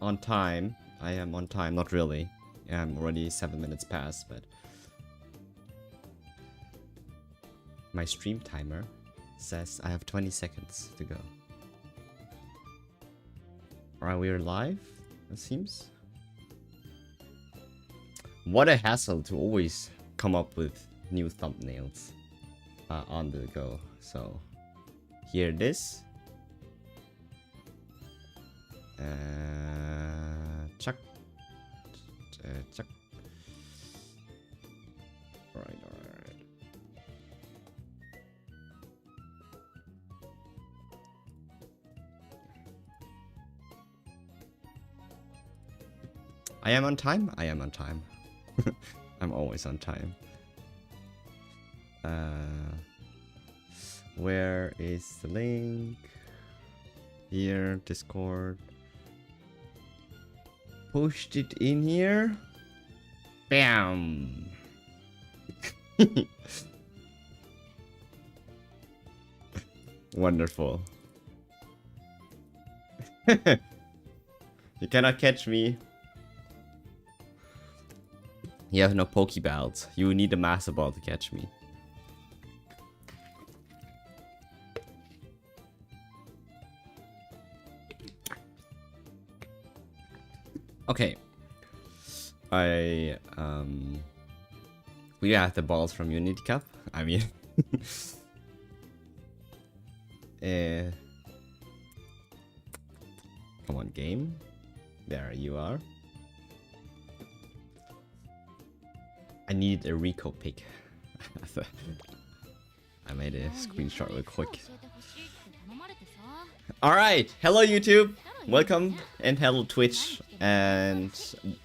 on time. I am on time, not really. I'm already 7 minutes past, but my stream timer says I have 20 seconds to go. Alright, we're live, it seems. What a hassle to always come up with new thumbnails on the go. So here it is. Chuck. Chuck. Alright. I am on time? I am on time. I'm always on time. Where is the link? Here, Discord. Pushed it in here. Bam! Wonderful. You cannot catch me. You have no Pokeballs. You need a Master Ball to catch me. Okay. We have the balls from Unity Cup. I mean... Come on, game. There you are. I need a Rico pick. I made a screenshot real quick. Alright, hello YouTube! Welcome, and hello Twitch, and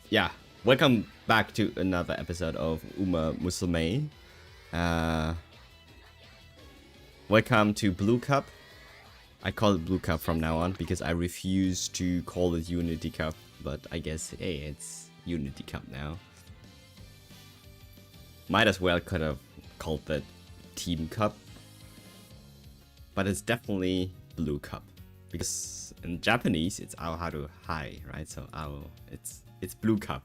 yeah, welcome back to another episode of Umamusume. Welcome to Blue Cup. I call it Blue Cup from now on because I refuse to call it Unity Cup, but I guess, hey, it's Unity Cup now. Might as well could have called that Team Cup, but it's definitely Blue Cup because in Japanese it's Aoharu High, right? So it's Blue Cup.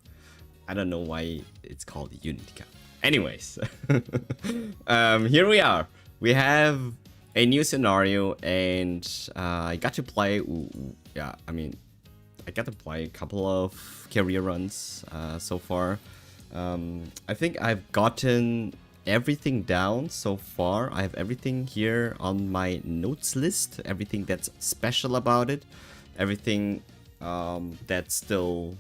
I don't know why it's called Unity Cup. Anyways, here we are. We have a new scenario, and I got to play. Yeah, I mean, I got to play a couple of career runs so far. I think I've gotten everything down so far. I have everything here on my notes list, everything that's special about it, everything that's still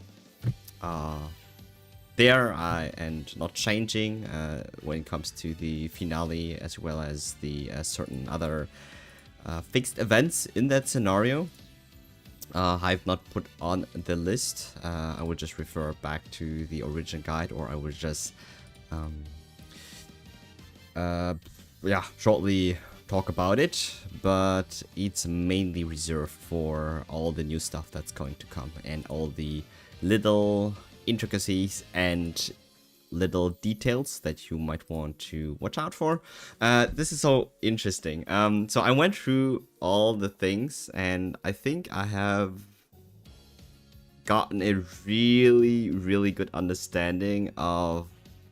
there and not changing when it comes to the finale, as well as the certain other fixed events in that scenario. I've not put on the list. I would just refer back to the original guide, or I would just shortly talk about it, but it's mainly reserved for all the new stuff that's going to come and all the little intricacies and little details that you might want to watch out for. This is so interesting. So I went through all the things, and I think I have gotten a really good understanding of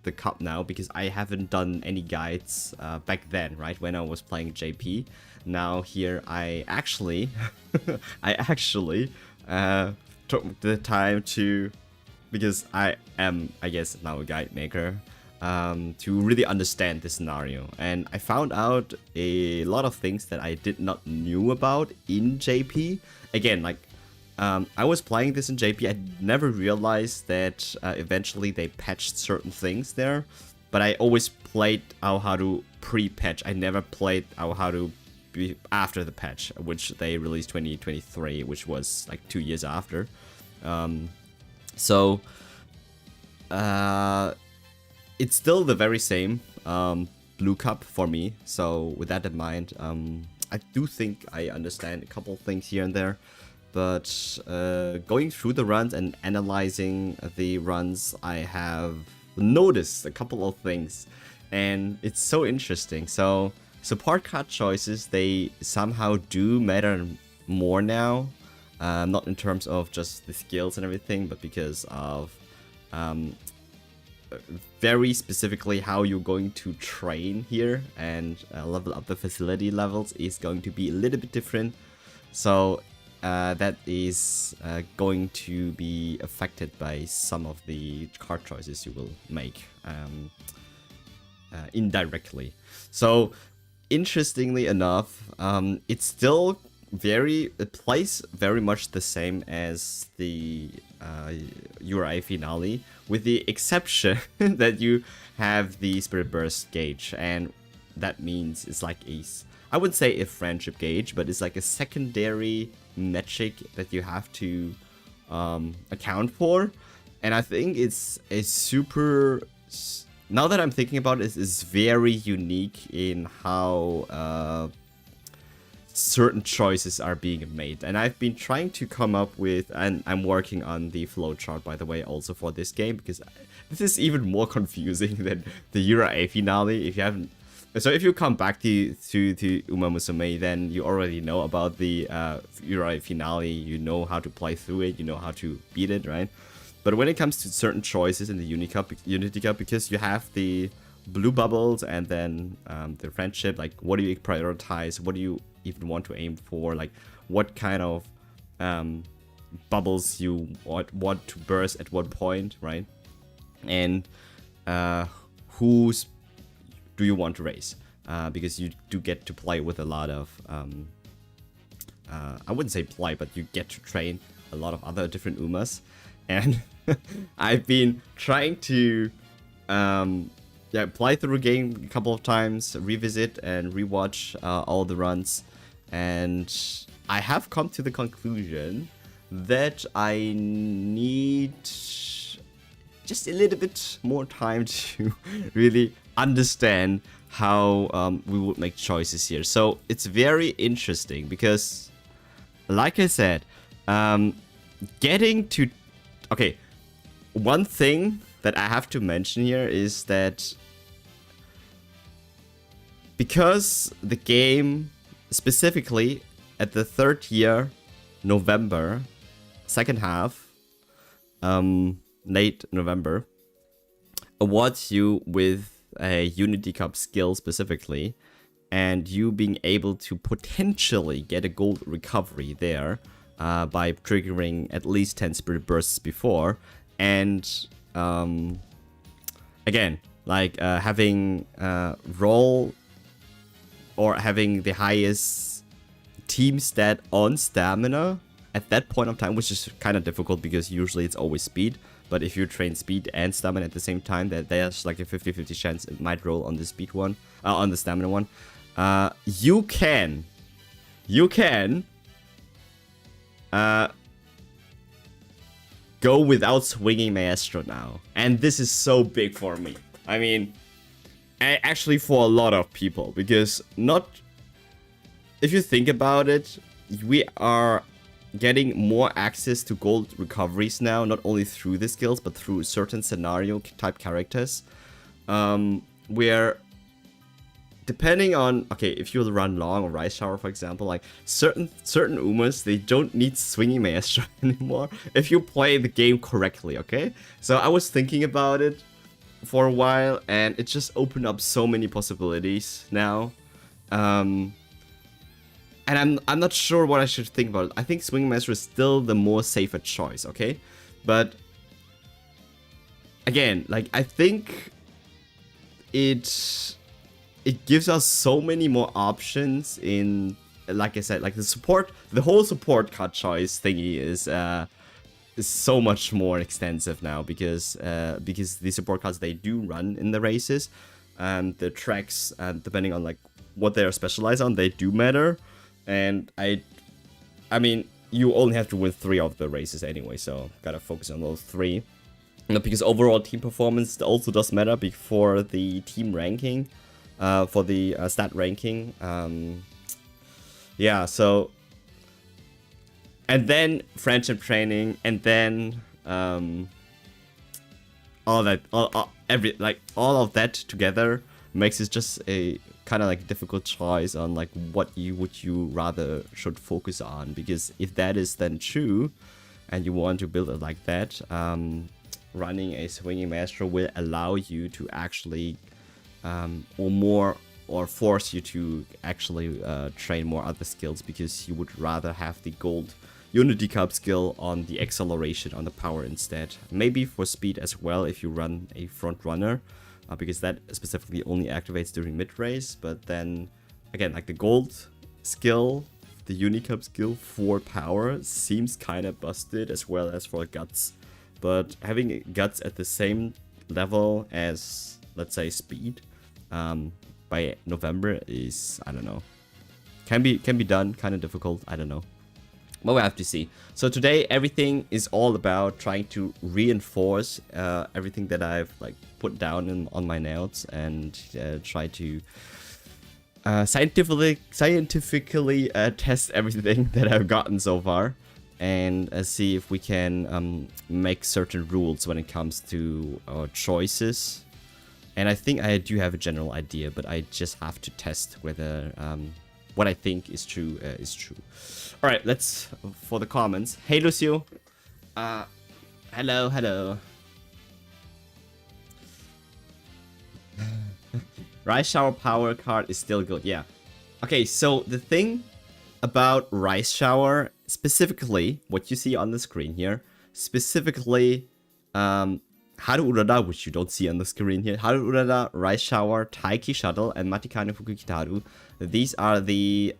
the cup now, because I haven't done any guides back then, right, when I was playing JP. Now here I actually took the time to, because I am, I guess, now a guide maker, to really understand the scenario. And I found out a lot of things that I did not knew about in JP. Again, like, I was playing this in JP, I never realized that eventually they patched certain things there. But I always played Aoharu pre-patch. I never played Aoharu after the patch, which they released 2023, which was like 2 years after. So, it's still the very same Blue Cup for me. So with that in mind, I do think I understand a couple things here and there. But going through the runs and analyzing the runs, I have noticed a couple of things. And it's so interesting. So support card choices, they somehow do matter more now. Not in terms of just the skills and everything, but because of very specifically how you're going to train here, and level up the facility levels is going to be a little bit different. So that is going to be affected by some of the card choices you will make indirectly. So interestingly enough, it's still it plays very much the same as the URI finale, with the exception that you have the Spirit Burst gauge, and that means it's like I wouldn't say a friendship gauge, but it's like a secondary metric that you have to account for. And I think it's a super, now that I'm thinking about it, it's very unique in how certain choices are being made. And I've been trying to come up with, and I'm working on the flowchart, by the way, also for this game, because this is even more confusing than the URA finale. If you haven't, so if you come back to Umamusume, then you already know about the URA finale. You know how to play through it. You know how to beat it, right? But when it comes to certain choices in the Unity Cup, because you have the blue bubbles and then the friendship, like what do you prioritize? What do you even want to aim for? Like what kind of bubbles you want to burst at what point, right? And who's do you want to raise? Because you do get to play with a lot of I wouldn't say play, but you get to train a lot of other different Umas. And I've been trying to play through a game a couple of times, revisit and rewatch all the runs, and I have come to the conclusion that I need just a little bit more time to really understand how we would make choices here. So it's very interesting because, like I said, getting to... Okay, one thing that I have to mention here is that because the game, specifically at the third year, November, second half, late November, awards you with a Unity Cup skill specifically, and you being able to potentially get a gold recovery there by triggering at least 10 Spirit Bursts before, and again, like having roll or having the highest team stat on stamina at that point of time, which is kind of difficult because usually it's always speed. But if you train speed and stamina at the same time, that there's like a 50-50 chance it might roll on the speed one, on the stamina one. You can go without swinging Maestro now, and this is so big for me. I mean, actually for a lot of people, because if you think about it, we are getting more access to gold recoveries now, not only through the skills, but through certain scenario type characters, where depending on, okay, if you run long or Rise Shower, for example, like certain Umas, they don't need Swinging Maestro anymore if you play the game correctly, okay? So I was thinking about it for a while, and it just opened up so many possibilities now. And I'm not sure what I should think about it. I think Swinging Maestro is still the more safer choice, okay? But again, like I think it gives us so many more options in, like I said, like the whole support card choice thingy is so much more extensive now because the support cards, they do run in the races, and the tracks, depending on like what they are specialized on, they do matter. And I mean, you only have to win 3 of the races anyway, so gotta focus on those 3. Because overall team performance also does matter before the team ranking, for the stat ranking. Yeah, so, and then friendship training, and then all of that together makes it just a kind of like difficult choice on like what would you rather should focus on, because if that is then true and you want to build it like that, running a swinging maestro will allow you to actually or force you to actually train more other skills, because you would rather have the gold Unity Cup skill on the acceleration, on the power instead. Maybe for speed as well if you run a front runner, because that specifically only activates during mid-race. But then again, like the gold skill, the Unity Cup skill for power seems kind of busted, as well as for guts. But having guts at the same level as, let's say, speed by November is, I don't know, can be done, kind of difficult, I don't know. But we'll have to see. So today everything is all about trying to reinforce everything that I've like put down on my notes, and try to scientifically test everything that I've gotten so far, and see if we can make certain rules when it comes to our choices. And I think I do have a general idea, but I just have to test whether what I think is true is true. All right, let's for the comments. Hey Lucio, hello. Rice Shower power card is still good, yeah. Okay, so the thing about Rice Shower, specifically what you see on the screen here, specifically Haru Urara, which you don't see on the screen here, Haru Urara, Rice Shower, Taiki Shuttle, and Matikane Fukukitaru. These are the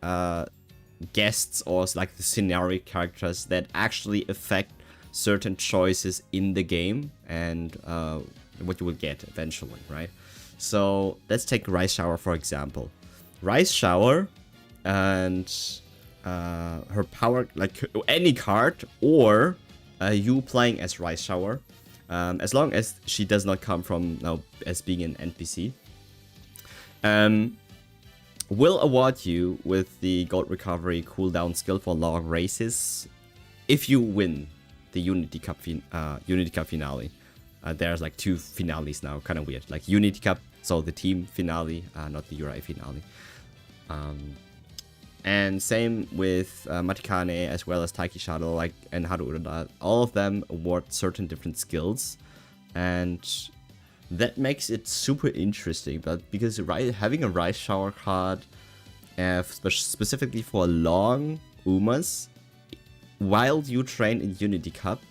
guests, or like the scenario characters that actually affect certain choices in the game, and what you will get eventually, right? So let's take Rice Shower for example. Rice Shower and her power, like any card, or you playing as Rice Shower, as long as she does not come from as being an NPC, will award you with the gold recovery cooldown skill for long races if you win the Unity Cup finale. There's like 2 finales now, kind of weird. Like Unity Cup, so the team finale, not the Uri finale. And same with Matikane as well as Taiki Shuttle, like, and Haru Urara. All of them award certain different skills, and that makes it super interesting. But because having a Rice Shower card, specifically for long Umas, while you train in Unity Cup,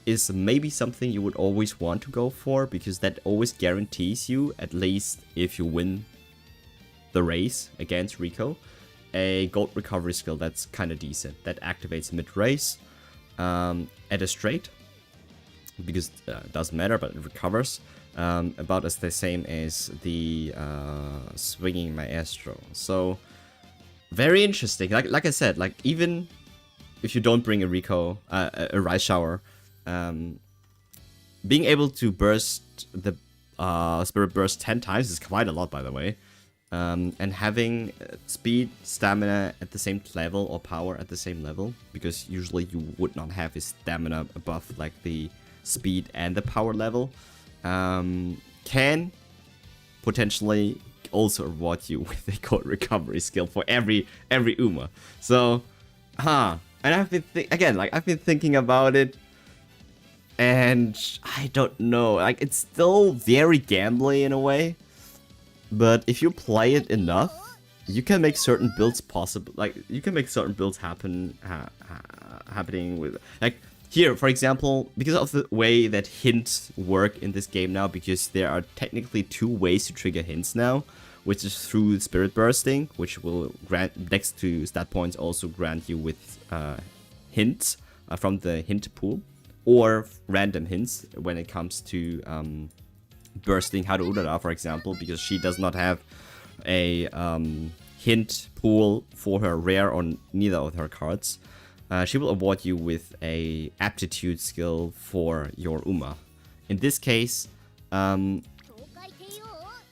is maybe something you would always want to go for, because that always guarantees you, at least if you win the race against Rico, a gold recovery skill that's kind of decent, that activates mid-race at a straight, because it doesn't matter, but it recovers about as the same as the swinging maestro. So very interesting. Like I said, like even if you don't bring a Rico, a Rice Shower, being able to burst the Spirit Burst 10 times is quite a lot, by the way. And having speed, stamina at the same level, or power at the same level, because usually you would not have his stamina above like the speed and the power level, can potentially also reward you with a gold recovery skill for every Uma. So, and I've been I've been thinking about it, and I don't know, like it's still very gambly in a way. But if you play it enough, you can make certain builds possible. Like you can make certain builds happening with, like here, for example, because of the way that hints work in this game now. Because there are technically 2 ways to trigger hints now, which is through Spirit Bursting, which will grant next to stat points also grant you with hints from the hint pool, or random hints when it comes to bursting Haru Urara, for example, because she does not have a hint pool for her rare on neither of her cards. She will award you with a aptitude skill for your Uma. In this case,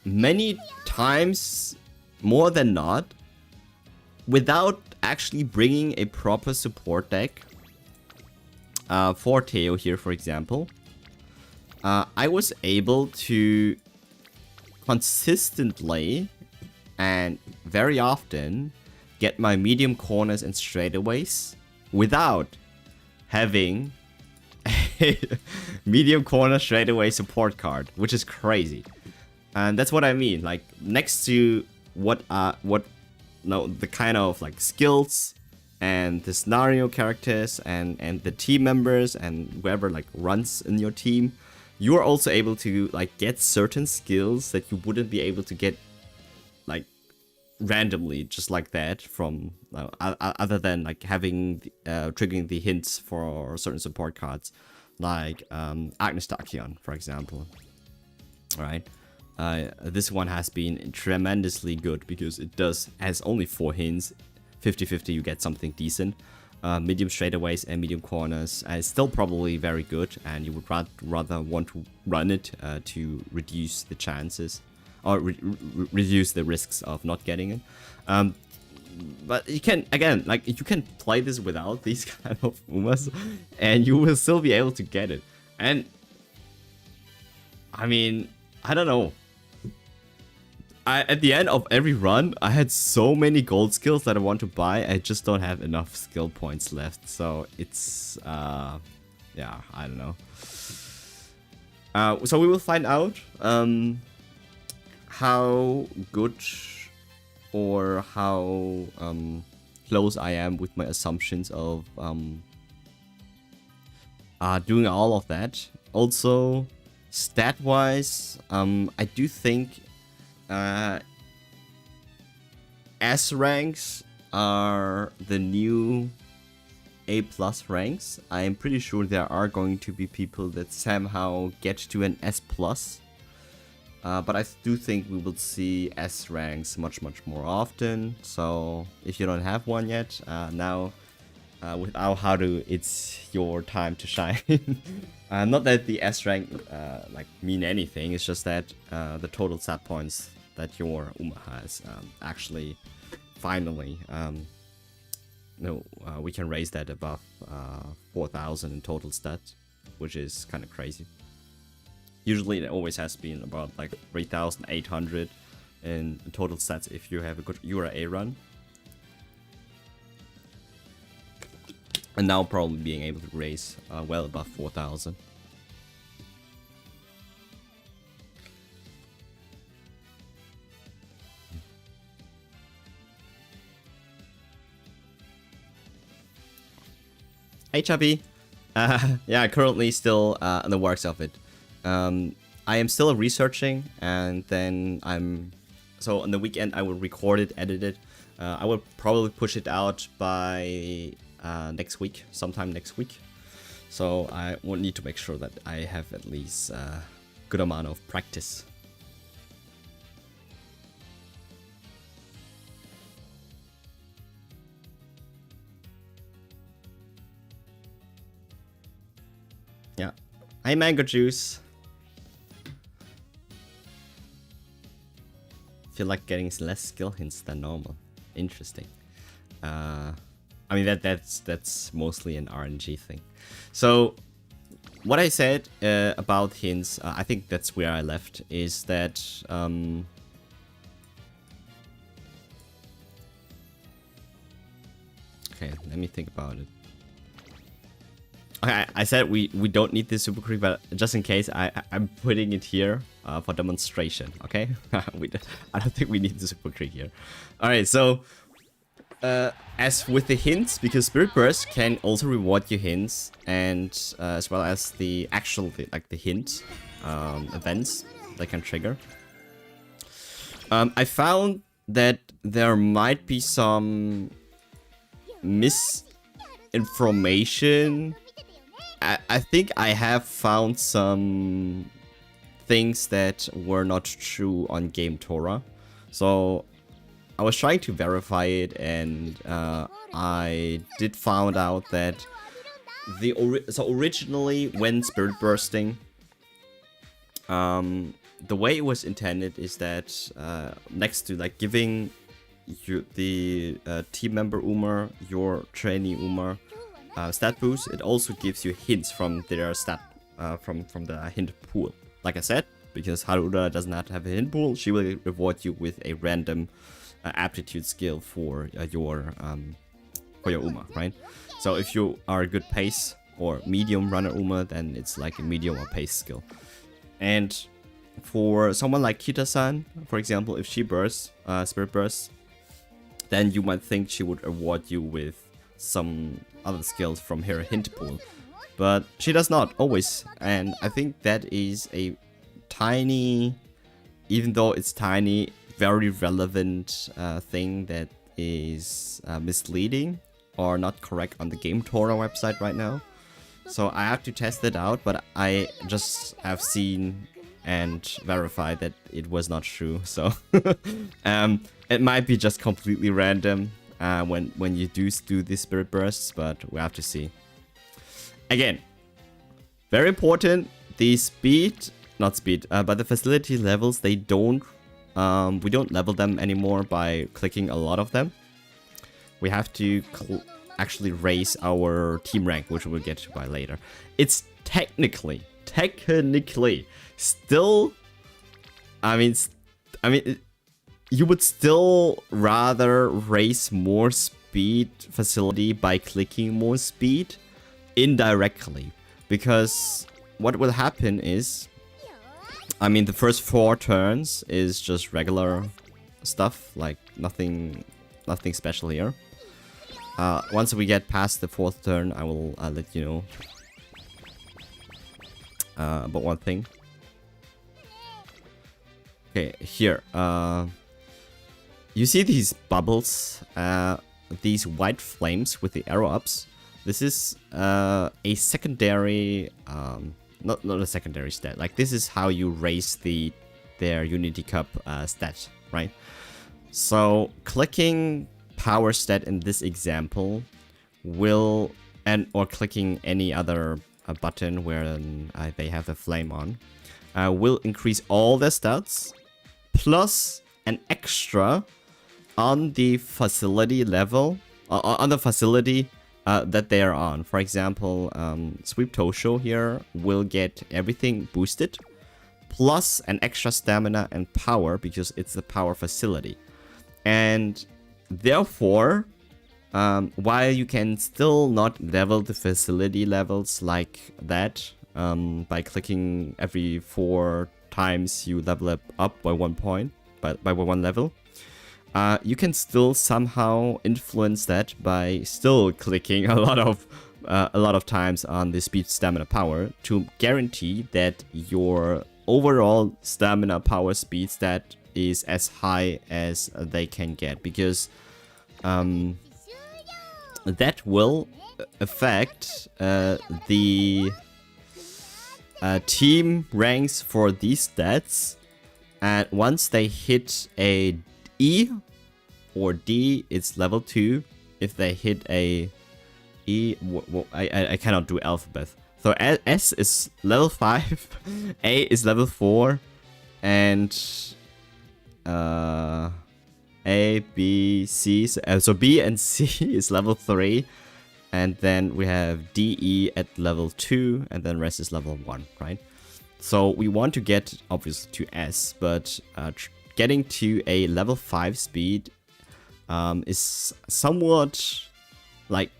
many times, more than not, without actually bringing a proper support deck, for Teo here, for example, I was able to consistently and very often get my medium corners and straightaways without having a medium corner straightaway support card, which is crazy. And that's what I mean. Like, next to the kind of like skills and the scenario characters and the team members and whoever like runs in your team, you are also able to like get certain skills that you wouldn't be able to get like randomly just like that from other than like having triggering the hints for certain support cards like Agnes Tachyon, for example. All right. This one has been tremendously good because it has only 4 hints. 50-50 you get something decent. Medium straightaways and medium corners is still probably very good, and you would rather want to run it to reduce the chances or reduce the risks of not getting it. But you can, again, like, you can play this without these kind of Umas and you will still be able to get it. And I mean, I don't know. At the end of every run, I had so many gold skills that I want to buy. I just don't have enough skill points left. So it's, yeah, I don't know. So we will find out how good or how close I am with my assumptions of doing all of that. Also, stat-wise, I do think S ranks are the new A+ ranks. I am pretty sure there are going to be people that somehow get to an S+. But I do think we will see S ranks much more often. So if you don't have one yet, now with Haru, it's your time to shine. Not that the S rank like mean anything. It's just that the total stat points that your Uma has actually finally we can raise that above 4,000 in total stats, which is kind of crazy. Usually it always has been about like 3,800 in total stats if you have a good URA run. And now probably being able to raise well above 4,000. Hey Chubby! Yeah, currently still in the works of it. I am still researching, and then so on the weekend I will record it, edit it. I will probably push it out by next week, sometime next week. So I will need to make sure that I have at least a good amount of practice. Yeah. Hi Mango Juice. Feel like getting less skill hints than normal. Interesting. I mean that's mostly an RNG thing. So what I said about hints, I think that's where I left, is that okay, let me think about it. Okay, I said we don't need this super creep, but just in case, I'm putting it here for demonstration. Okay, I don't think we need the super creep here. All right, so as with the hints, because Spirit Burst can also reward your hints, and as well as the actual the hint events that can trigger. I found that there might be some misinformation. I think I have found some things that were not true on Game Torah. So I was trying to verify it, and I did find out that originally when Spirit Bursting, the way it was intended is that next to like giving you the team member Uma, your trainee Uma, stat boost, it also gives you hints from their stat from the hint pool. Like I said, because Harura does not have a hint pool. She will reward you with a random aptitude skill for your Uma, right? So if you are a good pace or medium runner Uma, then it's like a medium or pace skill. And for someone like Kita-san, for example, if she bursts, Spirit Bursts, then you might think she would reward you with some other skills from her hint pool. But she does not, always. And I think that is a tiny, even though it's tiny, very relevant thing that is misleading or not correct on the Game Tora website right now. So I have to test it out, but I just have seen and verified that it was not true. So it might be just completely random when you do these Spirit Bursts, but we have to see. Again, very important, the but the facility levels, they don't, we don't level them anymore by clicking a lot of them. We have to actually raise our team rank, which we'll get to by later. It's technically still, you would still rather raise more speed facility by clicking more speed indirectly, because what will happen is, the first 4 turns is just regular stuff, like nothing special here. Once we get past the 4th turn, I will let you know about one thing. Okay, here, you see these bubbles, these white flames with the arrow ups. This is a secondary, not a secondary stat. Like, this is how you raise their Unity Cup stat, right? So clicking power stat in this example will, or clicking any other button where they have a flame on, will increase all their stats plus an extra on the facility level, on the facility that they are on. For example, Sweep Tosho here will get everything boosted, plus an extra stamina and power because it's the power facility. And therefore, while you can still not level the facility levels like that, by clicking every 4 times you level it up by 1 point, by 1 level, you can still somehow influence that by still clicking a lot of times on the speed, stamina, power to guarantee that your overall stamina, power, speed stat is as high as they can get, because that will affect the team ranks for these stats, and once they hit a E or D, it's level 2. If they hit a E, I cannot do alphabet. So S is level 5, A is level 4, and A, B, C. So B and C is level 3, and then we have D, E at level 2, and then rest is level 1, right? So we want to get obviously to S, but getting to a level 5 speed is somewhat like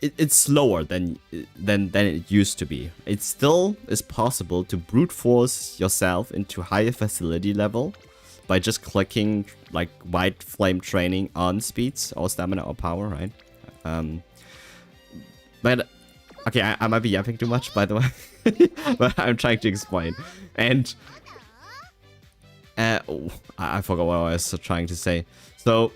it's slower than it used to be. It still is possible to brute force yourself into higher facility level by just clicking like white flame training on speeds or stamina or power, right? But okay, I might be yapping too much, by the way, but I'm trying to explain. And I forgot what I was trying to say. So,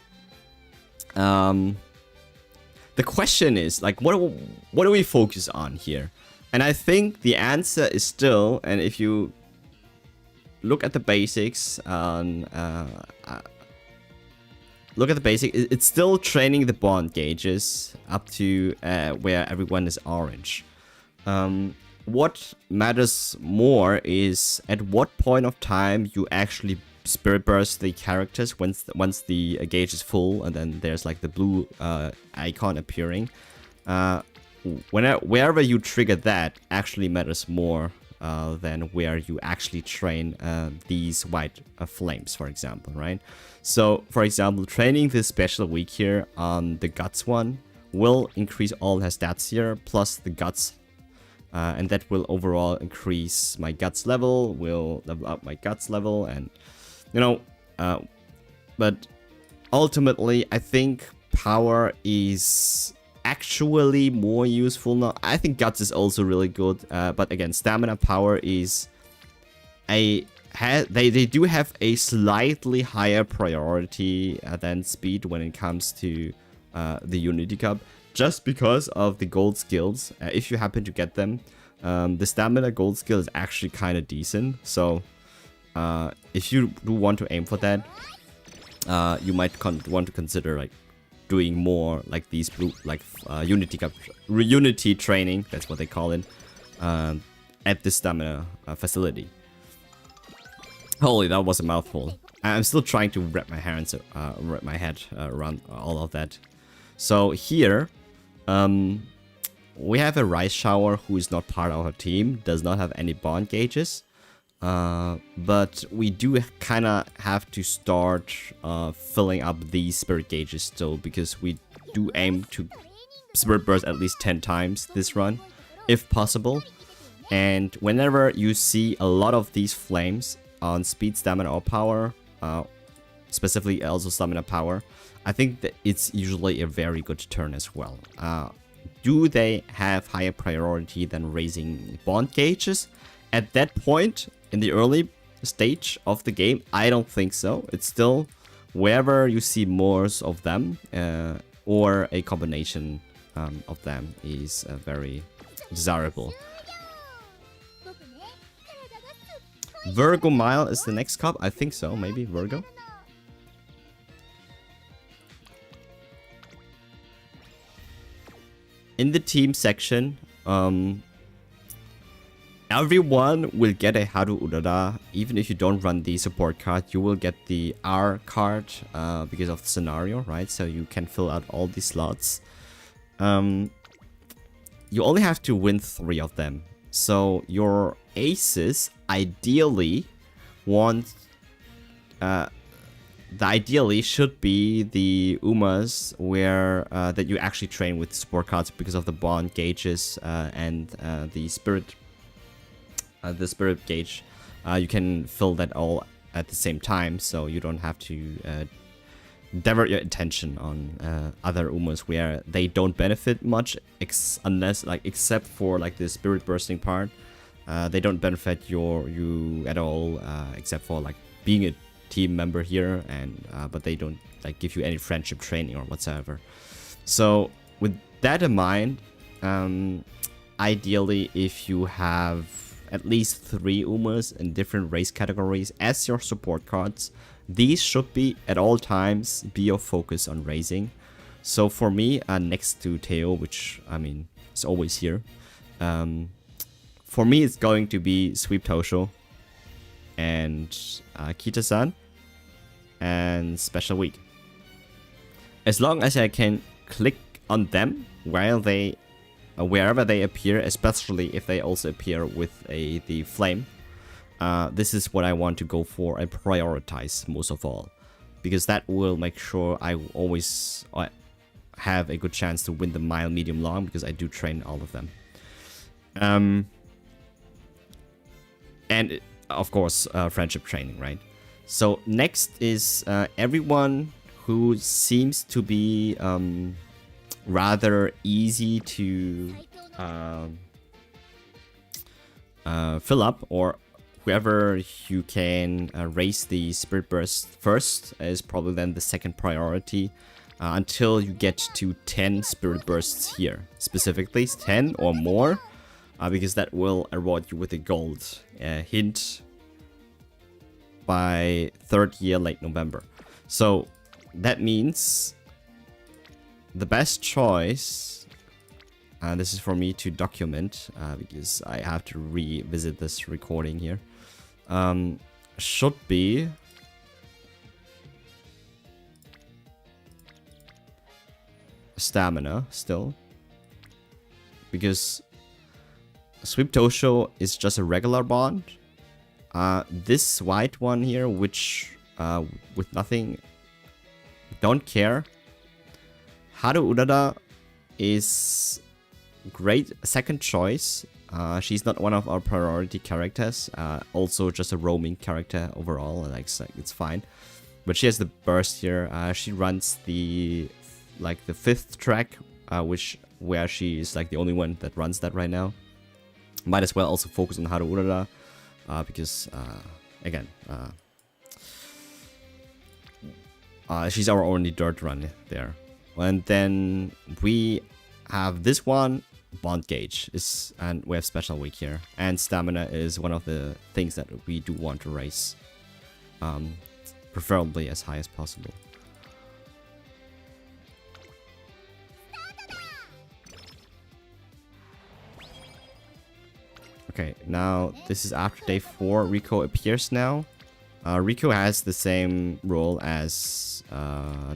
the question is, like, what do we focus on here? And I think the answer is still, and if you look at the basics, it's still training the bond gauges up to where everyone is orange. What matters more is at what point of time you actually spirit burst the characters once the gauge is full, and then there's like the blue icon appearing. Wherever you trigger that actually matters more than where you actually train these white flames, for example, right? So, for example, training this special week here on the Guts one will increase all her stats here, plus the Guts, and that will overall increase my Guts level, will level up my Guts level, and, you know, but ultimately, I think power is actually more useful now. I think Guts is also really good, but again, stamina power is they do have a slightly higher priority than speed when it comes to the Unity Cup, just because of the gold skills. If you happen to get them, the stamina gold skill is actually kind of decent. So if you do want to aim for that, you might want to consider like doing more like these Unity Cup Unity training, that's what they call it, at the stamina facility. Holy, that was a mouthful. I'm still trying to wrap my hands, wrap my head around all of that. So here, we have a Rice Shower who is not part of our team, does not have any bond gauges. But we do kind of have to start filling up these spirit gauges still, because we do aim to spirit burst at least 10 times this run, if possible. And whenever you see a lot of these flames on speed, stamina, or power, specifically also stamina power, I think that it's usually a very good turn as well. Do they have higher priority than raising bond gauges? At that point, in the early stage of the game, I don't think so. It's still wherever you see more of them, or a combination of them is very desirable. Virgo Mile is the next cup, I think so, maybe Virgo. In the team section, everyone will get a Haru Urara. Even if you don't run the support card, you will get the R card because of the scenario, right? So you can fill out all these slots. You only have to win 3 of them. So your aces ideally want... the ideally should be the Umas where that you actually train with support cards because of the bond gauges and the spirit gauge. You can fill that all at the same time, so you don't have to divert your attention on other Umas where they don't benefit much, except for like the spirit bursting part. They don't benefit you at all, except for like being a team member here, and but they don't like give you any friendship training or whatsoever. So with that in mind, ideally if you have at least 3 Umas in different race categories as your support cards, these should be at all times be your focus on raising. So for me, next to Teo, which I mean is always here, for me it's going to be Sweep Tosho and Kita-san and Special Week. As long as I can click on them while they wherever they appear, especially if they also appear with the flame, this is what I want to go for and prioritize most of all, because that will make sure I always have a good chance to win the mile, medium, long, because I do train all of them. And of course, friendship training, right? So next is everyone who seems to be rather easy to fill up, or whoever you can raise the spirit burst first is probably then the second priority, until you get to 10 spirit bursts here, specifically 10 or more, because that will reward you with a gold hint by 3rd year late November. So that means the best choice, and this is for me to document because I have to revisit this recording here, should be stamina still, because Sweep Tosho is just a regular bond. This white one here, which with nothing, don't care. Haru Urara is great second choice. She's not one of our priority characters. Also just a roaming character overall. Like it's fine, but she has the burst here. She runs the fifth track, where she is like the only one that runs that right now. Might as well also focus on Haru Urara, because again, she's our only dirt run there. And then we have this one. Bond gauge is, and we have special weak here, and stamina is one of the things that we do want to raise, preferably as high as possible. Okay, now this is after day 4. Riko appears now. Riko has the same role as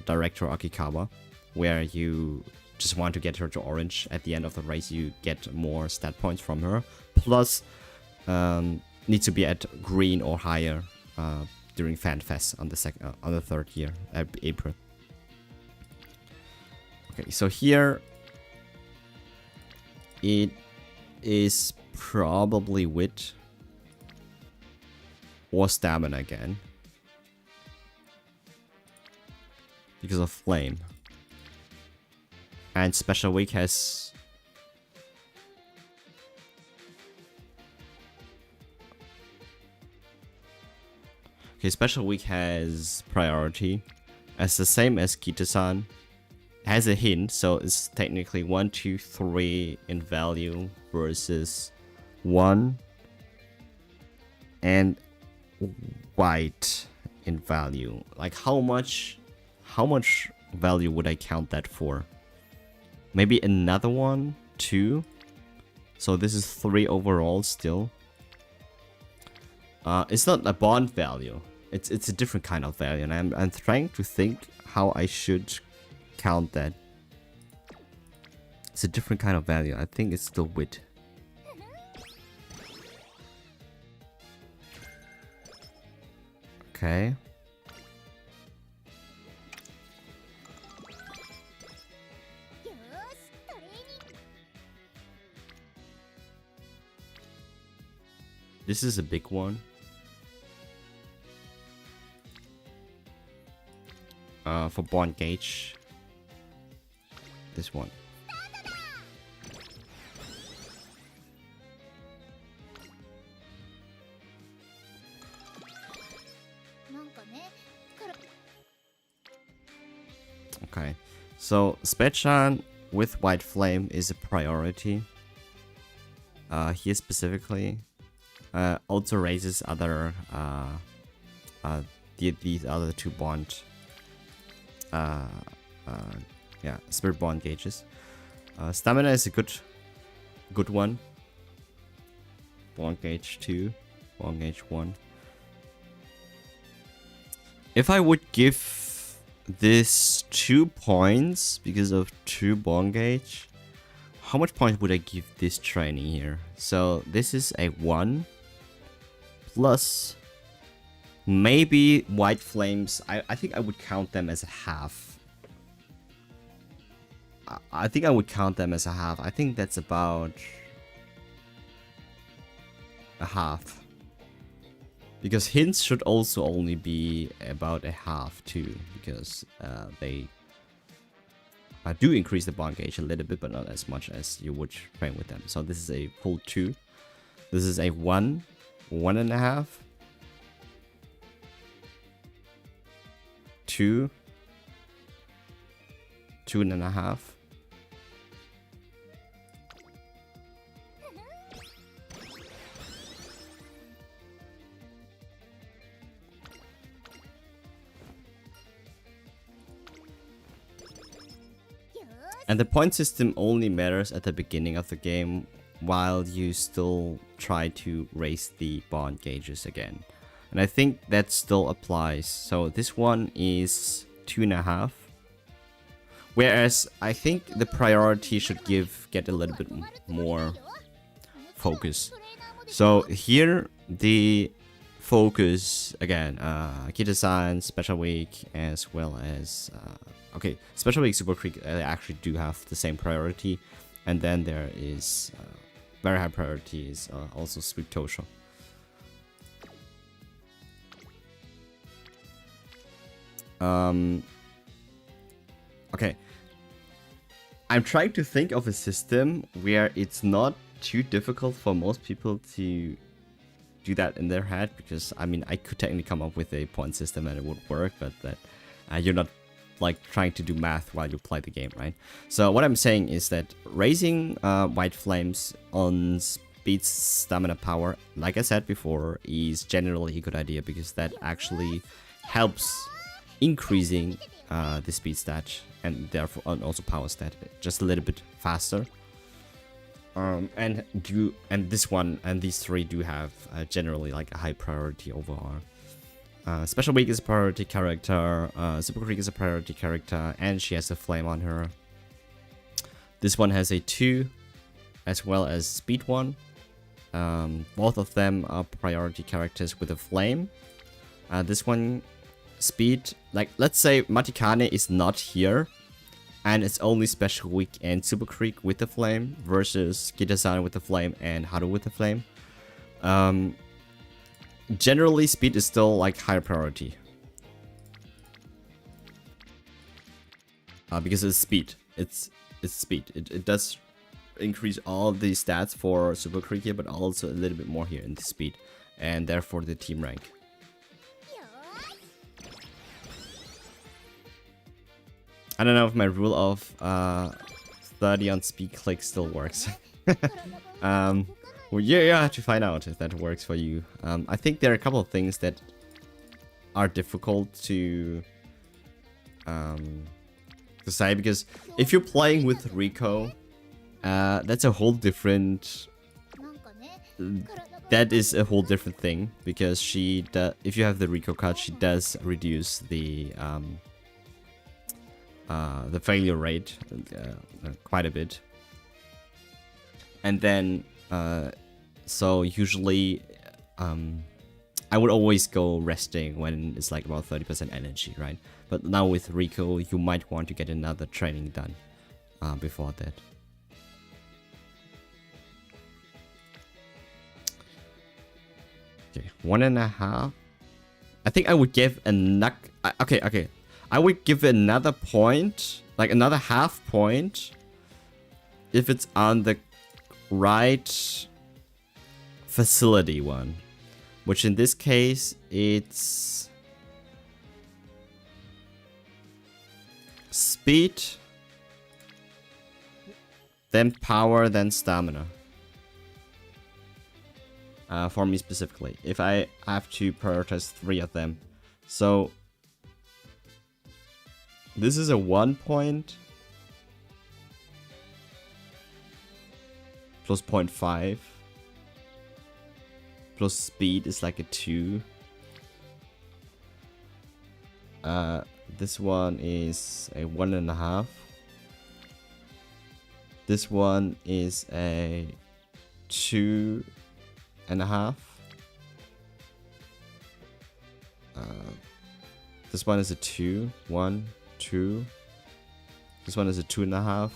Director Akikawa, where you just want to get her to orange. At the end of the race, you get more stat points from her. Plus, needs to be at green or higher during Fan Fest on the third year, April. Okay, so here it is probably wit or stamina again because of flame. And special week has special week has priority as the same as Kita-san. Has a hint, so it's technically 1, 2, 3 in value versus 1 and white in value. Like how much value would I count that for? Maybe another one, 2. So this is 3 overall still. It's not a bond value. It's a different kind of value, and I'm trying to think how I should count that. It's a different kind of value. I think it's still wit. Okay. This is a big one. For bond gauge. This one. Okay, so Spechan with white flame is a priority. Here specifically. Also raises other these other 2 bond spirit bond gauges. Stamina is a good one. Bond gauge 2, bond gauge 1. If I would give this 2 points because of 2 bond gauge, how much points would I give this training here? So this is a 1 plus maybe white flames. I think I would count them as a half. I think I would count them as a half. I think that's about a half. Because hints should also only be about a half too, because they do increase the bond gauge a little bit, but not as much as you would train with them. So this is a full 2. This is a 1, 1.5, 2, 2.5. And the point system only matters at the beginning of the game, while you still try to raise the bond gauges again. And I think that still applies. So this one is 2.5. Whereas I think the priority should get a little bit more focus. So here the focus again, Kita-san, Special Week, as well as okay, Special Week, Super Creek, they actually do have the same priority, and then there is very high priority is also Sweet Tosho. Okay, I'm trying to think of a system where it's not too difficult for most people to do that in their head, because I mean I could technically come up with a point system and it would work, but that you're not like trying to do math while you play the game, right? So what I'm saying is that raising White Flames on speed, stamina, power, like I said before, is generally a good idea, because that actually helps increasing the speed stat and therefore also power stat just a little bit faster. And this one and these three do have generally like a high priority overall. Special Week is a priority character, Super Creek is a priority character, and she has a flame on her. This one has a 2, as well as Speed 1. Both of them are priority characters with a flame. This one, Speed, like let's say Matikane is not here, and it's only Special Week and Super Creek with the flame versus Kita-san with the flame and Haru with the flame. Generally, speed is still like higher priority. Because it's speed. It's speed. It does increase all the stats for Super Creek here, but also a little bit more here in the speed. And therefore the team rank. I don't know if my rule of 30 on speed click still works. Well, you have to find out if that works for you. I think there are a couple of things that are difficult to say, because if you're playing with Rico, that's a whole different. That is a whole different thing, because she does. If you have the Rico card, she does reduce the failure rate quite a bit, and then. So usually, I would always go resting when it's like about 30% energy, right? But now with Rico, you might want to get another training done before that. Okay, 1.5. I think I would give okay. I would give another point, like another half point, if it's on the right facility one, which in this case it's speed, then power, then stamina. For me specifically, if I have to prioritize 3 of them. So this is a 1 point plus 0.5 plus speed is like a 2. This one is a 1.5. This one is a 2.5. This one is a 2. 1, 2. This one is a 2.5.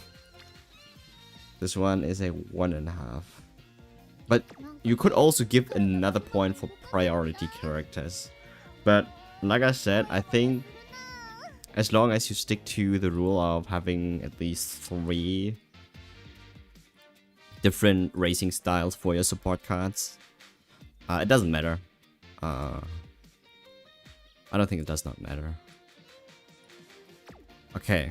This one is a 1.5. But you could also give another point for priority characters. But like I said, I think as long as you stick to the rule of having at least 3 different racing styles for your support cards, it doesn't matter. I don't think it does not matter. Okay.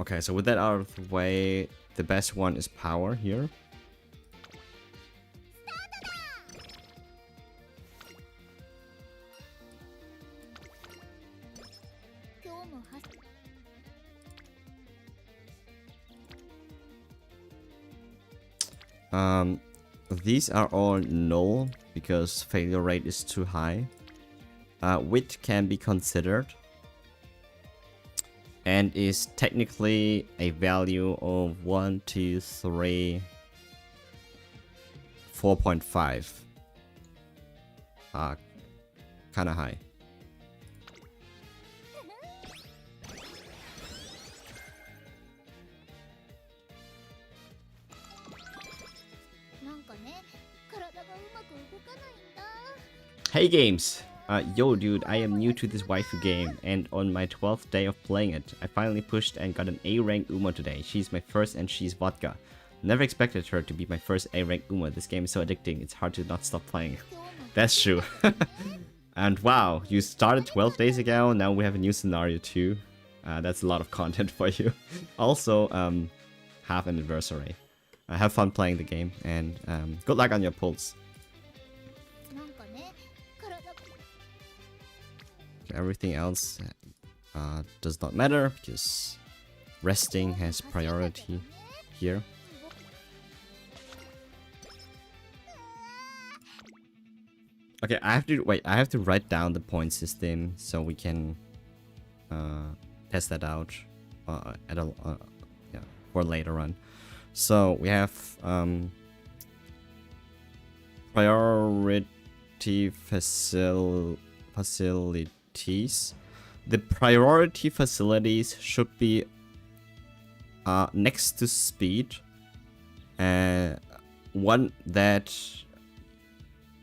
Okay, so with that out of the way, the best one is power here. These are all null because failure rate is too high. Wit can be considered. and is technically a value of 1, 2, 3, 4.5. Kinda high. Hey games! Yo dude, I am new to this waifu game, and on my 12th day of playing it, I finally pushed and got an A rank Uma today. She's my first and she's vodka. Never expected her to be my first A rank Uma. This game is so addicting, it's hard to not stop playing. That's true. And wow, you started 12 days ago, now we have a new scenario too. That's a lot of content for you. Also, half anniversary. Have fun playing the game, and good luck on your pulls. Everything else does not matter because resting has priority here. Okay, I have to write down the point system so we can test that out for later on. So we have priority facilities. The priority facilities should be next to speed. One that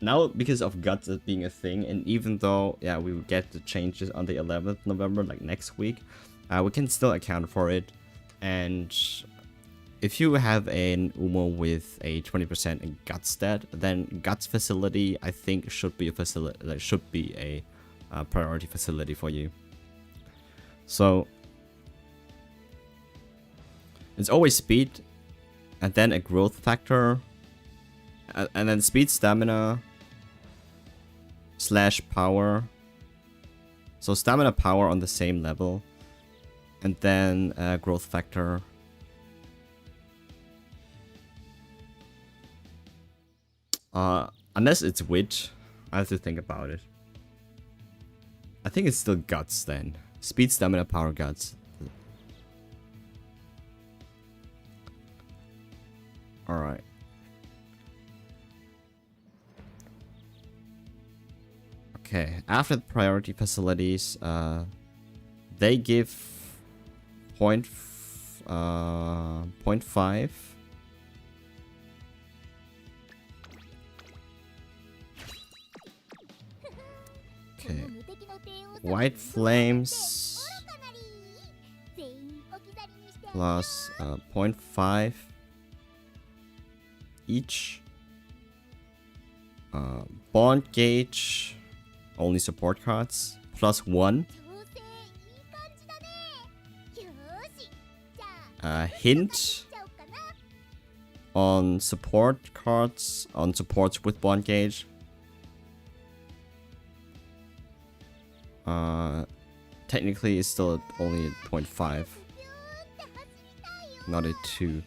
now, because of guts being a thing, and even though we will get the changes on the 11th November, like next week, we can still account for it. And if you have an Umo with a 20% in guts stat, then guts facility I think should be a facility, like should be a priority facility for you. So it's always speed, and then a growth factor, and then speed, stamina / power. So stamina, power on the same level, and then growth factor. Unless it's wit, I have to think about it. I think it's still guts then. Speed, stamina, power, guts. Alright. Okay, after the priority facilities, they give 0.5. Okay. White flames plus 0.5 each. Bond gauge, only support cards, plus 1. Hint on support cards, on supports with bond gauge. Technically it's still only at 0.5, not at 2.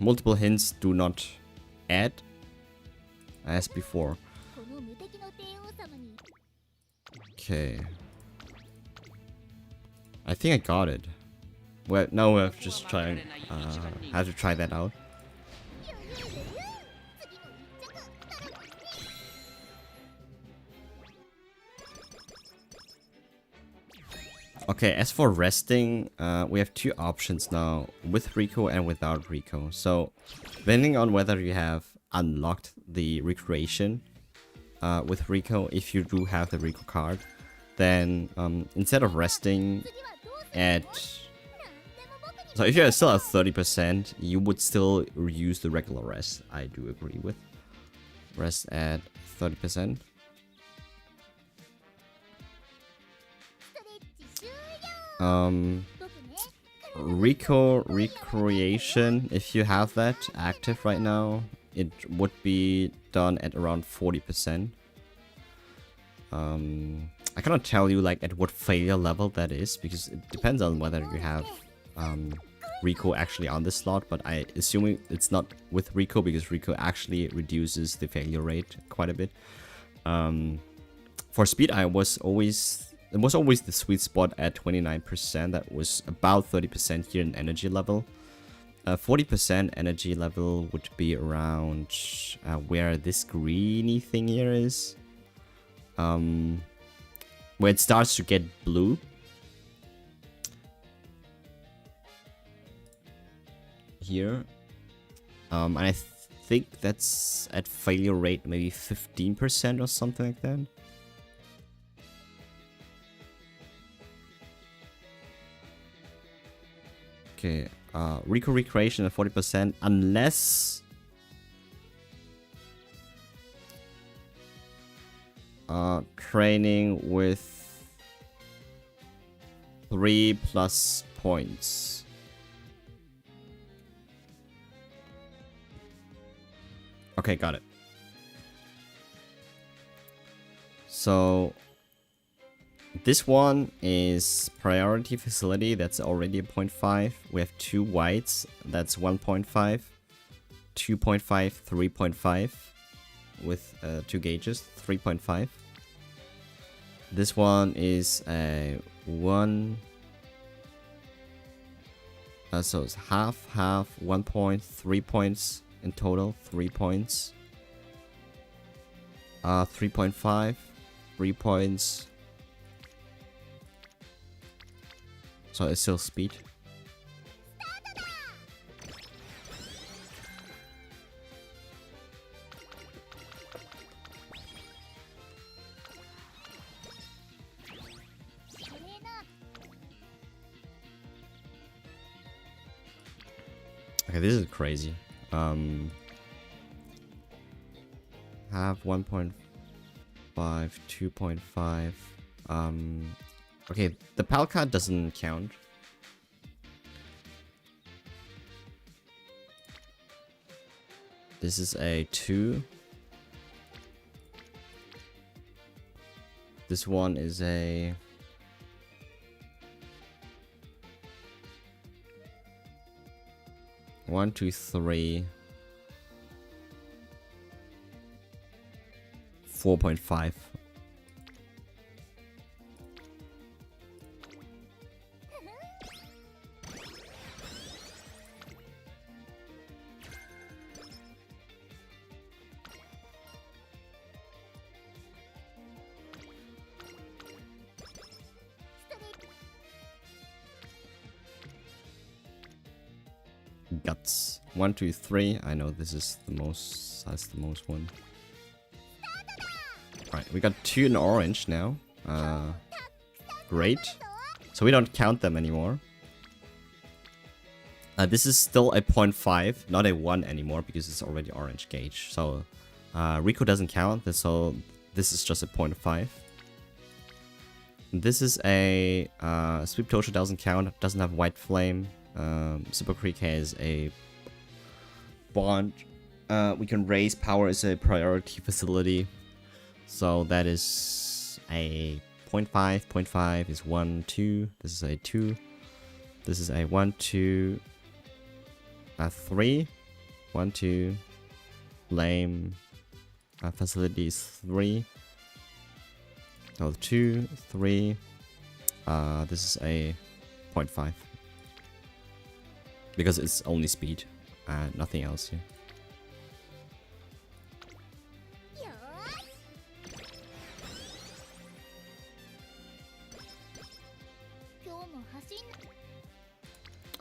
Multiple hints do not add as before. Okay. I think I got it. Well, now we have to just try have to try that out. Okay, as for resting, we have two options now, with Rico and without Rico. So, depending on whether you have unlocked the recreation with Rico, if you do have the Rico card, then instead of resting at... So if you're still at 30%, you would still use the regular rest. I do agree with. Rest at 30%. Rico recreation, if you have that active right now, it would be done at around 40%. I cannot tell you like at what failure level that is, because it depends on whether you have Rico actually on this slot, but I assuming it's not with Rico because Rico actually reduces the failure rate quite a bit. For speed, it was always the sweet spot at 29%. That was about 30% here in energy level. 40% energy level would be around where this greeny thing here is. Where it starts to get blue. Here. And I think that's at failure rate maybe 15% or something like that. Okay, Rico recreation at 40% unless training with 3+ points. Okay, got it. So this one is priority facility. That's already a 0.5. We have 2 whites. That's 1.5, 2.5, 3.5 with 2 gauges, 3.5. This one is a 1. So it's half, 1 point, 3 points in total, 3 points. 3.5, 3 points. So it's still speed. Okay, this is crazy. Have 1.5, 2.5. Okay, the PAL card doesn't count. This is a 2. This one is a 1, 2, 3, 4.5. Guts. 1, 2, 3. I know this is the most. That's the most one. Alright, we got 2 in orange now. Great. So we don't count them anymore. This is still a 0.5, not a 1 anymore because it's already orange gauge. So Rico doesn't count, so this is just a 0.5. This is a Sweep Tosha doesn't count, doesn't have white flame. Super Creek has a bond. We can raise power as a priority facility. So that is a 0.5. 0.5 is 1, 2. This is a 2. This is a 1, 2, 3. 1, 2. Flame. Facility is 3. So 2, 3. This is a 0.5. Because it's only speed, nothing else here.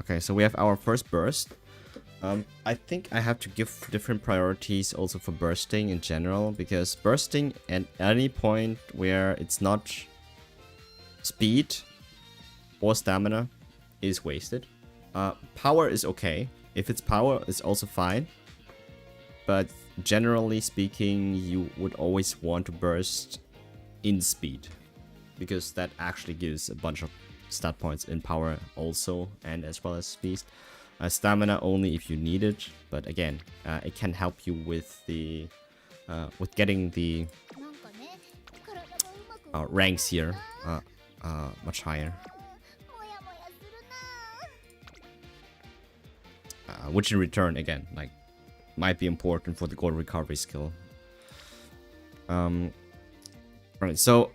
Okay, so we have our first burst. I think I have to give different priorities also for bursting in general, because bursting at any point where it's not speed or stamina is wasted. Power is okay. If it's power, it's also fine. But generally speaking, you would always want to burst in speed, because that actually gives a bunch of stat points in power also, and as well as speed. Stamina only if you need it, but again, it can help you with the with getting the ranks here much higher. which in return, again, like, might be important for the gold recovery skill. Right, so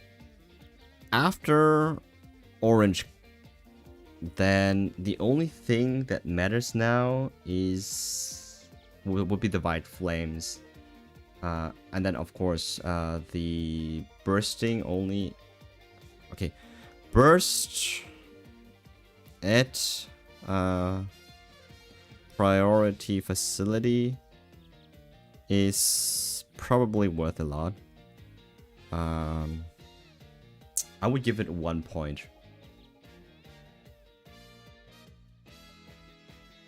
after orange, then the only thing that matters now would be the white flames. And then, of course, the bursting only... Okay, burst at priority facility is probably worth a lot. I would give it 1 point.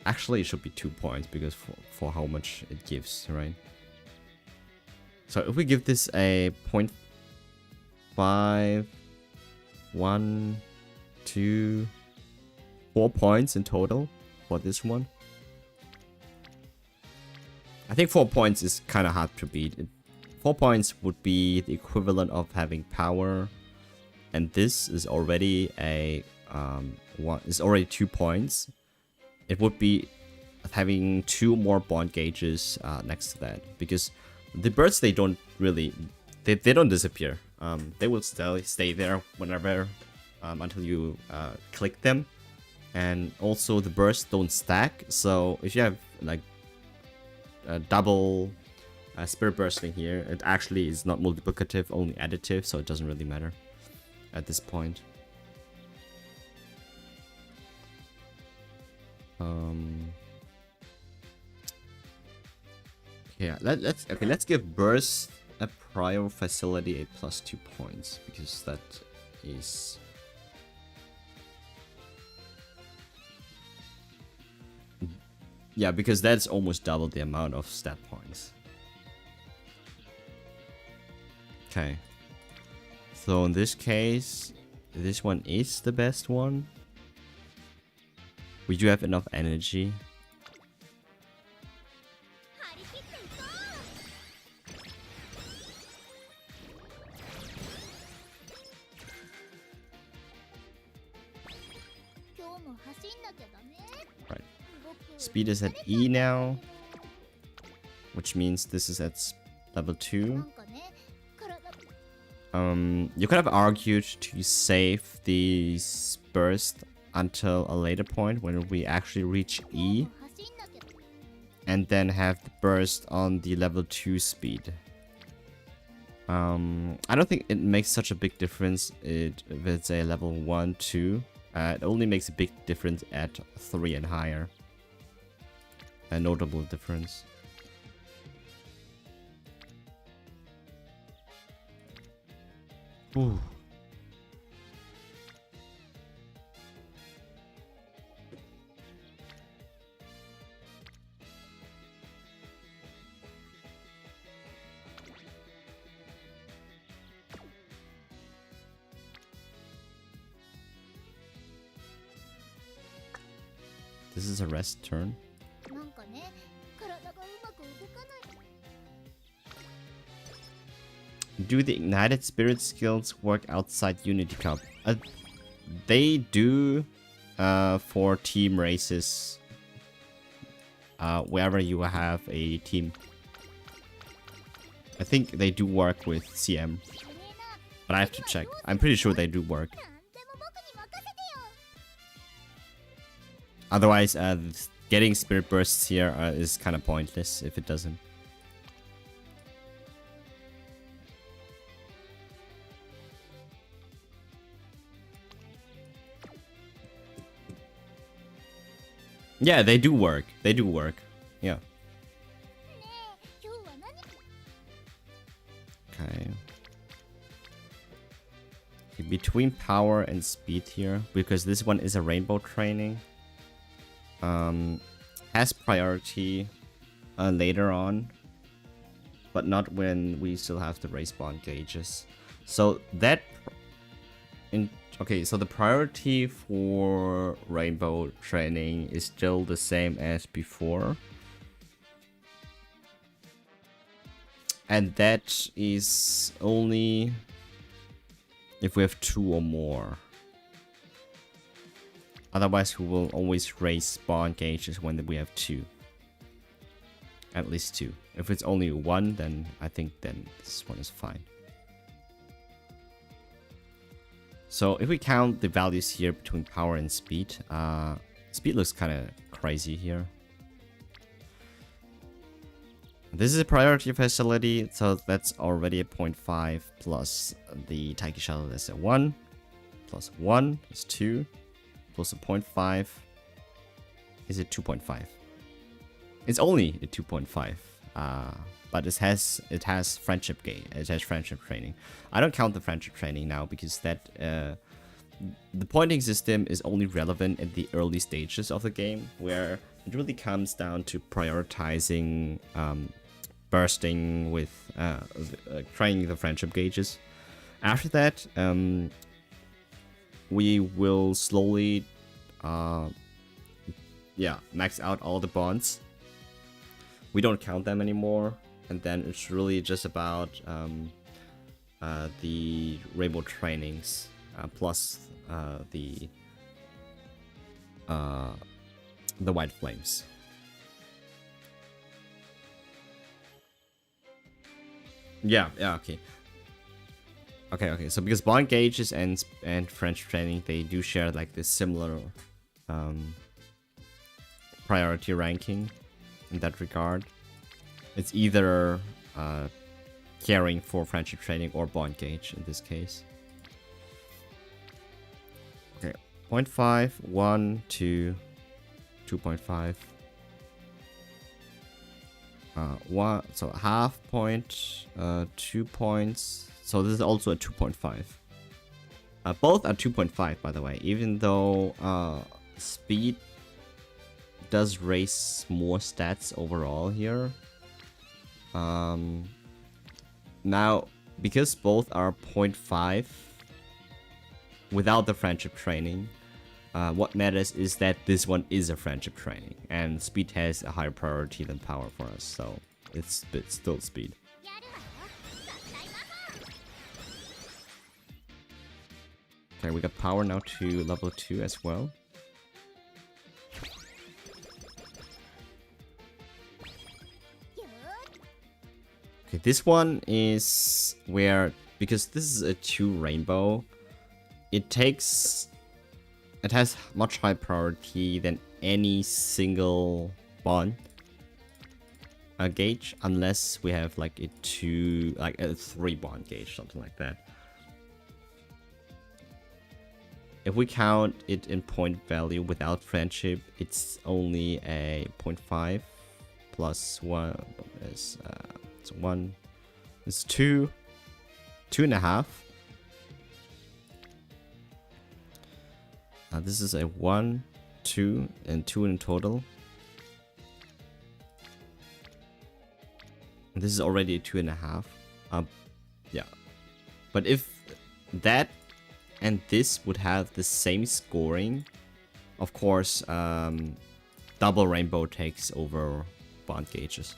Actually, it should be 2 points because for how much it gives, right? So if we give this a 0.5, 1, 2, 4 points in total for this one. I think 4 points is kind of hard to beat. 4 points would be the equivalent of having power, and this is already is already 2 points. It would be having 2 more bond gauges next to that, because the birds, they don't really, they don't disappear. They will still stay there whenever until you click them, and also the bursts don't stack. So if you have like a double spirit bursting here, it actually is not multiplicative, only additive, so it doesn't really matter at this point. Yeah, let's give burst a prior facility a +2 points, because that is because that's almost double the amount of stat points. Okay, so in this case, this one is the best one. We do have enough energy. Right. Speed is at E now, which means this is at level 2. You could have argued to save the burst until a later point when we actually reach E, and then have the burst on the level 2 speed. I don't think it makes such a big difference if it's a level 1, 2. It only makes a big difference at 3 and higher. A notable difference. Ooh. This is a rest turn. Do the ignited spirit skills work outside Unity Cup? They do for team races. Wherever you have a team. I think they do work with CM. But I have to check. I'm pretty sure they do work. Otherwise, getting spirit bursts here is kind of pointless if it doesn't. Yeah, they do work. They do work. Yeah. Okay. Between power and speed here, because this one is a rainbow training. Has priority later on, but not when we still have the race bond gauges. So that okay, so the priority for rainbow training is still the same as before, and that is only if we have 2 or more. Otherwise, we will always raise bond gauges when we have 2. At least 2. If it's only 1, then I think then this one is fine. So if we count the values here between power and speed, speed looks kind of crazy here. This is a priority facility, so that's already a 0.5 plus the Taiki shuttle, that's a 1. Plus 1 is 2. Plus a 0.5 is a 2.5. It's only a 2.5, but it has friendship gain. It has friendship training. I don't count the friendship training now because that the pointing system is only relevant in the early stages of the game, where it really comes down to prioritizing bursting with training the friendship gauges. After that, we will slowly max out all the bonds. We don't count them anymore, and then it's really just about the rainbow trainings plus the white flames. Okay. So because bond gauges and French training, they do share like this similar priority ranking in that regard. It's either caring for friendship training or bond gauge in this case. Okay, 0.5, 1, 2, 2.5. 1, so half point, 2 points. So this is also a 2.5. Both are 2.5, by the way, even though speed does raise more stats overall here. Now, because both are 0.5 without the friendship training, what matters is that this one is a friendship training, and speed has a higher priority than power for us, so it's still speed. Okay, we got power now to level 2 as well. Okay, this one is where, because this is a 2 rainbow, it has much higher priority than any single bond gauge, unless we have like a 3 bond gauge, something like that. If we count it in point value without friendship, it's only a 0.5 plus 1 is so 1 is 2, 2.5. This is a 1, 2, and 2 in total. This is already a 2.5. Yeah. But if that and this would have the same scoring, of course, double rainbow takes over bond gauges.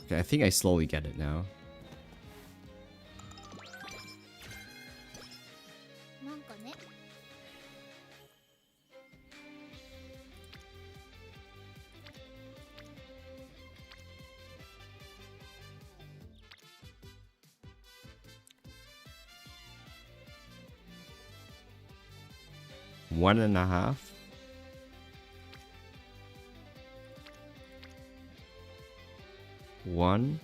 Okay, I think I slowly get it now. One and a half. One.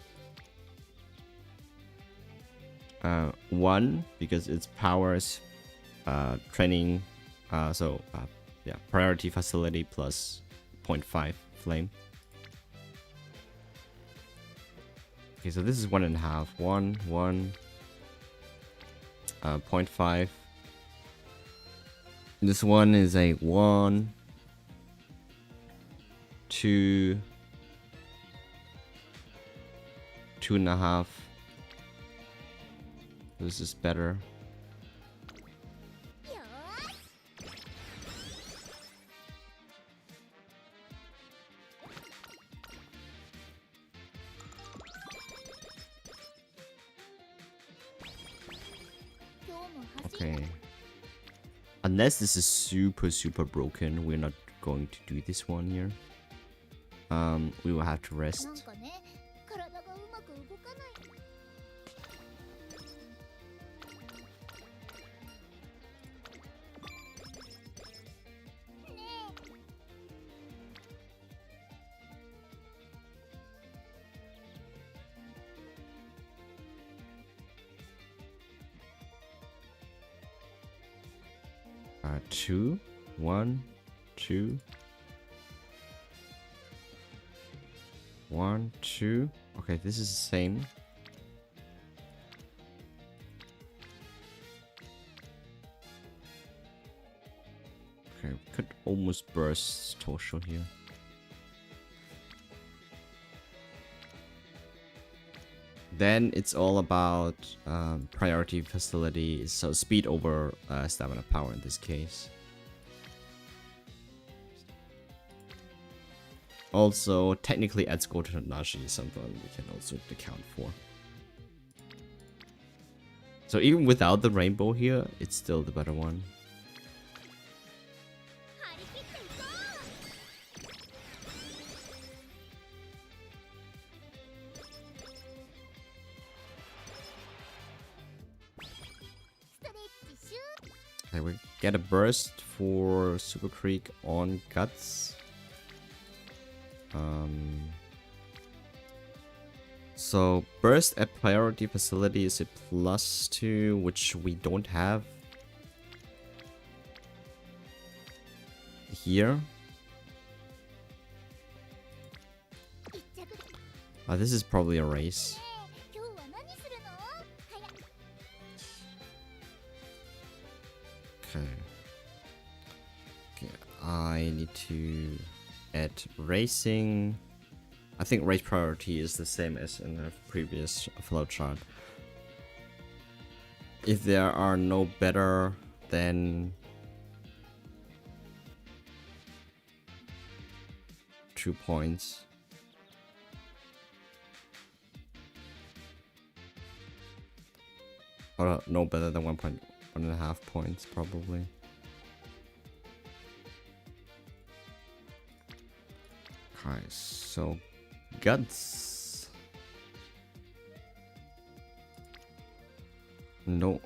1 because its powers training, priority facility plus 0.5 flame. Okay, so this is 1.5. 1, 0.5. This one is a 1, 2, 2.5. This is better. Okay. Unless this is super broken, we're not going to do this one here. We will have to rest. Two, 1, 2, 1, 2. Okay, this is the same. Okay, we could almost burst Tosho here. Then it's all about priority facility, so speed over stamina power in this case. Also, technically, Etsuko to Nashi is something we can also account for. So even without the rainbow here, it's still the better one. Okay, we get a burst for Super Creek on Guts. So burst at priority facility is a +2, which we don't have here. This is probably a race. Okay. Okay, I need to add racing. I think race priority is the same as in the previous flowchart. If there are no better than 2 points. Or no better than 1.5 points probably. Okay, so Guts. No.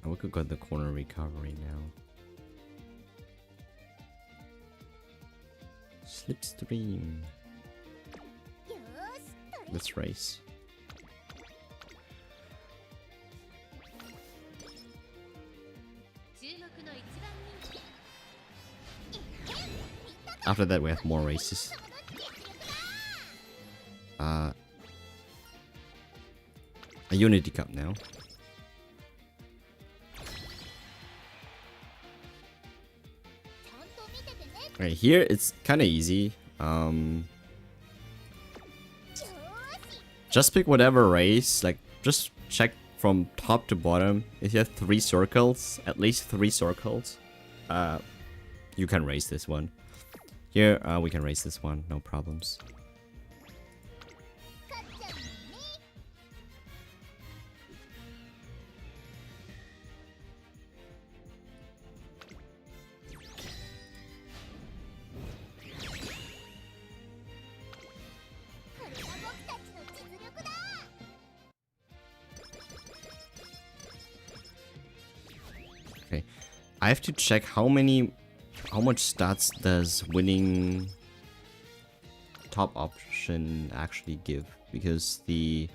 We could get the corner recovery now. Slipstream. Let's race. After that, we have more races. A Unity Cup now. Okay, here it's kind of easy. Just pick whatever race. Like, just check from top to bottom. If you have 3 circles, at least 3 circles, you can race this one. Here, we can race this one, no problems. Okay, I have to check how much stats does winning top option actually give, because the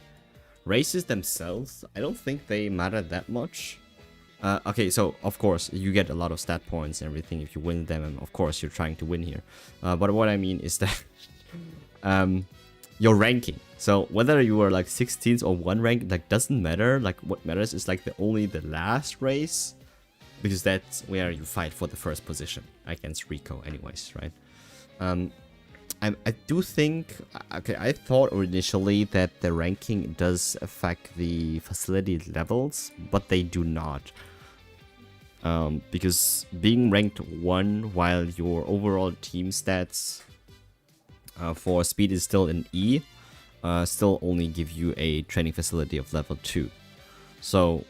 races themselves, I don't think they matter that much. Okay, so of course you get a lot of stat points and everything if you win them, and of course you're trying to win here. But what I mean is that your ranking. So whether you are like 16th or 1 rank, like doesn't matter. Like what matters is like only the last race. Because that's where you fight for the first position against Rico anyways, right? I do think... Okay, I thought initially that the ranking does affect the facility levels, but they do not. Because being ranked 1 while your overall team stats for speed is still in E, still only give you a training facility of level 2. So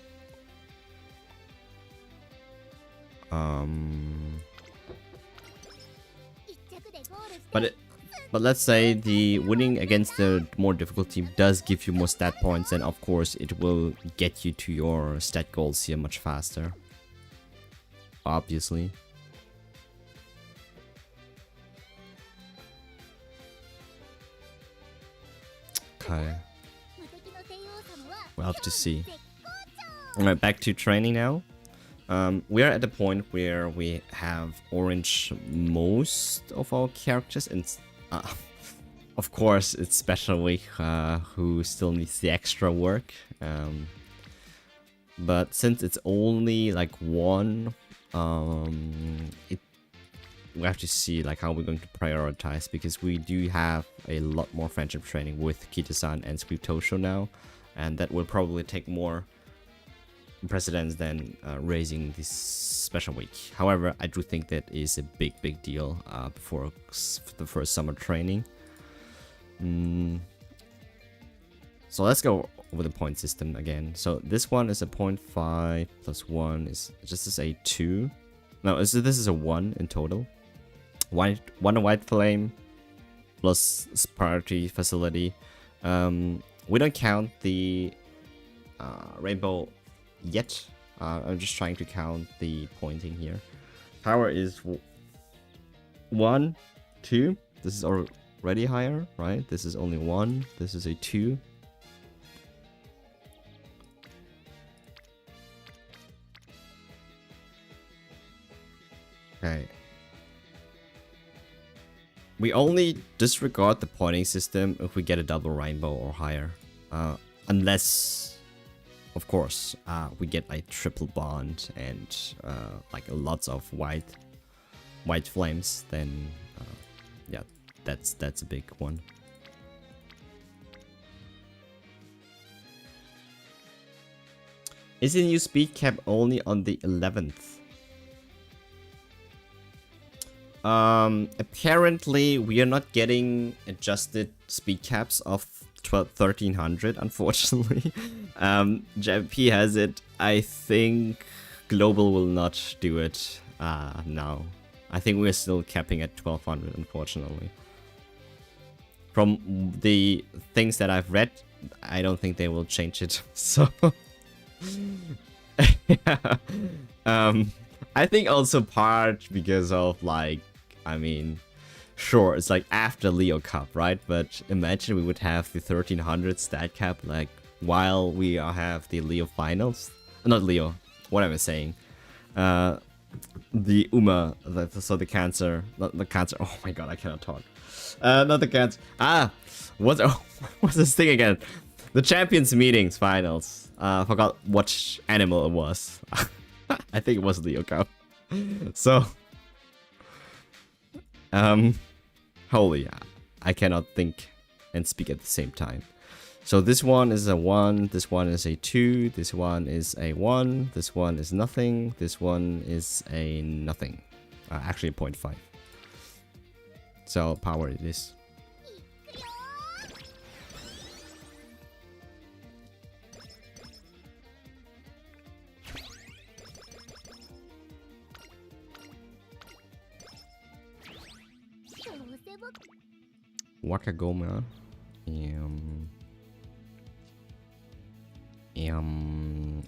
but let's say the winning against the more difficult team does give you more stat points, and of course it will get you to your stat goals here much faster. Obviously. Okay. We'll have to see. Alright, back to training now. We are at the point where we have orange most of our characters, and of course it's Special Week who still needs the extra work. But since it's only like one, we have to see like how we're going to prioritize, because we do have a lot more friendship training with Kita-san and Squeak Tosho now, and that will probably take more precedence than raising this Special Week. However, I do think that is a big deal for the first summer training. So let's go over the point system again. So this one is a 0.5 plus 1 is just as a 2. No, this is a 1 in total. One white flame plus priority facility. We don't count the rainbow yet. I'm just trying to count the pointing here. Power is 1, 2. This is already higher, right? This is only 1. This is a 2. Okay. We only disregard the pointing system if we get a double rainbow or higher. Unless, of course, we get a triple bond and like lots of white flames, then yeah, that's a big one. Is the new speed cap only on the 11th? Apparently we are not getting adjusted speed caps of 1300, unfortunately. JP has it. I think Global will not do it now. I think we're still capping at 1200, unfortunately. From the things that I've read, I don't think they will change it. So yeah. I think also part because of like, I mean, sure, it's like after Leo Cup, right? But imagine we would have the 1300 stat cap like while we have the Leo finals. Not Leo, what am I saying? The so the cancer, not the cancer. Oh my god, I cannot talk. Not the cancer. What's this thing again? The Champions Meetings finals. Forgot what animal it was. I think it was Leo Cup. So, holy, I cannot think and speak at the same time. So this one is a 1, this one is a 2, this one is a 1, this one is nothing, this one is a nothing. Actually a 0.5. So power it is. Wakagoma.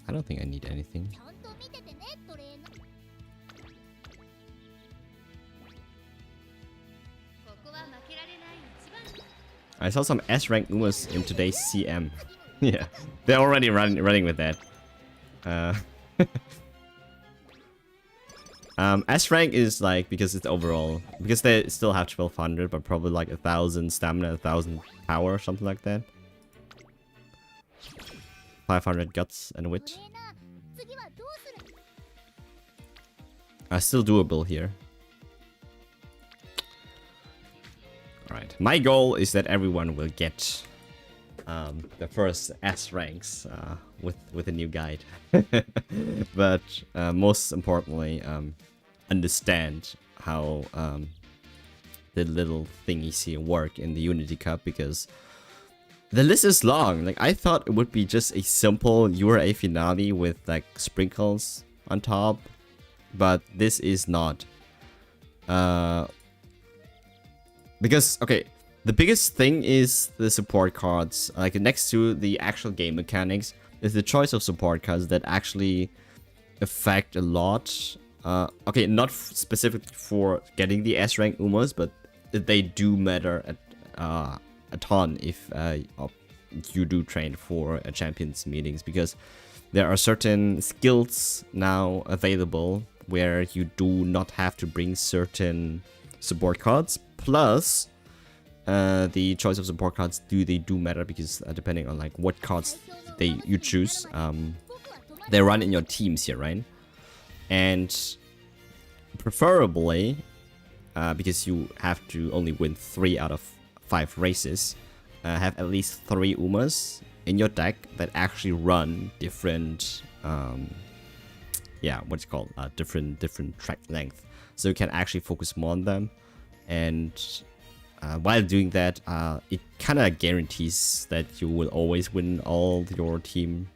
I don't think I need anything. I saw some S-rank Umas in today's CM. Yeah, they're already running with that. S-rank is like, because it's overall, because they still have 1200, but probably like 1000 stamina, 1000 power, something like that. 500 guts and wit. Still doable here. Alright, my goal is that everyone will get the first S ranks with a new guide. But most importantly, understand how the little thingies here work in the Unity Cup, because The list is long. Like, I thought it would be just a simple URA finale with like sprinkles on top, but this is not. Because, okay, the biggest thing is the support cards. Like, next to the actual game mechanics is the choice of support cards that actually affect a lot. Okay, not specifically for getting the S rank Umas, but they do matter a ton if you do train for champions meetings, because there are certain skills now available where you do not have to bring certain support cards. Plus, the choice of support cards do matter, because depending on like what cards you choose, they run in your teams here, right? And preferably, because you have to only win 3 out of 5 races, have at least 3 Umas in your deck that actually run different, yeah, what's it called, different track length, so you can actually focus more on them. And while doing that, it kind of guarantees that you will always win all your team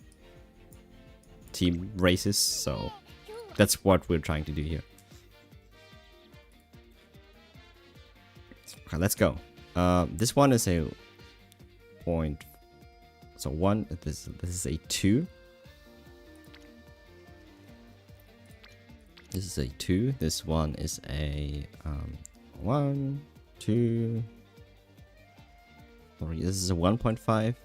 races. So that's what we're trying to do here. Okay, let's go. This one is a point. So 1. This is a 2. This is a 2. This one is a 1, 2, 3. This is a 1.5.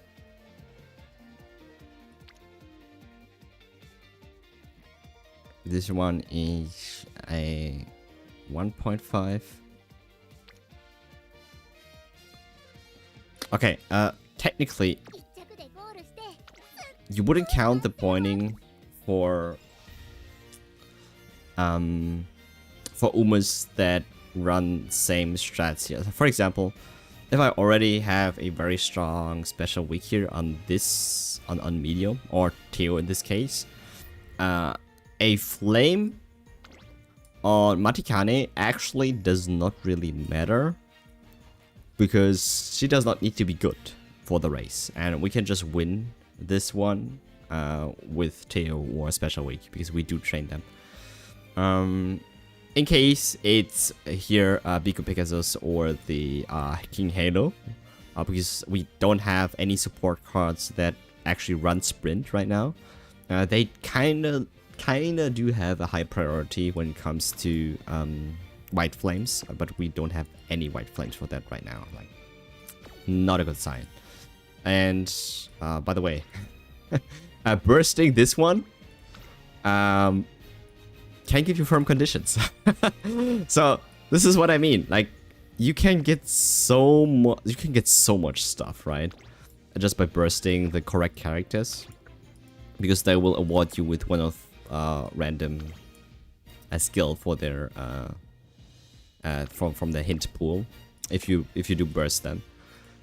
This one is a 1.5. Okay, technically, you wouldn't count the pointing for Umas that run same strats here. So for example, if I already have a very strong special weak here on this on medium, or Teo in this case, a flame on Matikane actually does not really matter, because she does not need to be good for the race, and we can just win this one with Teo or special weak, because we do train them. In case it's here Biko Pegasus or the King Halo, because we don't have any support cards that actually run sprint right now. They kinda do have a high priority when it comes to white flames, but we don't have any white flames for that right now. Like, not a good sign. And by the way, bursting this one can give you firm conditions. So this is what I mean. Like, you can get so much stuff, right? Just by bursting the correct characters, because they will award you with one of random skill for their from the hint pool if you do burst them.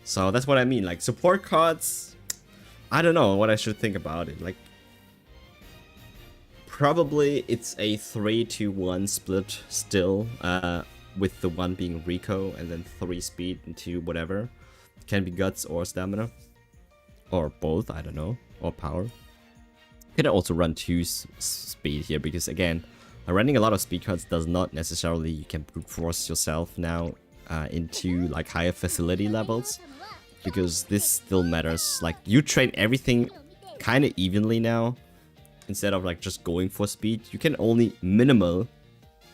So that's what I mean. Like, support cards, I don't know what I should think about it. Like, probably it's a 3-1 split still, with the 1 being Rico and then 3 speed and 2 whatever. Can be guts or stamina, or both, I don't know, or power. You can also run 2 speed here, because again, running a lot of speed cards does not necessarily you can brute force yourself now into like higher facility levels, because this still matters. Like, you train everything kind of evenly now. Instead of like just going for speed, you can only minimal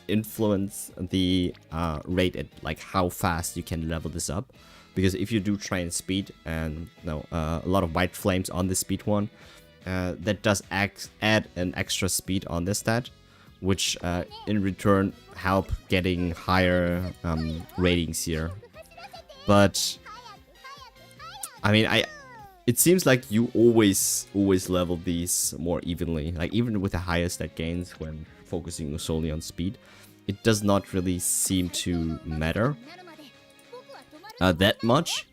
influence the rate at like how fast you can level this up. Because if you do train speed and a lot of white flames on the speed one, that does add an extra speed on this stat, which in return help getting higher ratings here. But I mean, it seems like you always level these more evenly. Like, even with the higher stat gains when focusing solely on speed, it does not really seem to matter that much.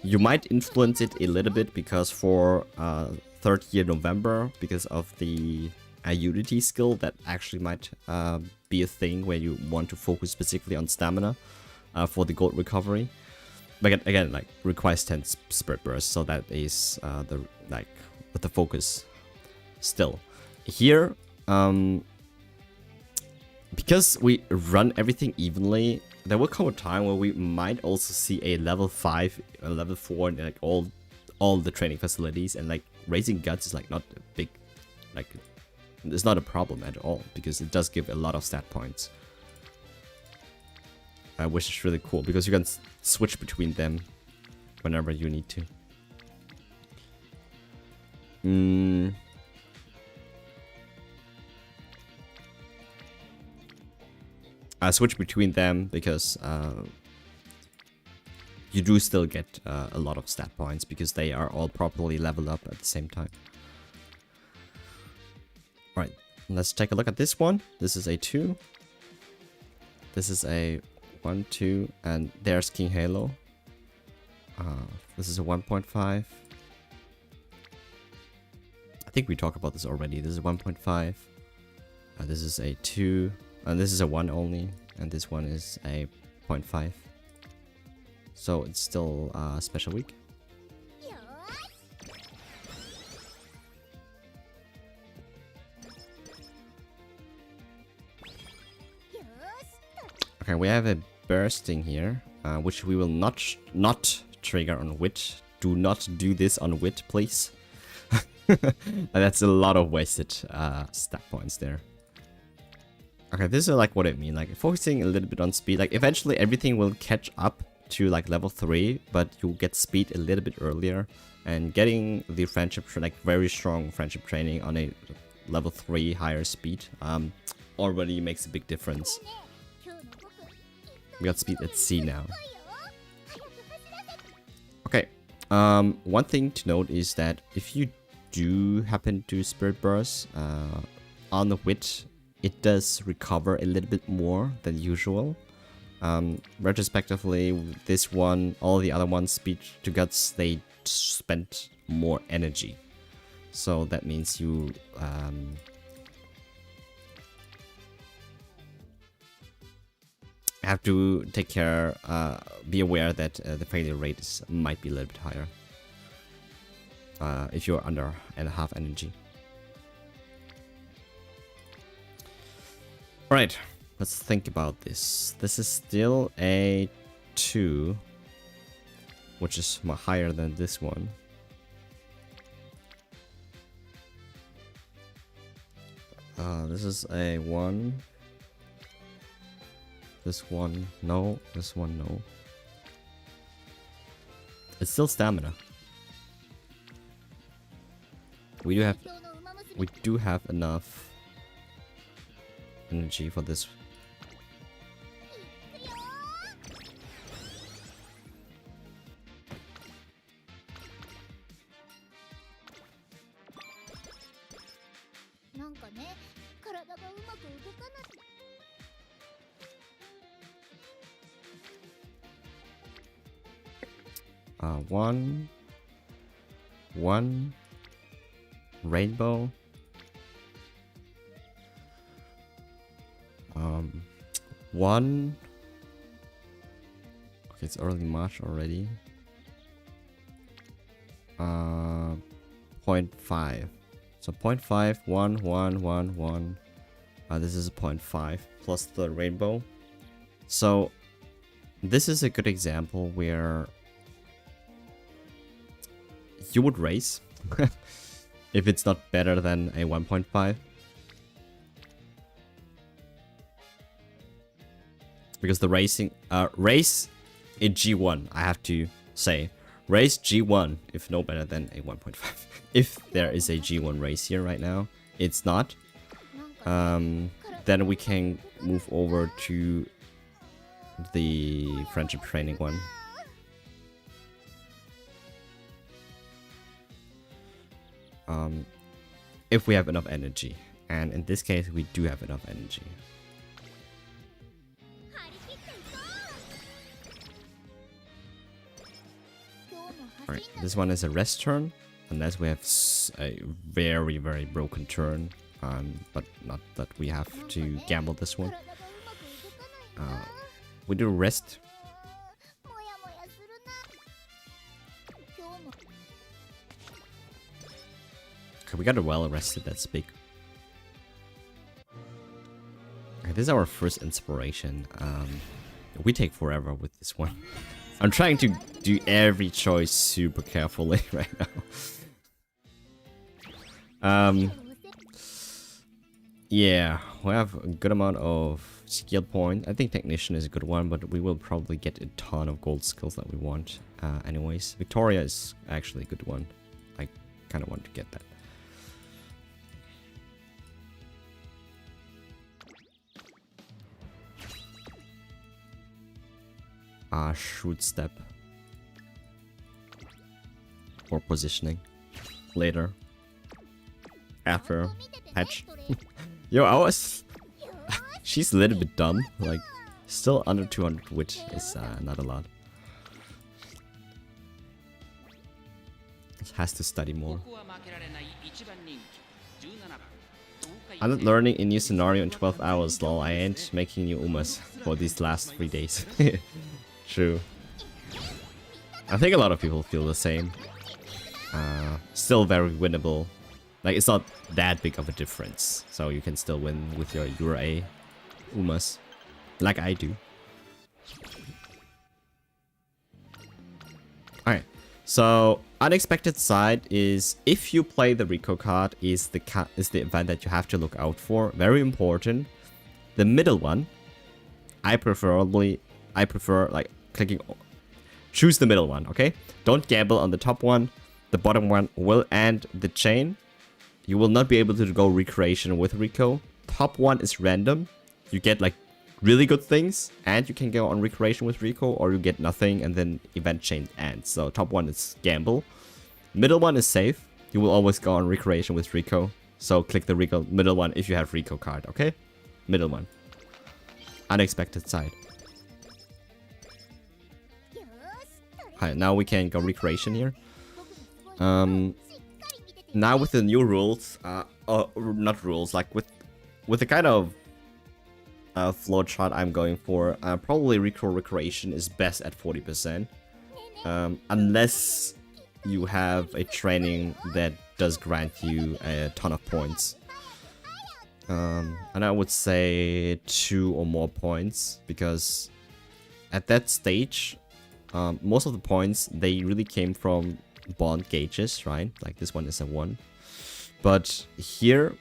You might influence it a little bit, because for 3rd year November, because of the Unity skill, that actually might be a thing where you want to focus specifically on stamina for the gold recovery. again, like requires 10 spirit bursts, so that is the like with the focus. Still, here, because we run everything evenly, there will come a time where we might also see a level 5, a level 4, and like all the training facilities, and like raising guts is like not a big, like it's not a problem at all because it does give a lot of stat points, which is really cool because you can switch between them whenever you need to. I switch between them because you do still get a lot of stat points because they are all properly leveled up at the same time. Alright, let's take a look at this one. This is a 2. This is a 1, 2, and there's King Halo. This is a 1.5. I think we talked about this already. This is 1.5. This is a 2. And this is a 1 only. And this one is a 0.5. So it's still special week. Okay, we have a bursting here, which we will not trigger on wit. Do not do this on wit, please. That's a lot of wasted stat points there. Okay, this is like what I mean, like focusing a little bit on speed. Like eventually everything will catch up to like level 3, but you get speed a little bit earlier, and getting the friendship, like very strong friendship training on a level 3 higher speed already makes a big difference. We got speed at C now. Okay, one thing to note is that if you do happen to spirit burst on the wit, it does recover a little bit more than usual. Retrospectively, this one, all the other ones, speed to guts, they spent more energy. So that means you have to take care, be aware that the failure rate might be a little bit higher if you're under and half energy. Alright, let's think about this. This is still a 2, which is much higher than this one. This is a 1. This one, no. This one, no. It's still stamina. We do have enough energy for this. One rainbow. One. Okay, it's early March already. 0.5. So 0.5, 1, 1, 1, 1. This is a 0.5 plus the rainbow. So this is a good example where you would race if it's not better than a 1.5. Because the racing race in G1, I have to say, race G1 if no better than a 1.5. If there is a G1 race here right now, it's not. Then we can move over to the friendship training one. If we have enough energy, and in this case we do have enough energy. Alright, this one is a rest turn, unless we have a very, very broken turn, but not that we have to gamble this one. We do rest. Okay, we got a well rested, that's big. Okay, this is our first inspiration. We take forever with this one. I'm trying to do every choice super carefully right now. Yeah, we have a good amount of skill point. I think Technician is a good one, but we will probably get a ton of gold skills that we want. Anyways, Victoria is actually a good one. I kind of want to get that. Shoot step. Or positioning. Later. After patch. Yo, I was... She's a little bit dumb. Like, still under 200 wit is not a lot. Has to study more. I'm not learning a new scenario in 12 hours, lol. I ain't making new Umas for these last 3 days. True. I think a lot of people feel the same. Still very winnable. Like, it's not that big of a difference. So you can still win with your Euro Umas. Like I do. Alright. So, unexpected side is if you play the Rico card is the event that you have to look out for. Very important. The middle one, I prefer like clicking. Choose the middle one, okay? Don't gamble on the top one. The bottom one will end the chain. You will not be able to go recreation with Rico. Top one is random. You get like really good things, and you can go on recreation with Rico, or you get nothing, and then event chain ends. So top one is gamble. Middle one is safe. You will always go on recreation with Rico. So click the Rico middle one if you have Rico card, okay? Middle one. Unexpected side. Alright, now we can go recreation here. Now with the new rules, not rules, like with the kind of flowchart I'm going for, probably recreation is best at 40%. Unless you have a training that does grant you a ton of points. And I would say 2 or more points, because at that stage, most of the points, they really came from bond gauges, right? Like this one is a 1. But here,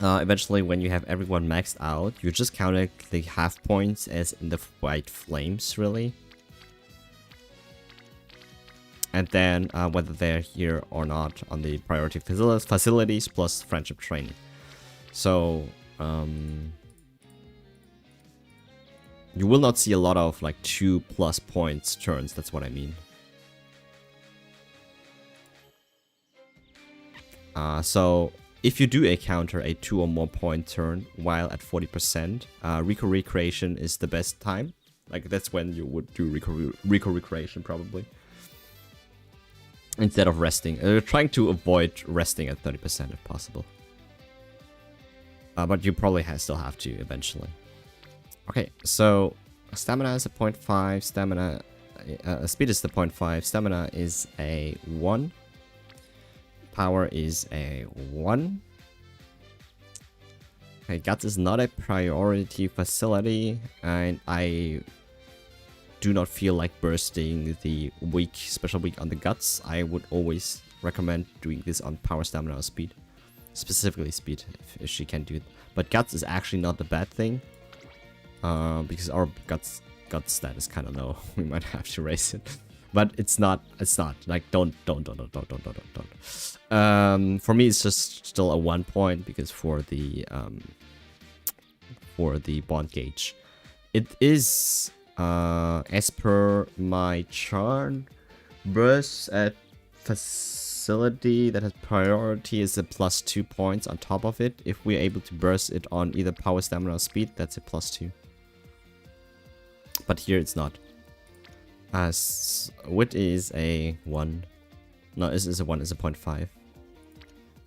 eventually when you have everyone maxed out, you just count the half points as in the white flames, really. And then whether they're here or not on the priority facilities plus friendship training. So you will not see a lot of like 2+ points turns, that's what I mean. So if you do encounter a 2 or more point turn while at 40%, Rico recreation is the best time. Like that's when you would do Rico recreation probably. Instead of resting. Trying to avoid resting at 30% if possible. But you probably still have to eventually. Okay, so stamina is a 0.5, stamina, speed is the 0.5, stamina is a 1. Power is a 1. Okay, guts is not a priority facility, and I do not feel like bursting the special weak on the guts. I would always recommend doing this on power, stamina, or speed. Specifically speed, if she can do it. But guts is actually not a bad thing, because our guts stat is kind of low. We might have to raise it. But it's not, like, don't. For me, it's just still a 1 point, because for the bond gauge, it is, as per my chart, burst at facility that has priority is a +2 points on top of it. If we're able to burst it on either power, stamina, or speed, that's a +2. But here it's not. Wit is a 1. No, this is a 1, it's a 0.5.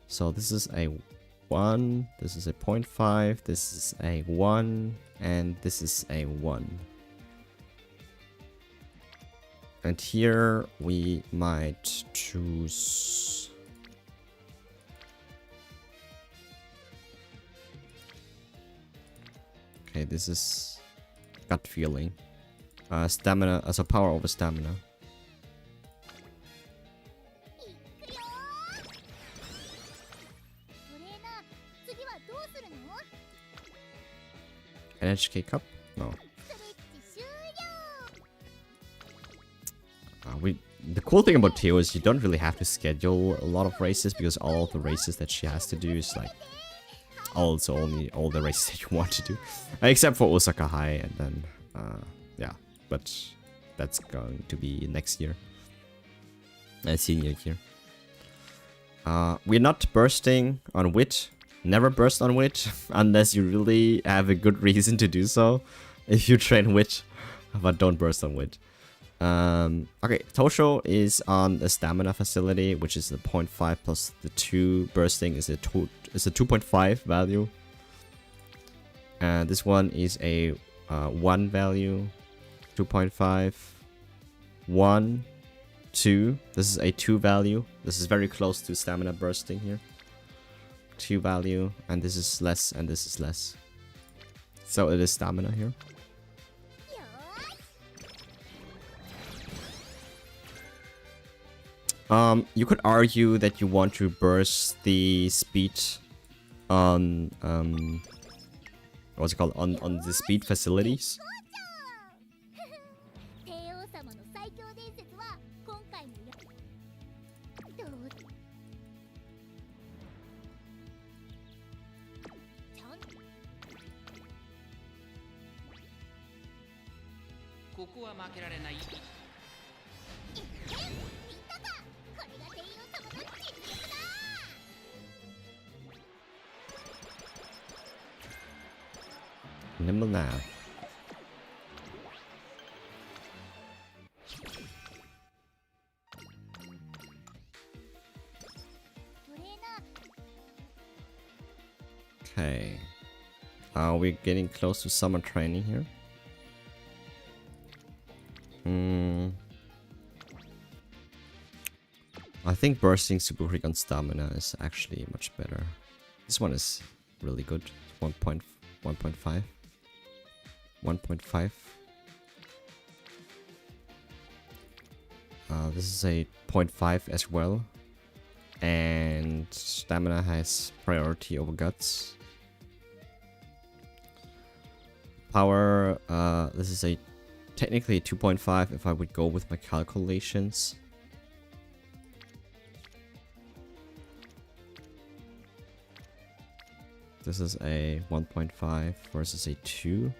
So this is a 1, this is a 0.5, this is a 1, and this is a 1. And here we might choose Okay, this is gut feeling. Stamina, so power over stamina. NHK Cup? No. The cool thing about Teo is you don't really have to schedule a lot of races because all of the races that she has to do is like also only all the races that you want to do, except for Osaka High, and then yeah, but that's going to be next year, senior year. We're not bursting on Wit. Never burst on Wit unless you really have a good reason to do so. If you train Wit, but don't burst on Wit. Okay, Tosho is on the stamina facility, which is the 0.5 plus the 2 bursting is a 2.5 value. And this one is a 1 value, 2.5, 1, 2. This is a 2 value. This is very close to stamina bursting here. 2 value, and this is less, and this is less. So it is stamina here. You could argue that you want to burst the speed on what's it called, on the speed facilities. Nimble now. Okay. We're getting close to summer training here. I think bursting super quick on stamina is actually much better. This one is really good. 1.5. 1.5. This is a 0.5 as well. And stamina has priority over guts. Power, this is a technically 2.5 if I would go with my calculations. This is a 1.5 versus a 2.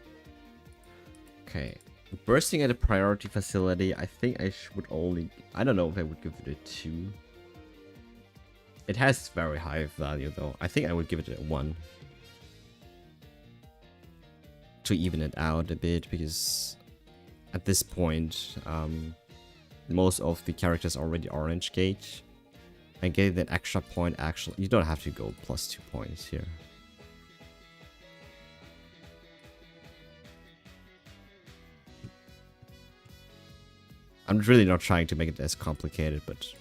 Okay. Bursting at a priority facility, I think I would only... I don't know if I would give it a 2. It has very high value though. I think I would give it a 1. To even it out a bit, because at this point, most of the characters are already orange gauge. And getting that extra point, actually, you don't have to go plus 2 points here. I'm really not trying to make it as complicated, but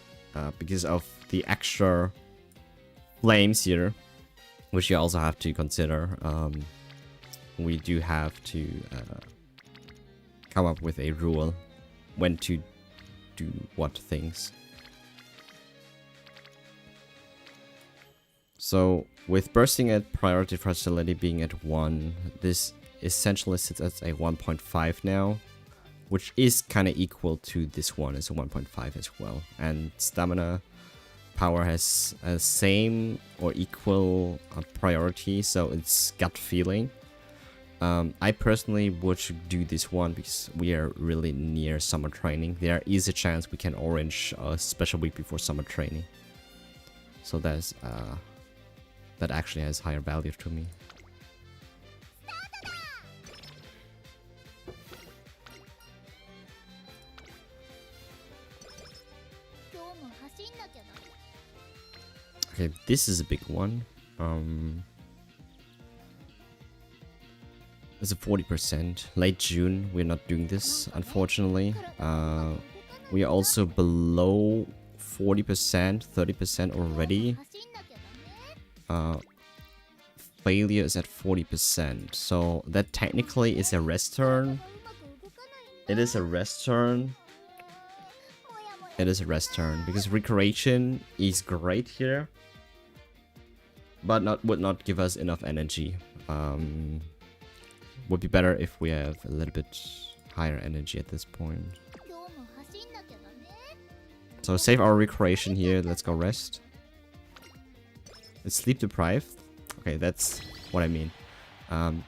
because of the extra flames here, which you also have to consider, we do have to come up with a rule when to do what things. So with bursting at priority facility being at 1, this essentially sits at a 1.5 now, which is kind of equal to this one. It's a 1.5 as well. And stamina power has a same or equal priority, so it's gut feeling. I personally would do this one because we are really near summer training. There is a chance we can orange a special week before summer training. So that's that actually has higher value to me. Okay, this is a big one. It's a 40%. Late June, we're not doing this, unfortunately. We are also below 40%, 30% already. failure is at 40%. So that technically is a rest turn. It is a rest turn. It is a rest turn because recreation is great here, but would not give us enough energy. Would be better if we have a little bit higher energy at this point. So save our recreation here. Let's go rest. It's sleep deprived. Okay, that's what I mean.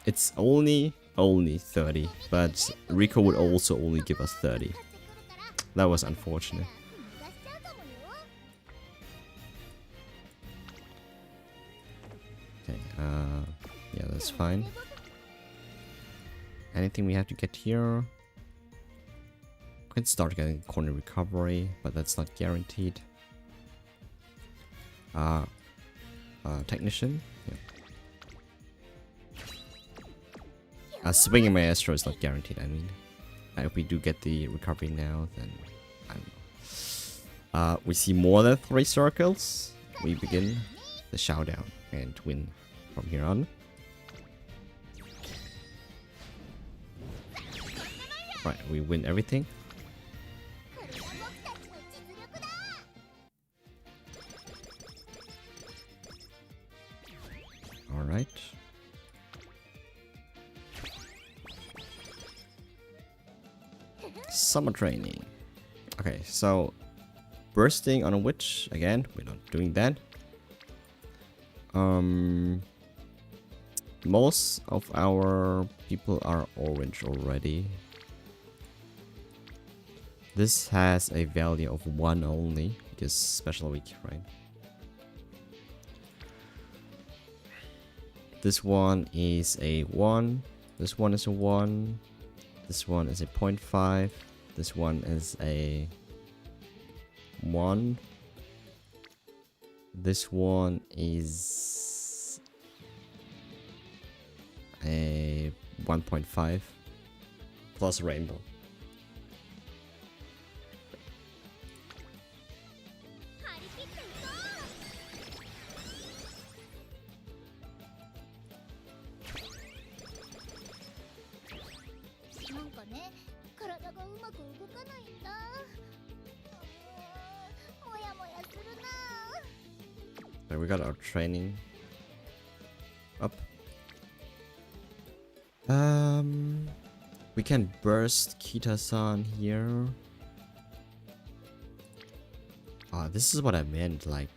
It's only 30, but Rico would also only give us 30. That was unfortunate. Okay, yeah, that's fine. Anything we have to get here? We can start getting corner recovery, but that's not guaranteed. Technician? Yeah. Swinging Maestro is not guaranteed, I mean. If we do get the recovery now, then I don't know. We see more than 3 circles. We begin the showdown and win from here on. Right, we win everything. Alright. Summer training. Okay, so bursting on a witch again. We're not doing that. Most of our people are orange already. This has a value of 1 only because special week, right? This one is a 1. This one is a 1. This one is a 0.5. This one is a 1. This one is a 1.5 plus rainbow. So we got our training up. We can burst Kita-san here. This is what I meant. Like,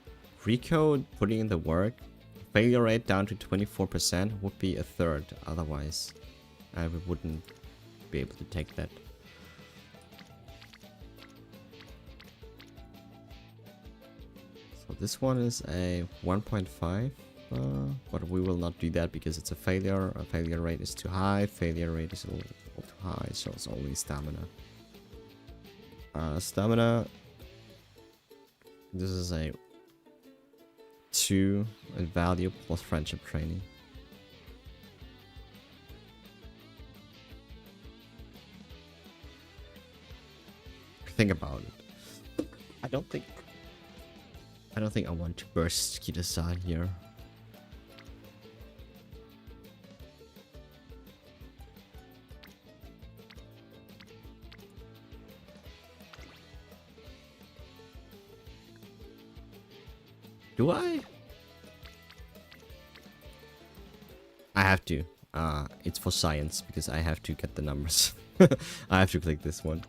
Rico putting in the work, failure rate down to 24% would be a third. Otherwise, we wouldn't be able to take that. So this one is a 1.5. But we will not do that because it's a failure. A failure rate is too high. Failure rate is a little too high, so it's only stamina. Stamina. This is a 2 in value plus friendship training. Think about it. I don't think I want to burst Kita-san here. Do I? I have to. It's for science because I have to get the numbers. I have to click this one.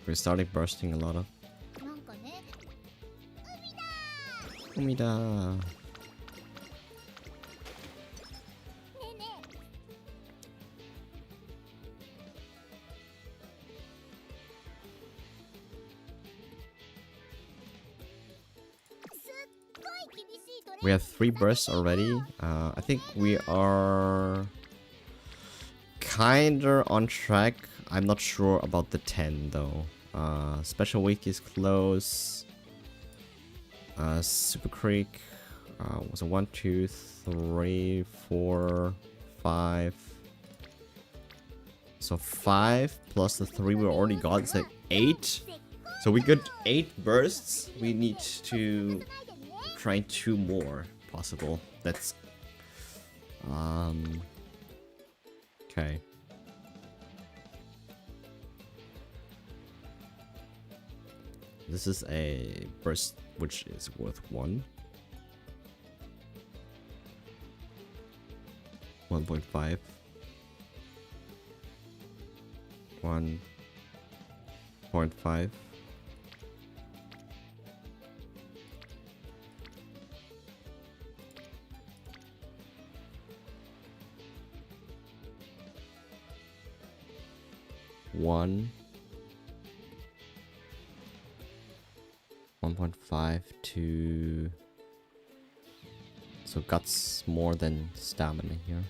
We're starting bursting a lot of. Umida. We have 3 bursts already. I think we are kinda on track. I'm not sure about the 10 though. Special week is close. Super Creek was a 1, 2, 3, 4, 5. So 5 plus the 3 we already got. It's like 8. So we got 8 bursts. We need to try 2 more possible. That's okay. This is a burst which is worth 1. 1.5. 1.5. One. 1.5 to... So guts more than stamina here.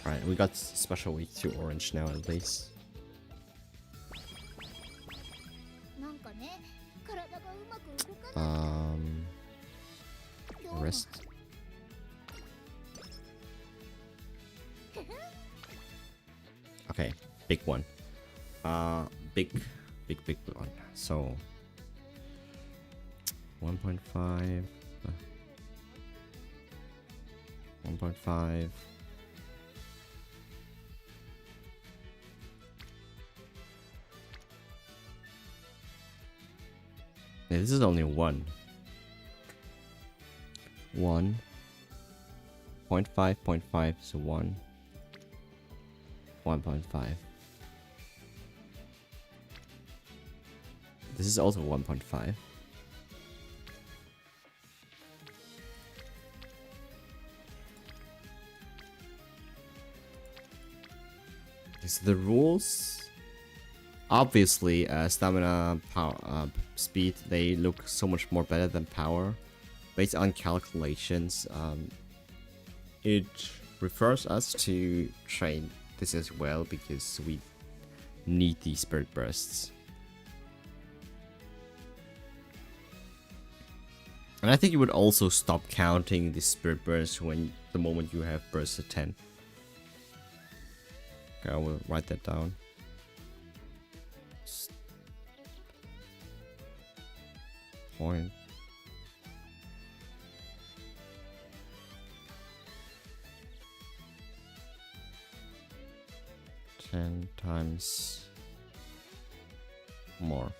Alright, we got special week to orange now at least. Rest. Okay, big one. Big one. So 1.5. 1.5. Yeah, this is only 1. 1. 0.5, 0.5, so 1. 1.5. This is also 1.5. These are the rules. Obviously, stamina, power, speed, they look so much more better than power. Based on calculations, it refers us to train this as well because we need these spirit bursts. And I think you would also stop counting the spirit bursts when the moment you have burst at 10. Okay, I will write that down. Point. Ten times more.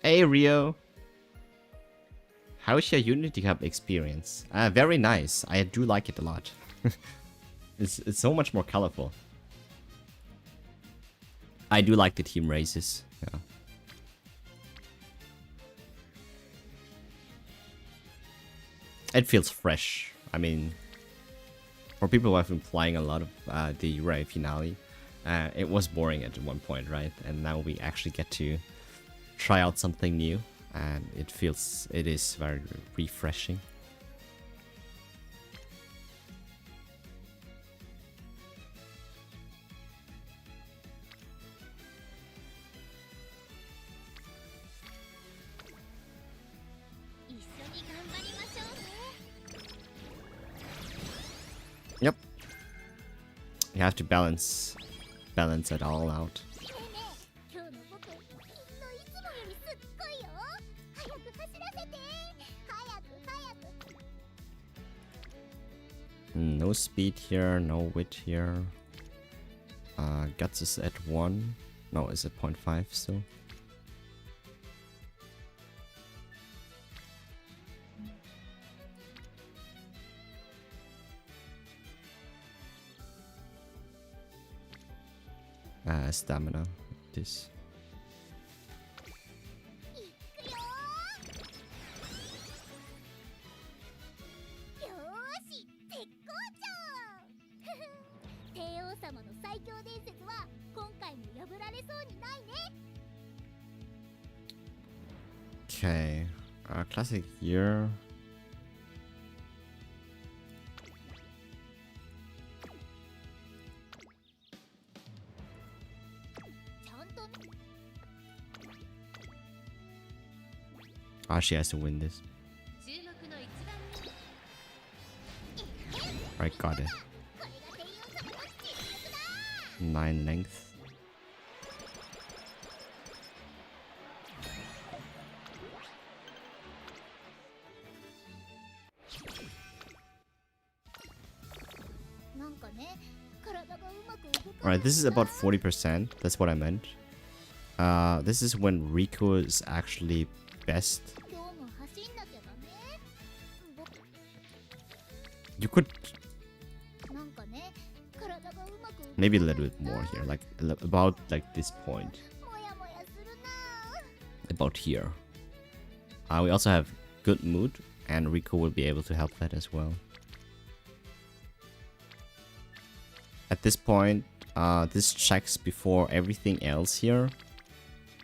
Hey Rio, how's your Unity Cup experience? Very nice. I do like it a lot. It's so much more colorful. I do like the team races. Yeah. It feels fresh. I mean, for people who have been playing a lot of the Ray finale, it was boring at one point, right? And now we actually get to try out something new, and it is very refreshing. Yep. You have to balance it all out. No speed here, no wit here. Guts is at 1. No, is it 0.5 still? Stamina. This. Okay, classic year. Ah, she has to win this. Alright, got it. 9 length. Alright, this is about 40%. That's what I meant. This is when Rico is actually best. You could maybe a little bit more here, like about like this point. About here. We also have good mood, and Rico will be able to help that as well. At this point, this checks before everything else here,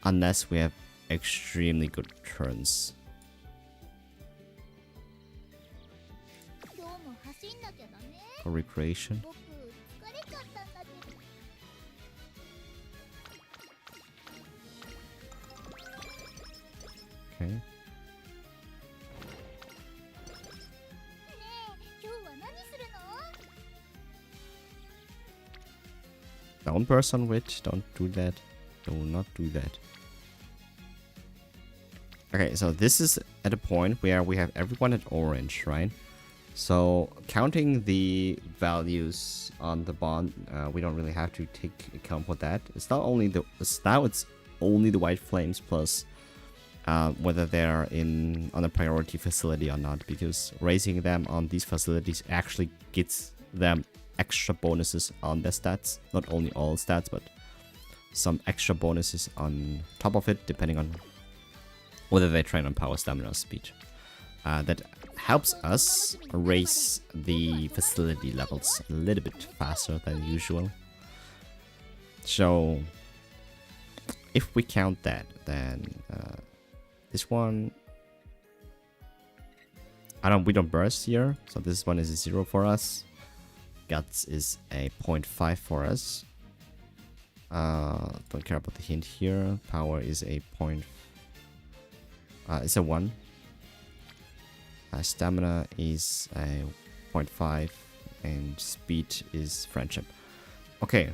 unless we have extremely good turns. For recreation. Okay. Don't burst on witch, don't do that. Do not do that. Okay, so this is at a point where we have everyone at orange, right? So counting the values on the bond, we don't really have to take account for that. It's not only the now it's only the white flames plus whether they're on a priority facility or not, because raising them on these facilities actually gets them extra bonuses on their stats. Not only all stats, but some extra bonuses on top of it, depending on whether they train on power, stamina, or speed. That helps us raise the facility levels a little bit faster than usual. So if we count that, then this one, we don't burst here, so this one is a 0 for us. Guts is a 0.5 for us. Don't care about the hint here. Power is a it's a 1. Stamina is a 0.5, and speed is friendship. Okay.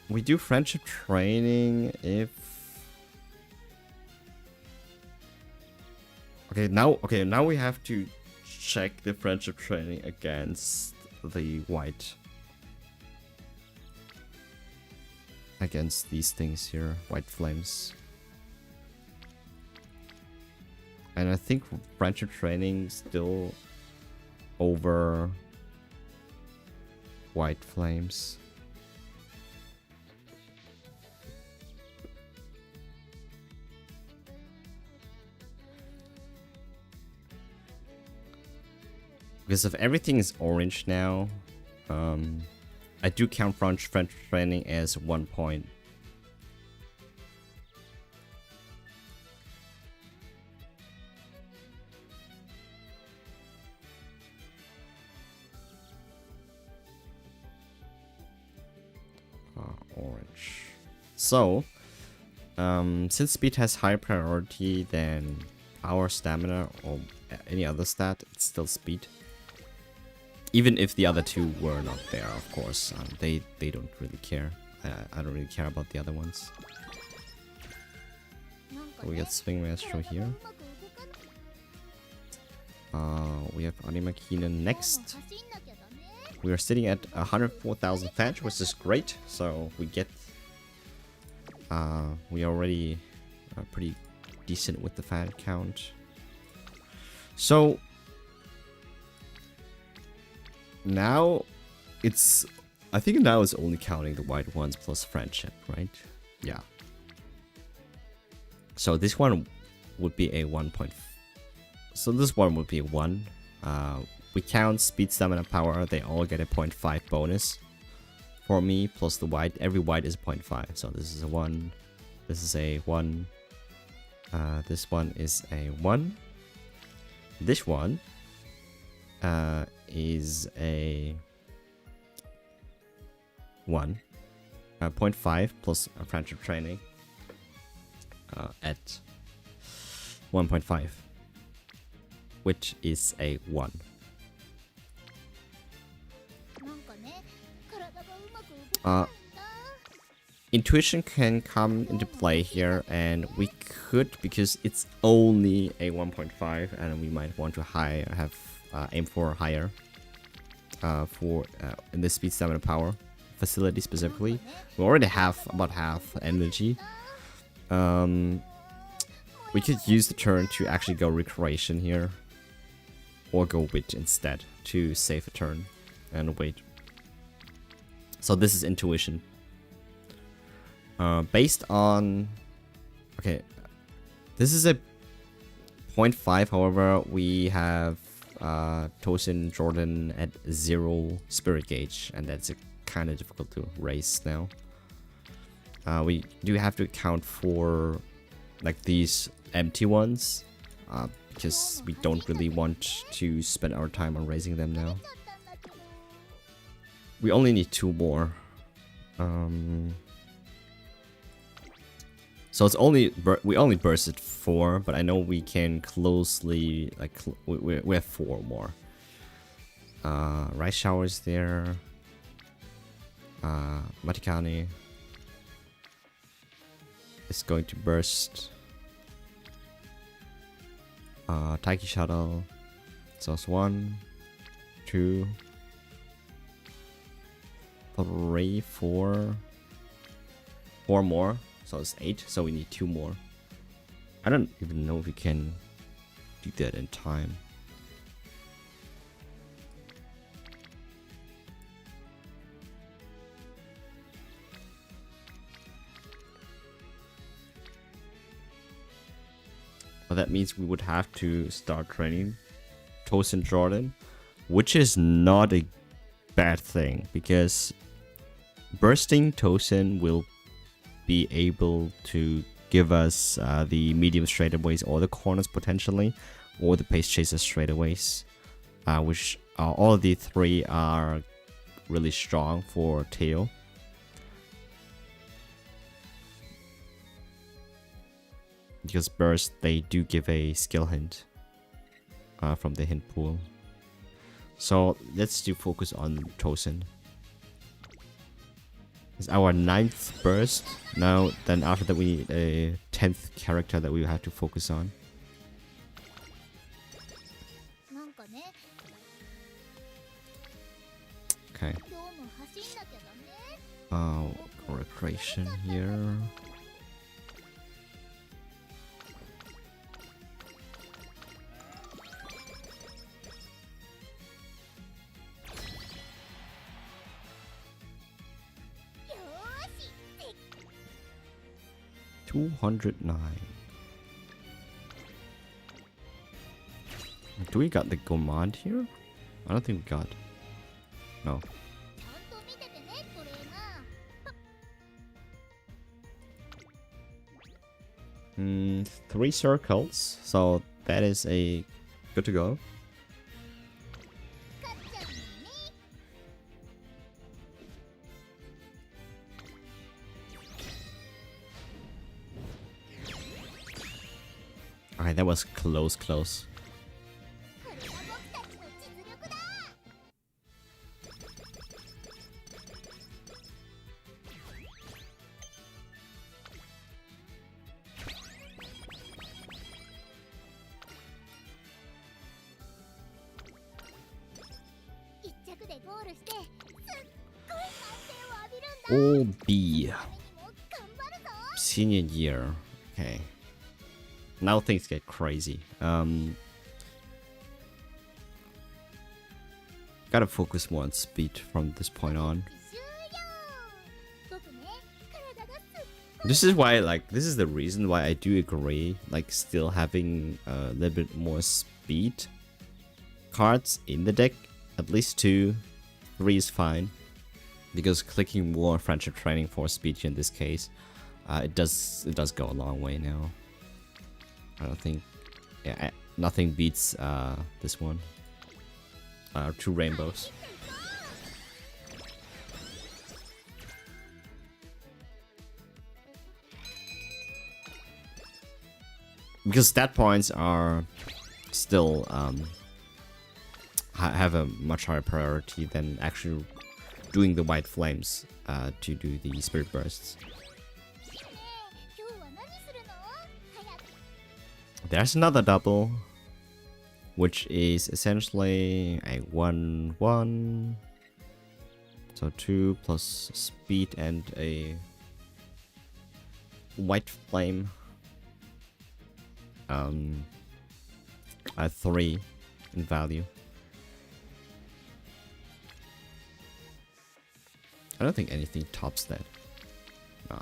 We do friendship training if. Okay, now we have to check the friendship training against the white. Against these things here, white flames. And I think friendship training still over white flames. Because if everything is orange now, I do count friendship training as 1 point. Orange. So, since speed has higher priority than power, stamina, or any other stat, it's still speed. Even if the other two were not there, of course. They don't really care. I don't really care about the other ones. We got Swing Maestro here. We have Animakina next. We are sitting at 104,000 fetch, which is great. So we get... we already are pretty decent with the fan count. So... now it's... I think now it's only counting the white ones plus friendship, right? Yeah. So this one would be a 1 point. So this one would be a 1. We count speed, stamina, power. They all get a 0.5 bonus. For me, plus the white. Every white is 0.5. So this is a 1. This is a 1. This one is a 1. This one is a 1. 0.5 plus a friendship training at 1.5, which is a 1. Intuition can come into play here, and we could, because it's only a 1.5, and we might want to aim for higher in the speed, stamina, power facility specifically. We already have about half energy. We could use the turn to actually go recreation here, or go wit instead to save a turn and wait. So this is intuition. Based on... Okay, this is a 0.5, however, we have Tosin Jordan at 0 spirit gauge, and that's kind of difficult to raise now. We do have to account for like these empty ones, because we don't really want to spend our time on raising them now. We only need 2 more. So it's only we only bursted 4, but I know we can closely we have 4 more. Rice showers there. Matikani is going to burst. Taiki shuttle. So it's 1, 2, 3, 4 more. So it's 8, so we need 2 more. I don't even know if we can do that in time. Well, that means we would have to start training Tosin Jordan, which is not a bad thing, because bursting Tosin will be able to give us the medium straightaways or the corners potentially, or the pace chaser straightaways, which all of the 3 are really strong for Teo. Because burst, they do give a skill hint from the hint pool. So let's do focus on Tosin. It's our 9th burst. Now, then after that we need a 10th character that we have to focus on. Okay. Recreation here. $209. Do we got the command here? I don't think we got. No. 3 circles, so that is a good to go. Alright, that was close. All B. Senior year. Okay. Now things get crazy. Gotta focus more on speed from this point on. This is why, this is the reason why I do agree, still having a little bit more speed cards in the deck. At least 2, 3 is fine. Because clicking more friendship training for speed in this case, it does go a long way now. I don't think, nothing beats this one. 2 rainbows. because stat points are still have a much higher priority than actually doing the white flames to do the spirit bursts. There's another double, which is essentially a 1/1. So 2 plus speed and a white flame. At 3 in value. I don't think anything tops that. Nah.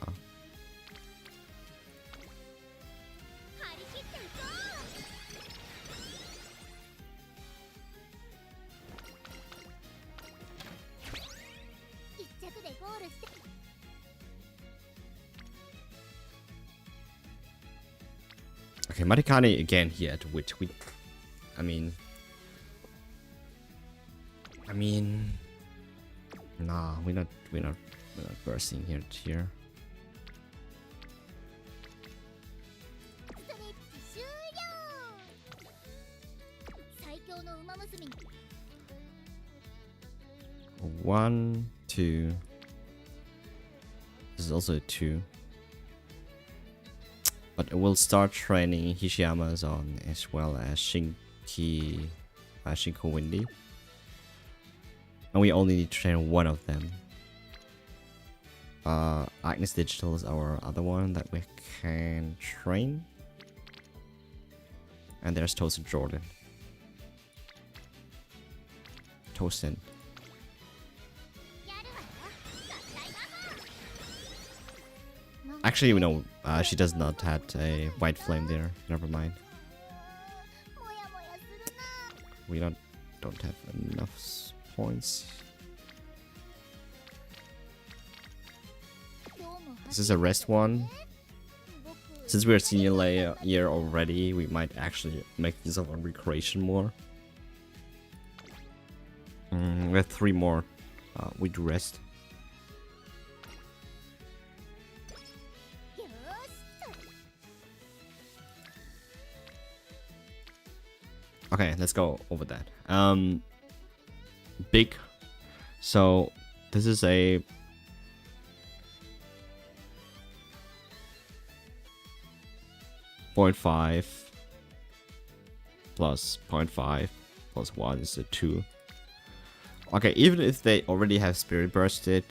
Okay, Marikani again here at which we, I mean, nah, we're not bursting here. One, 2. This is also a 2. But it will start training Hishiyama's on as well as Shinko Windy. And we only need to train one of them. Agnes Digital is our other one that we can train. And there's Tosin Jordan. Tosin. Actually, no, she does not have a white flame there. Never mind. We don't have enough points. This is a rest one. Since we're senior year already, we might actually make use of our recreation more. We have 3 more. We do rest. Okay, let's go over that. Big. So this is a .5 plus 0.5 plus 1 is a 2. Okay, even if they already have spirit bursted,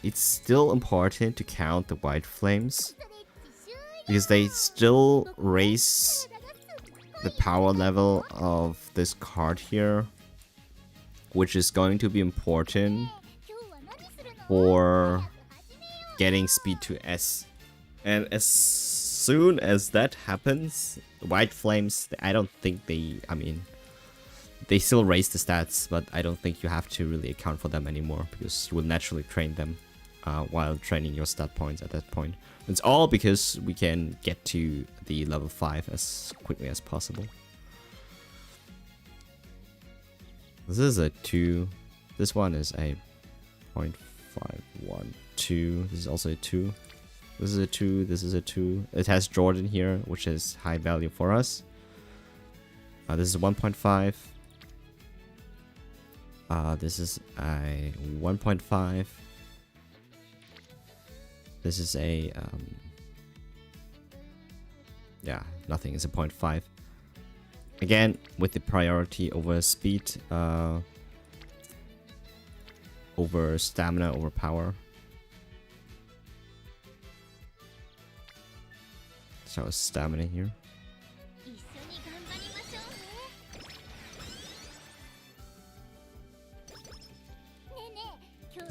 it's still important to count the white flames because they still raise the power level of this card here, which is going to be important for getting speed to S. And as soon as that happens, the white flames, I don't think they, I mean, they still raise the stats, but I don't think you have to really account for them anymore because you will naturally train them while training your stat points at that point. It's all because we can get to the level 5 as quickly as possible. This is a 2. This one is a 0.512. This is also a 2. This is a 2. This is a 2. It has Jordan here, which is high value for us. This is a 1.5. This is a 1.5. This is a yeah, nothing. It's a 0.5. Again, with the priority over speed, over stamina, over power. So stamina here.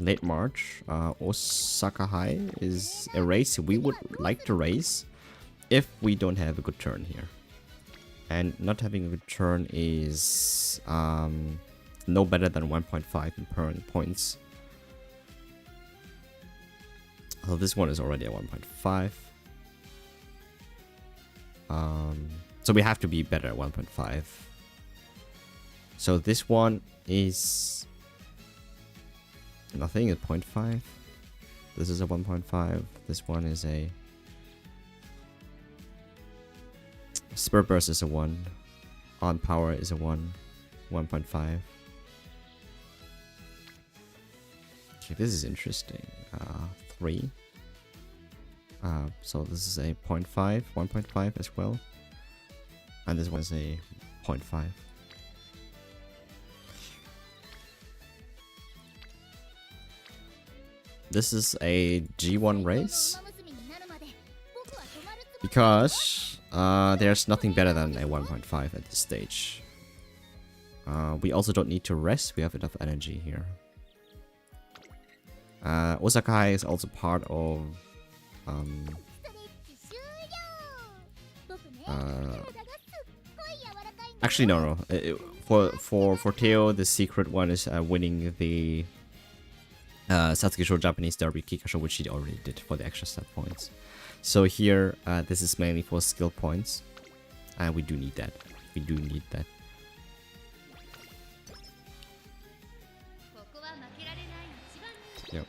Late March, Osaka High is a race we would like to race if we don't have a good turn here. And not having a good turn is no better than 1.5 in permanent points. So this one is already a 1.5. So we have to be better at 1.5. So this one is nothing at 0.5. This is a 1.5. This one is a Spur burst is a 1. On power is a 1. 1.5. Okay, this is interesting. 3. So this is a 0.5, 1.5 as well. And this one is a 0.5. This is a G1 race. Because there's nothing better than a 1.5 at this stage. We also don't need to rest, we have enough energy here. Osaka is also part of actually no. For Teo, the secret one is winning the Satsuki Japanese Derby Kikasho, which he already did for the extra stat points. So here, this is mainly for skill points, and we do need that. We do need that. Yep.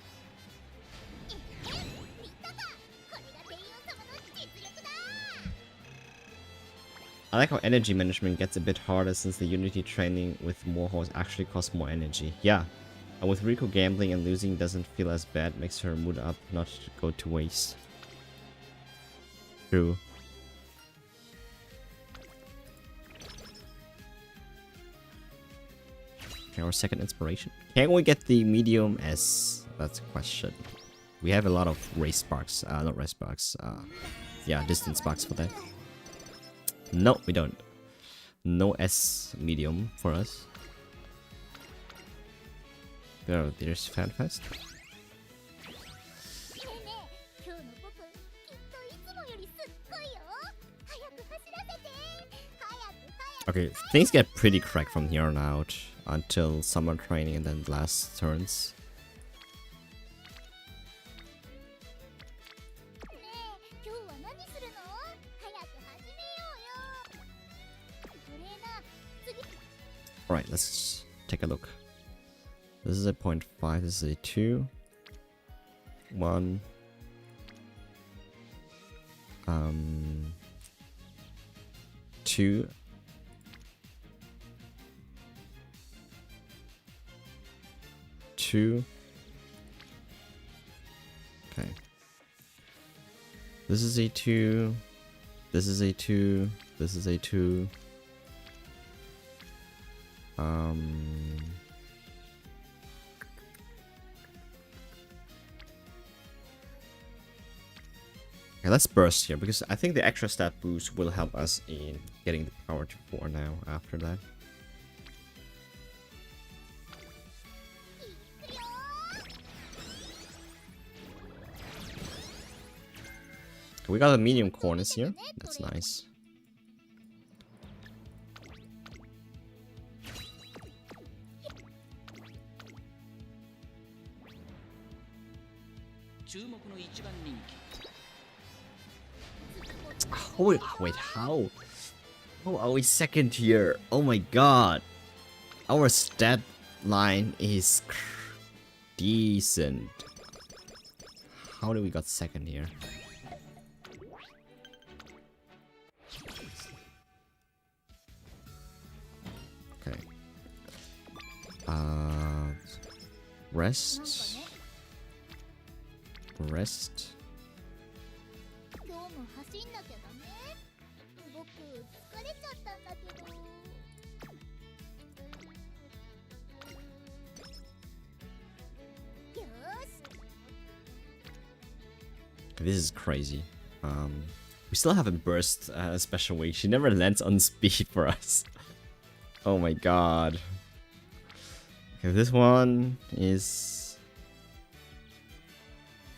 I like how energy management gets a bit harder since the Unity training with more horse actually costs more energy. Yeah. And with Rico gambling and losing doesn't feel as bad, makes her mood up not to go to waste. True. Okay, our second inspiration. Can we get the medium S? That's a question. We have a lot of race sparks, not race sparks, yeah, distance sparks for that. No, we don't. No S medium for us. Oh, there's FanFest. Okay, things get pretty cracked from here on out until summer training and then last turns. Alright, let's take a look. This is a 0.5, this is a 2. 1. 2. 2. Okay. This is a 2. This is a 2. This is a 2. Okay, let's burst here because I think the extra stat boost will help us in getting the power to 4 now after that. We got a medium corners here. That's nice. Oh, wait, how? How are we second here? Oh my god. Our stat line is decent. How do we got second here? Okay. Rest. Rest. This is crazy. We still haven't burst special way. She never lands on speed for us. Oh my god. Okay, this one is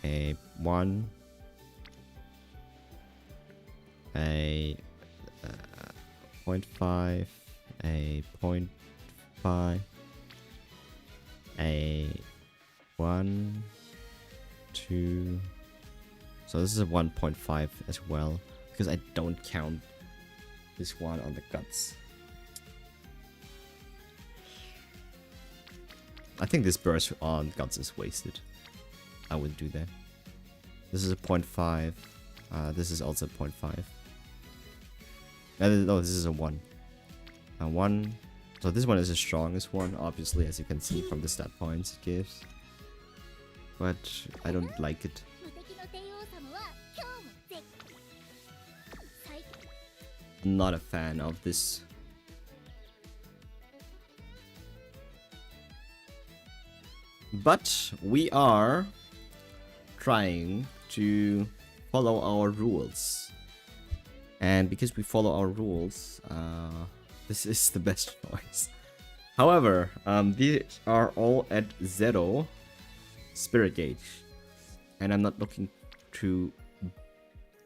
a 1, a 0.5, a 0.5, a 1, 2. So this is a 1.5 as well, because I don't count this one on the guts. I think this burst on guts is wasted. I would do that. This is a 0.5. This is also 0.5. No, this is a 1. And 1. So this one is the strongest one, obviously, as you can see from the stat points it gives. But I don't like it. Not a fan of this. But we are trying to follow our rules. And because we follow our rules, this is the best choice. However, these are all at 0 spirit gauge. And I'm not looking to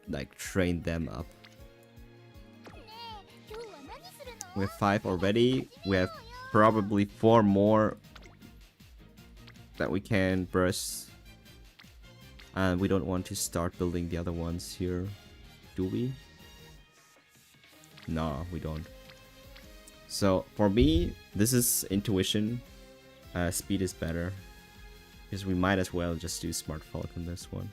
like train them up. We have 5 already. We have probably 4 more that we can burst. And we don't want to start building the other ones here, do we? No, we don't. So for me, this is intuition. Speed is better. Because we might as well just do Smart Falcon this one.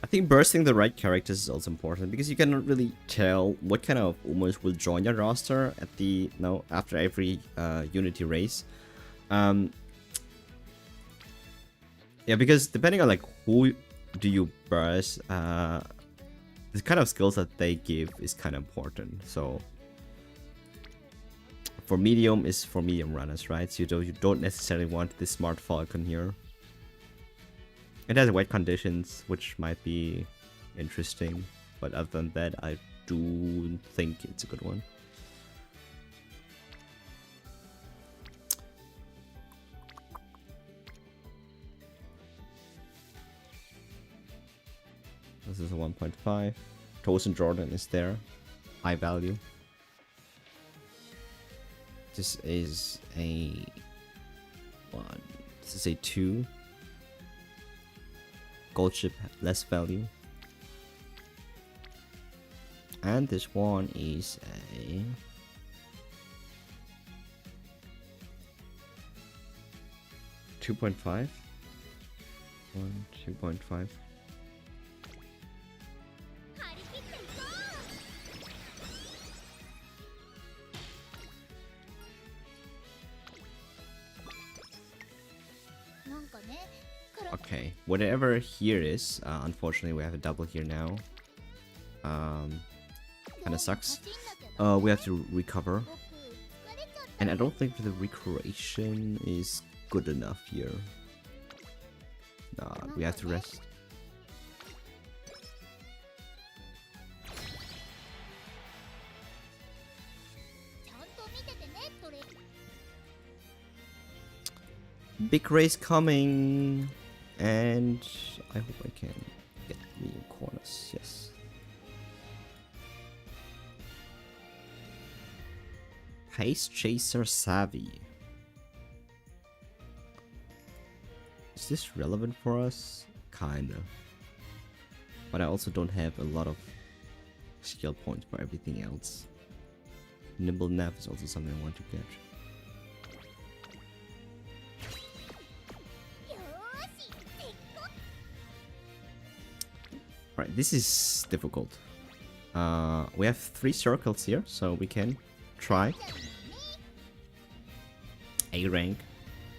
I think bursting the right characters is also important because you cannot really tell what kind of Umamusume will join your roster at the after every Unity race. Yeah, because depending on like who do you burst, the kind of skills that they give is kind of important. So for medium is for medium runners, right? So you don't necessarily want this Smart Falcon here. It has wet conditions, which might be interesting, but other than that, I do think it's a good one. This is a 1.5. Tosin Jordan is there. High value. This is a 1. This is a 2. Gold chip, less value. And this one is a 2.5. 2.5. Okay, whatever here is, unfortunately we have a double here now. Kinda sucks. We have to recover. And I don't think the recreation is good enough here. Nah, we have to rest. Big race coming, and I hope I can get medium corners. Yes. Pace Chaser Savvy. Is this relevant for us? Kinda. But I also don't have a lot of skill points for everything else. Nimble Nap is also something I want to get. Right, this is difficult. We have 3 circles here, so we can try. A rank.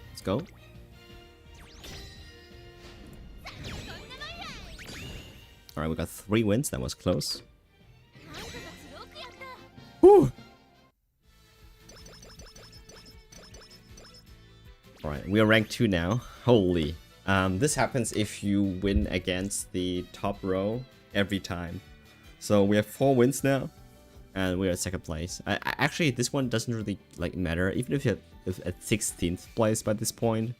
Let's go. Alright, we got 3 wins. That was close. Whew! Alright, we are rank 2 now. Holy. This happens if you win against the top row every time. So we have 4 wins now, and we are at 2nd place. Actually, this one doesn't really like matter, even if you're at 16th place by this point.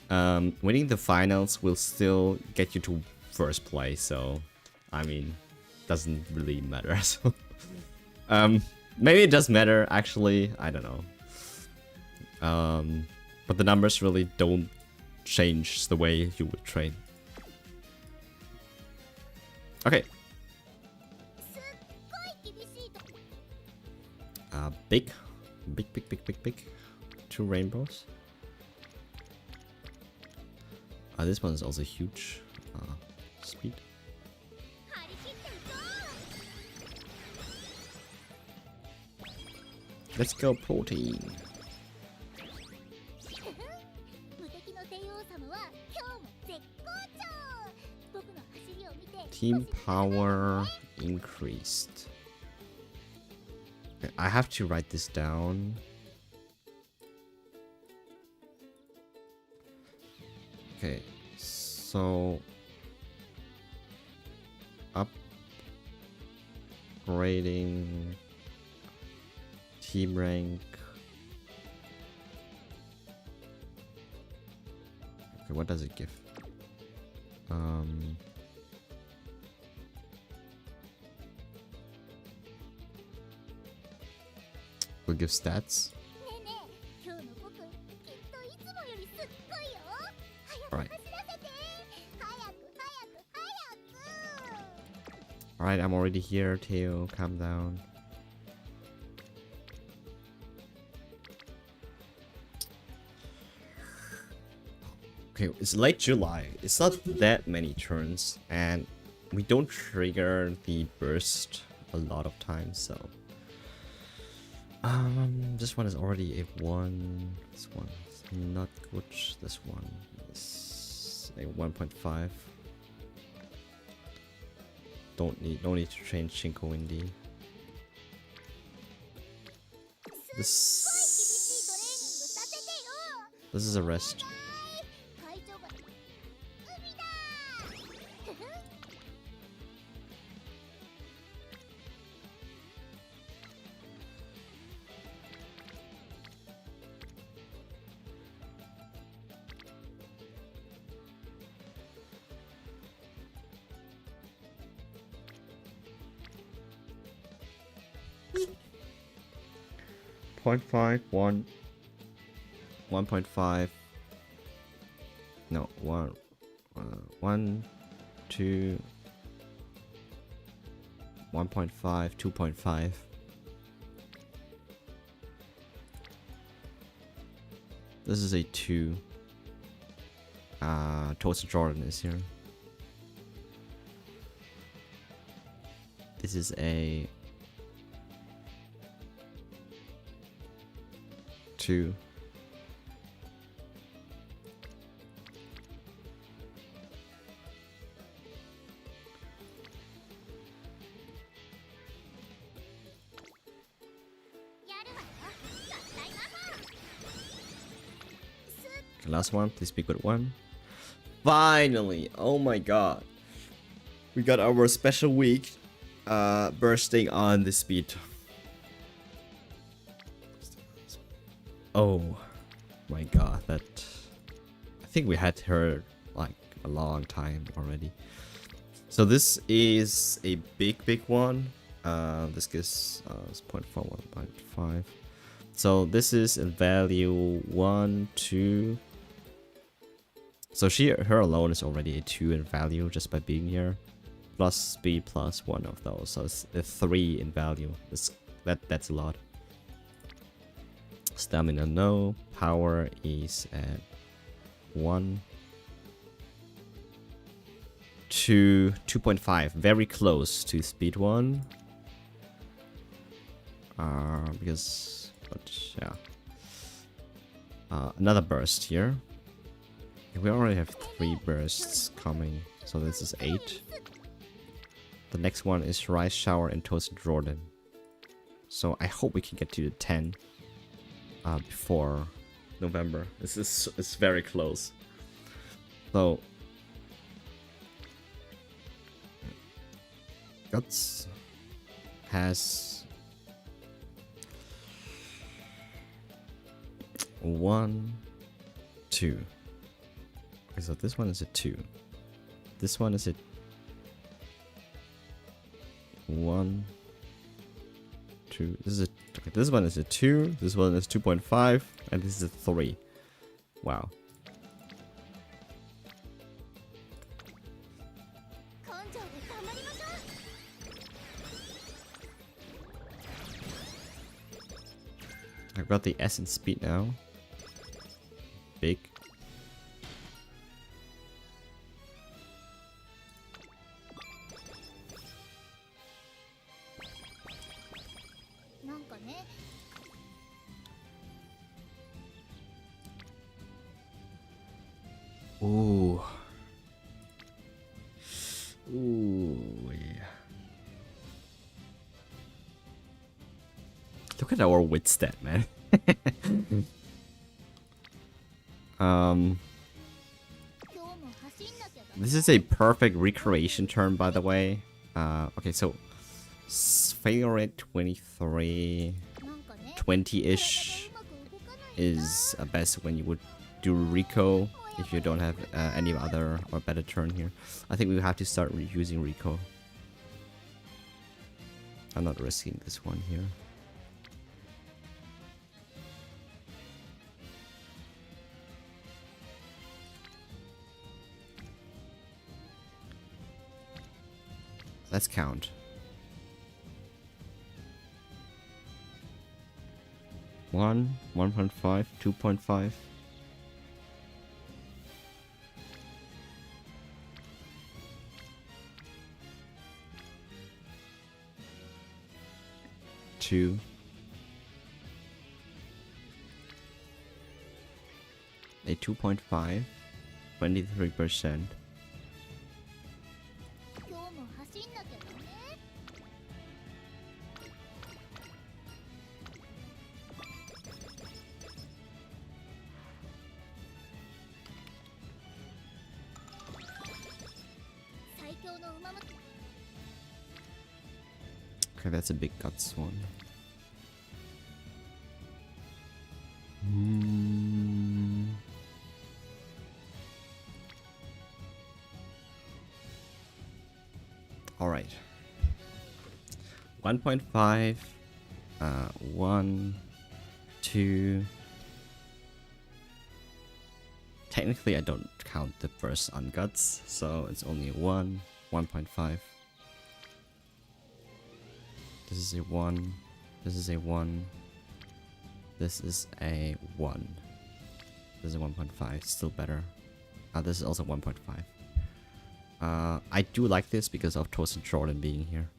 Winning the finals will still get you to 1st place. So, I mean, doesn't really matter. So, maybe it does matter. Actually, I don't know. But the numbers really don't change the way you would train. Okay. Big. Two rainbows. This one is also huge. Speed. Let's go protein. Team power increased. Okay, I have to write this down. Okay, so upgrading team rank. Okay, what does it give? We'll give stats. Alright. Alright, I'm already here, Theo. Calm down. Okay, it's late July. It's not that many turns, and we don't trigger the burst a lot of times, so... this one is already a 1. This one is not good. This one is a 1.5. No need to change Shinko Windy. This is a rest. Point 1.5. No, 1, 2, 1.5, 2.5. This is a 2. Toast Jordan is here. This is a 2. Last one, please be good one. Finally! Oh my god. We got our special week bursting on the speed. Oh my god, that... I think we had her like a long time already. So this is a big one. This gives 0.4, 1.5. So this is a value 1, 2. So her alone is already a 2 in value just by being here. Plus speed plus 1 of those. So it's a 3 in value. That's a lot. Stamina no. Power is at 1. 2.5. Very close to speed 1. Because... but yeah. Another burst here. We already have 3 bursts coming. So this is 8. The next one is Rice Shower and Toast Jordan. So I hope we can get to the 10 before November. It's very close. So Guts has 1, 2. Okay, so this one is a 2. This one is a 1, 2. This is a okay, this one is a 2. This one is 2.5, and this is a 3. Wow. I've got the S in speed now. Big. Ooh. Ooh, yeah. Look at our wit stat, man. This is a perfect recreation turn, by the way. Okay, so failure rate 23, 20-ish is best when you would do Rico if you don't have any other or better turn here. I think we have to start using Rico. I'm not risking this one here. Let's count. One, 1.5, 2.5. Two. A 2.5, 23%. Okay, that's a big guts one. All right. 1.5, 1, 2. Technically, I don't count the burst on guts, so it's only 1, 1.5. This is a 1. This is a 1. This is a 1. This is a 1.5. Still better. This is also 1.5. I do like this because of Toast and Jordan being here.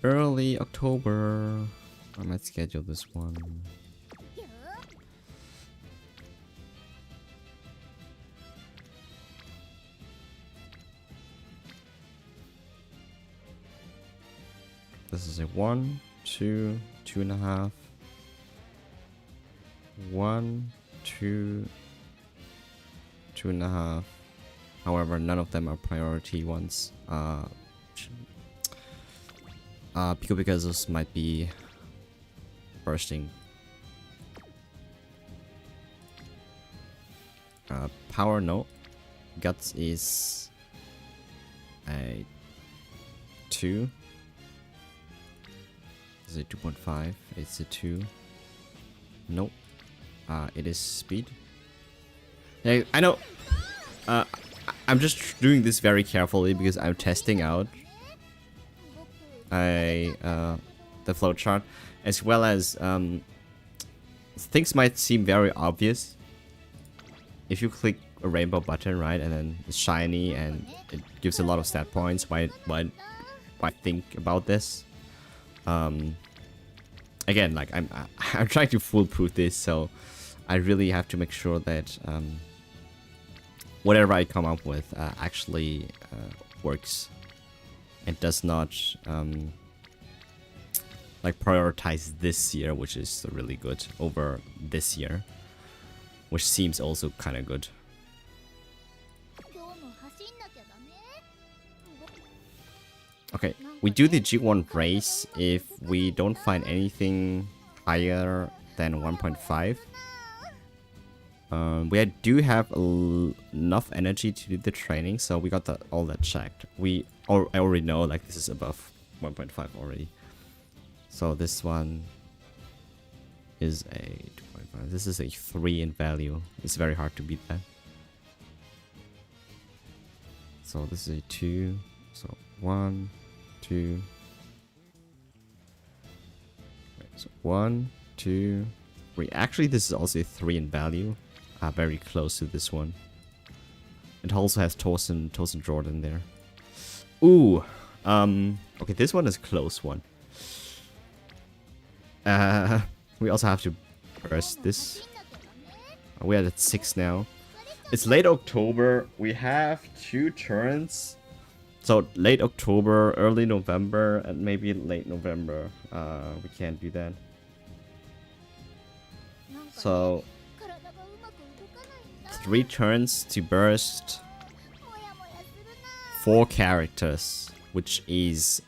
Early October. I might schedule this one. This is a 1, 2, 2.5. 1, 2, 2.5. However, none of them are priority ones. Because this might be bursting. Power, no. Guts is a 2. This is a 2.5. It's a 2. Nope. It is speed. Hey, I know. I'm just doing this very carefully because I'm testing out the flowchart, as well as things might seem very obvious if you click a rainbow button, right, and then it's shiny and it gives a lot of stat points. Why think about this? Again, like I'm trying to foolproof this, so I really have to make sure that whatever I come up with actually works and does not like prioritize this year, which is really good, over this year, which seems also kind of good. Okay, we do the G1 race if we don't find anything higher than 1.5. We do have enough energy to do the training, so we got all that checked. I already know like this is above 1.5 already. So this one is a 2.5. This is a 3 in value. It's very hard to beat that. So this is a 2. So 1, 2. Wait, so 1, 2, 3. Actually, this is also a 3 in value. Very close to this one. It also has Tosin Jordan there. Ooh. Okay, this one is a close one. We also have to burst this. We're at 6 now. It's late October. We have 2 turns. So late October, early November, and maybe late November. We can't do that. So 3 turns to burst 4 characters, which is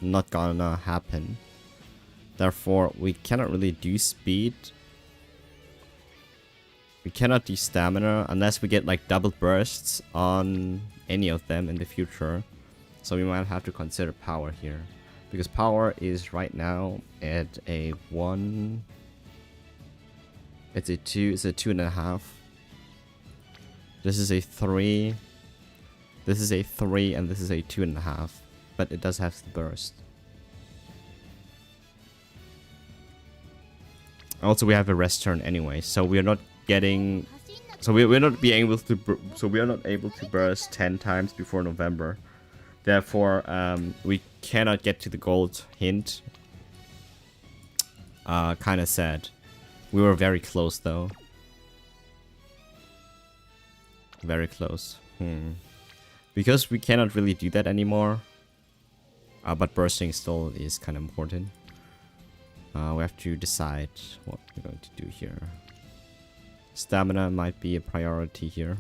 not gonna happen. Therefore, we cannot really do speed. We cannot do stamina unless we get like double bursts on any of them in the future. So we might have to consider power here. Because power is right now at a 1. It's a 2, it's a 2.5. This is a 3. This is a 3 and this is a 2.5. But it does have the burst. Also, we have a rest turn anyway, so we are not getting. So we're not being able to. So we are not able to burst 10 times before November. Therefore, we cannot get to the gold hint. Kind of sad. We were very close though. Very close. Because we cannot really do that anymore. But bursting still is kind of important. We have to decide what we're going to do here. Stamina might be a priority here.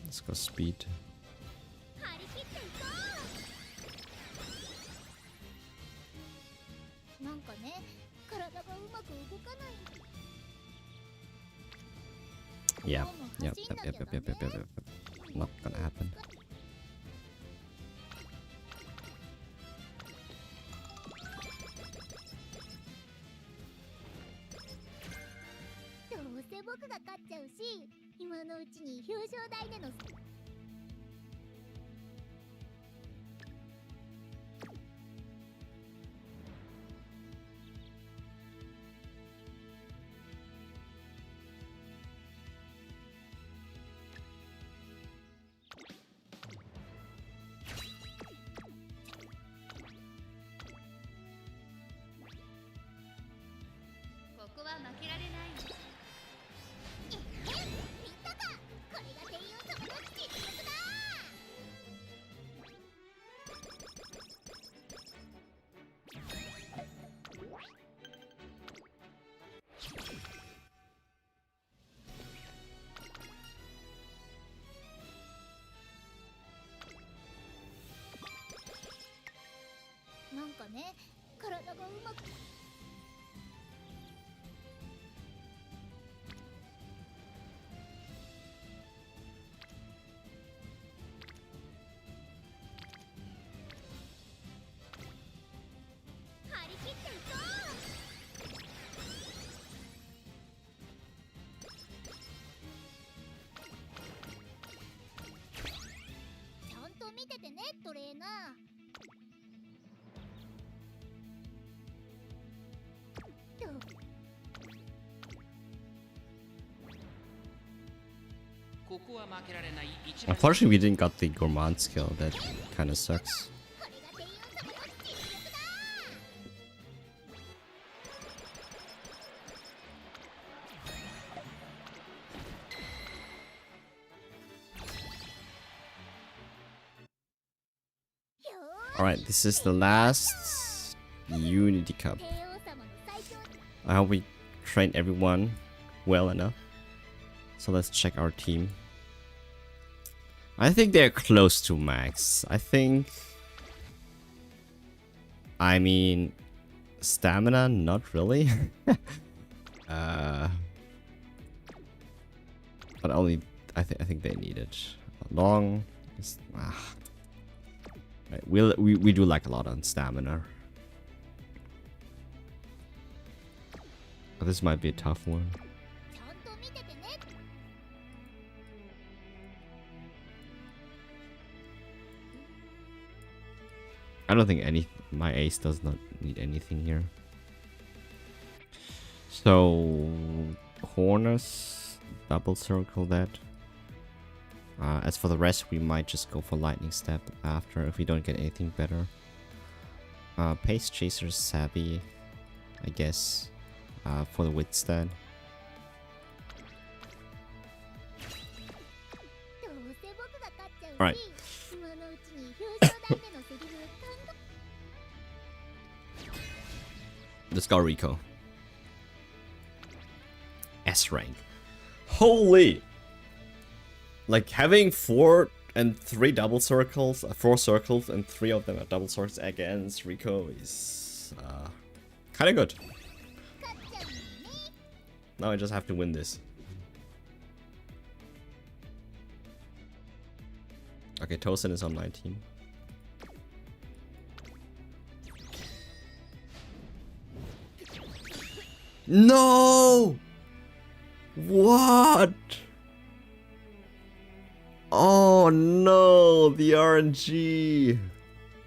Let's go speed. Yep. Not gonna happen. Unfortunately, we didn't got the gourmand skill. That kind of sucks. Alright, this is the last Unity Cup. I hope we train everyone well enough. So let's check our team. I think they're close to max. I mean, stamina, not really. But only, I think they need it. Long. Right, we do like a lot on stamina. But this might be a tough one. don't think my ace does not need anything here. So corners, double circle that. As for the rest, we might just go for lightning step after if we don't get anything better. Pace chaser savvy, I guess, for the withstand. Alright. Let's go Rico. S rank. Holy! Like having 4 and 3 double circles, 4 circles and 3 of them are double circles against Rico is kind of good. Now I just have to win this. Okay, Tosin is on 19. No! What? Oh no, the RNG.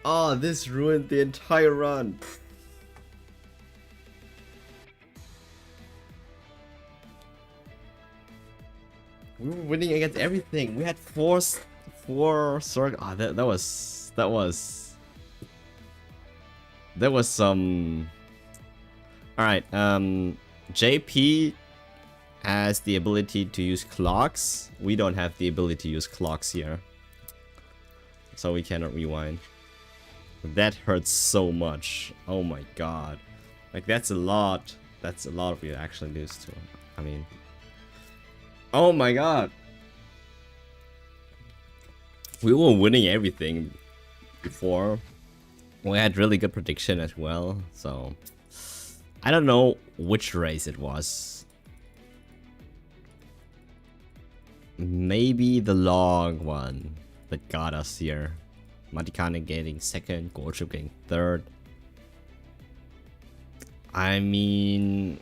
Oh, this ruined the entire run. We were winning against everything. We had four circles. Oh, that was some. All right. JP has the ability to use clocks. We don't have the ability to use clocks here, so we cannot rewind. That hurts so much. Oh my god. Like that's a lot. That's a lot we actually lose to. I mean. Oh my god. We were winning everything before. We had really good prediction as well, so I don't know which race it was. Maybe the long one that got us here. Matikane getting second, Gorchuk getting third. I mean,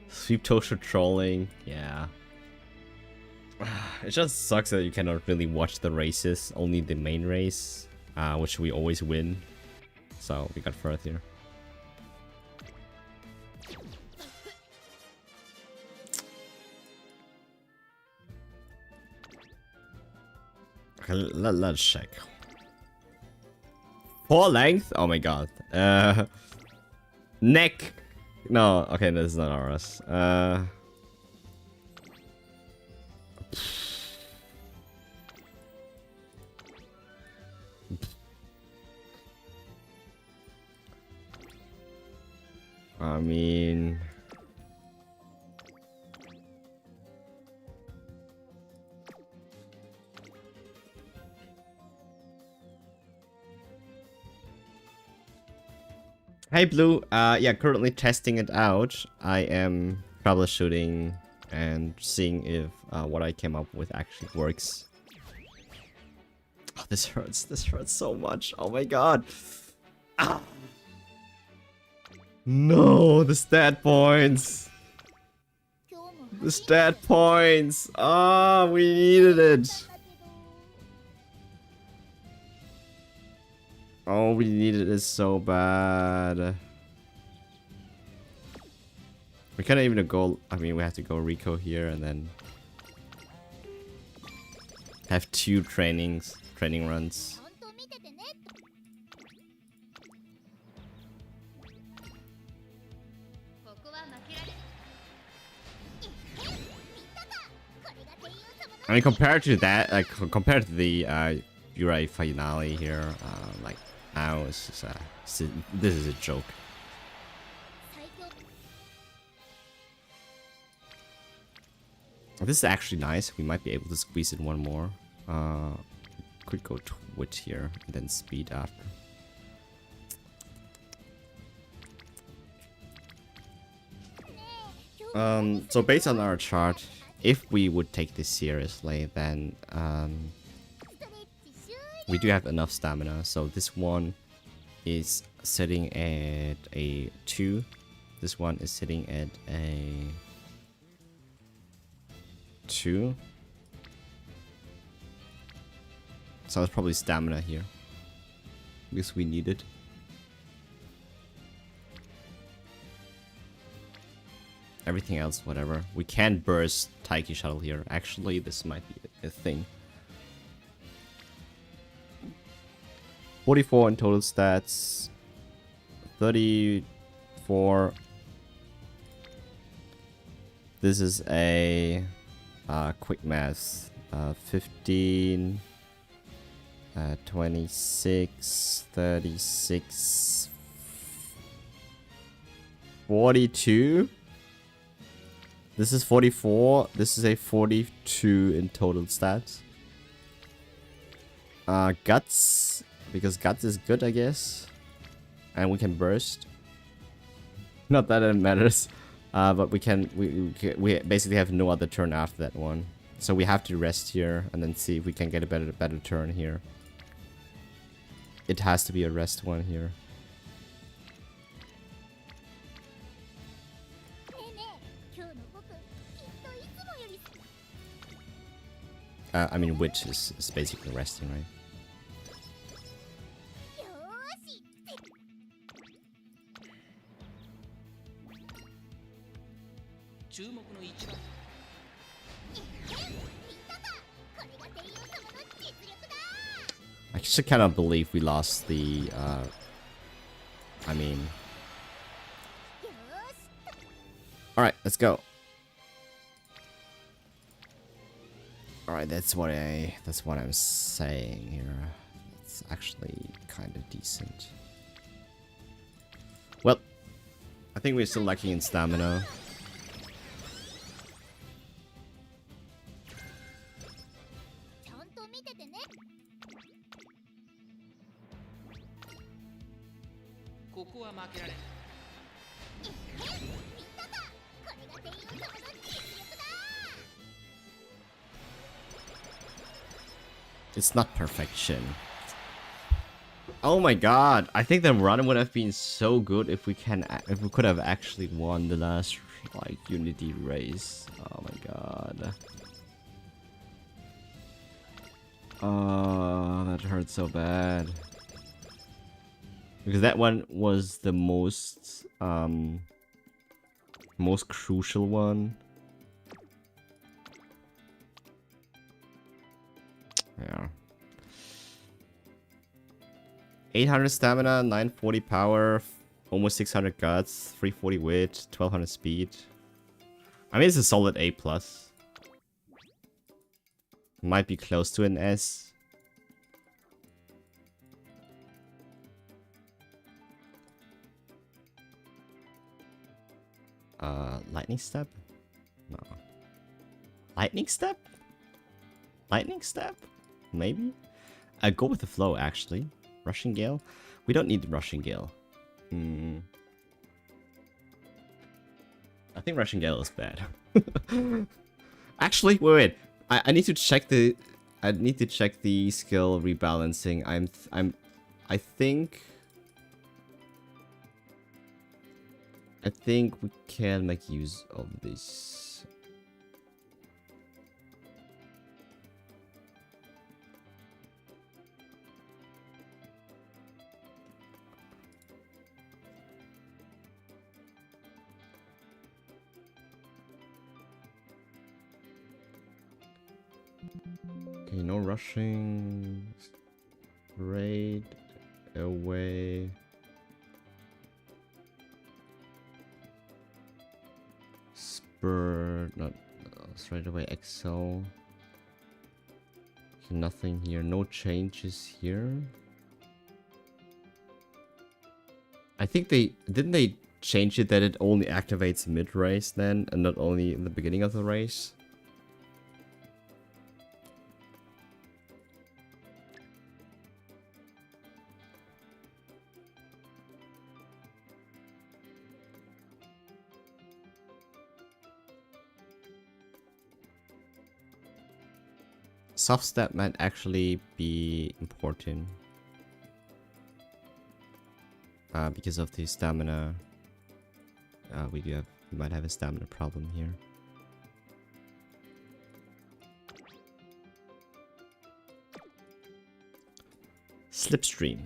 Sweep Tosho trolling, yeah. It just sucks that you cannot really watch the races, only the main race, which we always win. So we got first here. Okay, let's check. 4 length? Oh my god. Neck. No, okay, this is not ours. I mean, hey Blue, yeah, currently testing it out. I am troubleshooting and seeing if what I came up with actually works. Oh, this hurts so much. Oh my god. Ah. No, the stat points. The stat points. Ah, we needed it. Oh, we needed it so bad. We can't even go. I mean, we have to go Rico here and then have 2 training runs. I mean, compared to that, like compared to the Uri finale here, like now it's just this is a joke. This is actually nice. We might be able to squeeze in one more. Could go Twitch here and then speed after. So based on our chart, if we would take this seriously, then we do have enough stamina. So this one is sitting at a 2. This one is sitting at a 2. So it's probably stamina here. Because we need it. Everything else, whatever. We can't burst Taiki Shuttle here. Actually, this might be a thing. 44 in total stats. 34. This is a quick math. 15. 26. 36. 42. This is 44. This is a 42 in total stats. Guts. Because guts is good, I guess. And we can burst. Not that it matters. But we basically have no other turn after that one. So we have to rest here and then see if we can get a better turn here. It has to be a rest one here. I mean, witch is basically resting, right? I just cannot believe we lost the, I mean... Alright, let's go. Alright, that's what I'm saying here. It's actually kind of decent. Well, I think we're still lacking in stamina. It's not perfection. Oh my god, I think the run would have been so good if we could have actually won the last like Unity race. Oh my god. Oh, that hurt so bad. Because that one was the most crucial one. Yeah. 800 stamina, 940 power, almost 600 guts, 340 wit, 1200 speed. I mean, it's a solid A+. Might be close to an S. Lightning step? No. Lightning step? Lightning step? Maybe? Go with the flow, actually. Rushing Gale? We don't need the Rushing Gale. I think Rushing Gale is bad. Actually, wait. I need to check the... I need to check the skill rebalancing. I think we can make use of this. Okay, no rushing. Raid away. Spur, not straight away. Excel. Okay, nothing here. No changes here. I think they change it that it only activates mid race then, and not only in the beginning of the race. Soft step might actually be important. Because of the stamina. We might have a stamina problem here. Slipstream.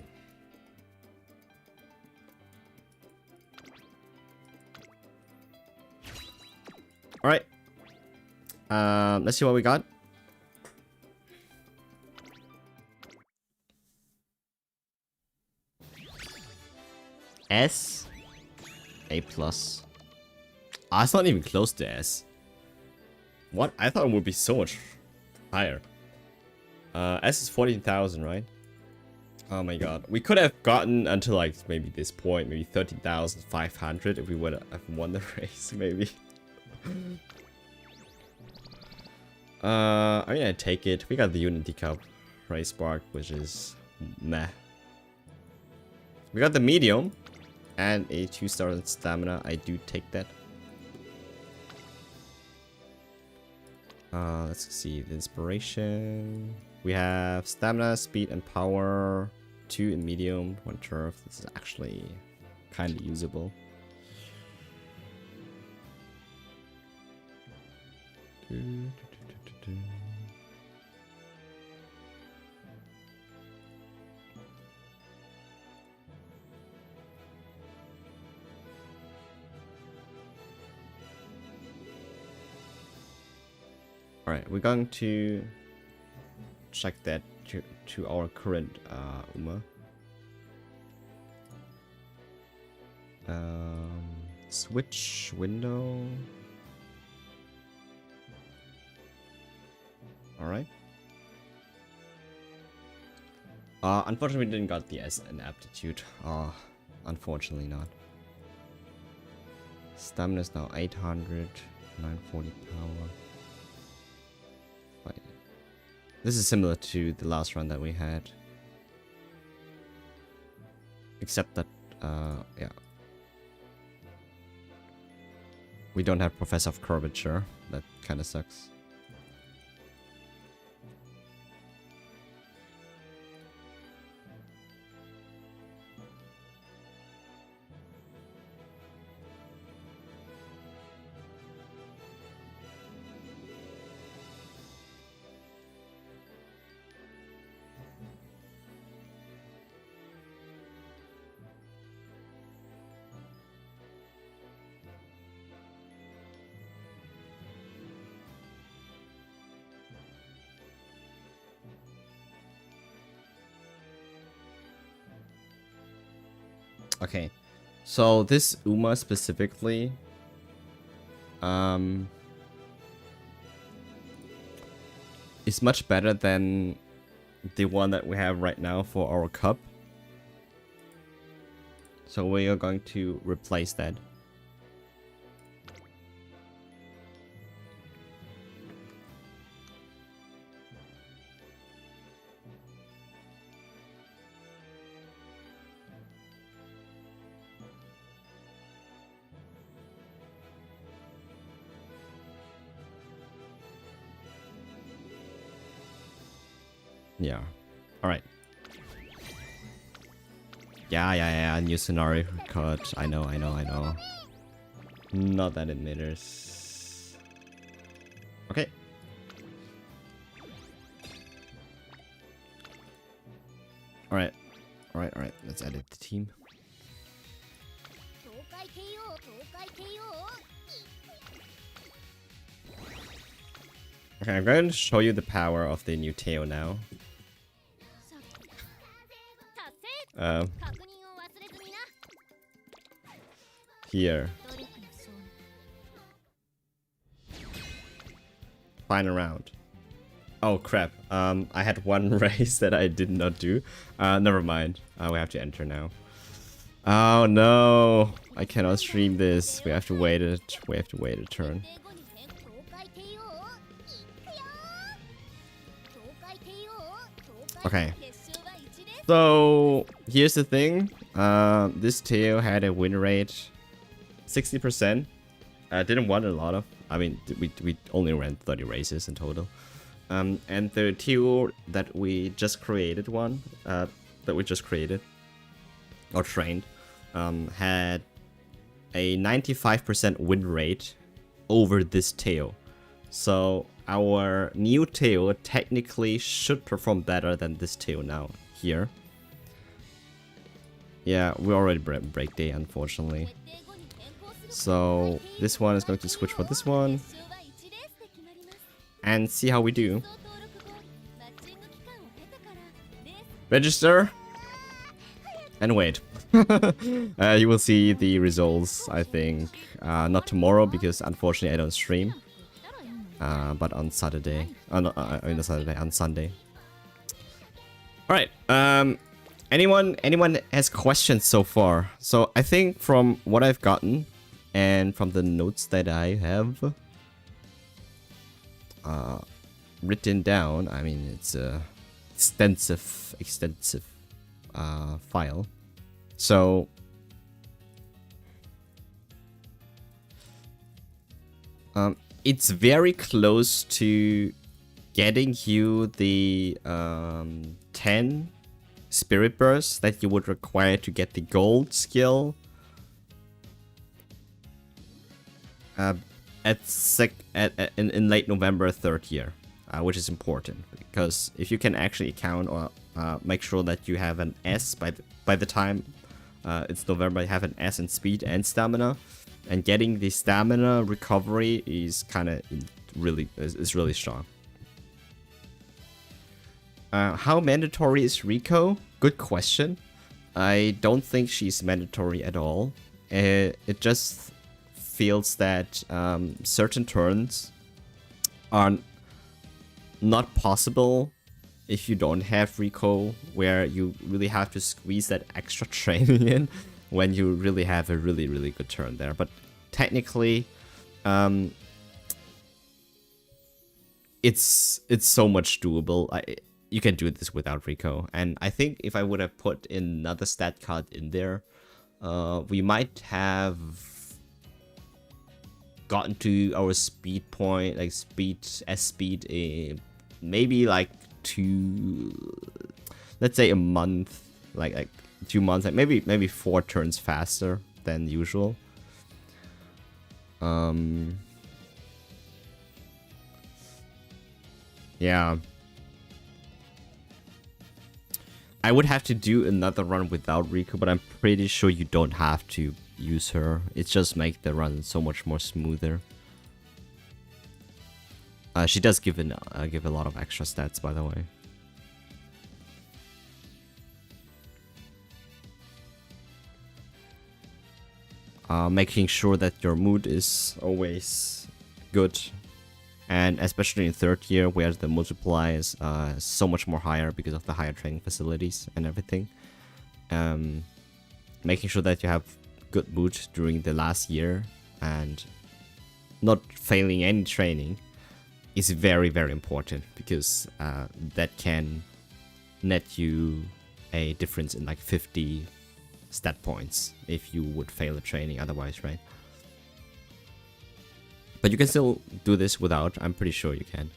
Alright. Let's see what we got. S. A plus. Ah, it's not even close to S. What? I thought it would be so much higher. S is 14,000, right? Oh my god. We could have gotten until like maybe this point, maybe 13,500 if we would have won the race, maybe. I mean, I take it. We got the Unity Cup race spark, which is meh. We got the medium and a 2-star stamina. I do take that. Let's see the inspiration. We have stamina, speed, and power. 2 in medium, 1 turf. This is actually kind of usable. Alright, we're going to check that to our current Uma. Switch window. Alright. Unfortunately we didn't got the S in aptitude. Unfortunately not. Stamina is now 800, 940 power. This is similar to the last run that we had. Except that, yeah. We don't have Professor of Curvature. That kind of sucks. Okay, so this Uma specifically, is much better than the one that we have right now for our cup. So we are going to replace that. Yeah. Alright. Yeah. New scenario card. I know. Not that it matters. Okay. Alright. Let's edit the team. Okay, I'm going to show you the power of the new Teo now. Here. Final round. Oh crap. I had one race that I did not do. Never mind. We have to enter now. Oh no. I cannot stream this. We have to wait a turn. Okay. So here's the thing. This Teo had a win rate 60%. Didn't win a lot of. I mean, we only ran 30 races in total. And the Teo that we just created or trained, had a 95% win rate over this Teo. So our new Teo technically should perform better than this Teo now here. Yeah, we already break day, unfortunately. So this one is going to switch for this one. And see how we do. Register. And wait. You will see the results, I think. Not tomorrow, because unfortunately I don't stream. But on Saturday. On Sunday. Alright. Anyone has questions so far? So I think from what I've gotten and from the notes that I have written down, I mean it's a extensive file. So it's very close to getting you the 10 spirit bursts that you would require to get the gold skill in late November 3rd year, which is important because if you can actually count or make sure that you have an S by the time it's November, you have an S in speed and stamina, and getting the stamina recovery is kind of really strong. How mandatory is Rico? Good question. I don't think she's mandatory at all. It just feels that certain turns are not possible if you don't have Rico, where you really have to squeeze that extra training in when you really have a really good turn there. But technically, it's so much doable. You can do this without Rico, and I think if I would have put another stat card in there, we might have gotten to our speed point, like speed, maybe like let's say a month, like 2 months, like maybe 4 turns faster than usual. Yeah. I would have to do another run without Rico, but I'm pretty sure you don't have to use her. It just makes the run so much more smoother. She does give a lot of extra stats, by the way. Making sure that your mood is always good. And especially in 3rd year, where the multiply is so much more higher because of the higher training facilities and everything. Making sure that you have good mood during the last year and not failing any training is very important, because that can net you a difference in like 50 stat points if you would fail a training otherwise, right? But you can still do this without. I'm pretty sure you can.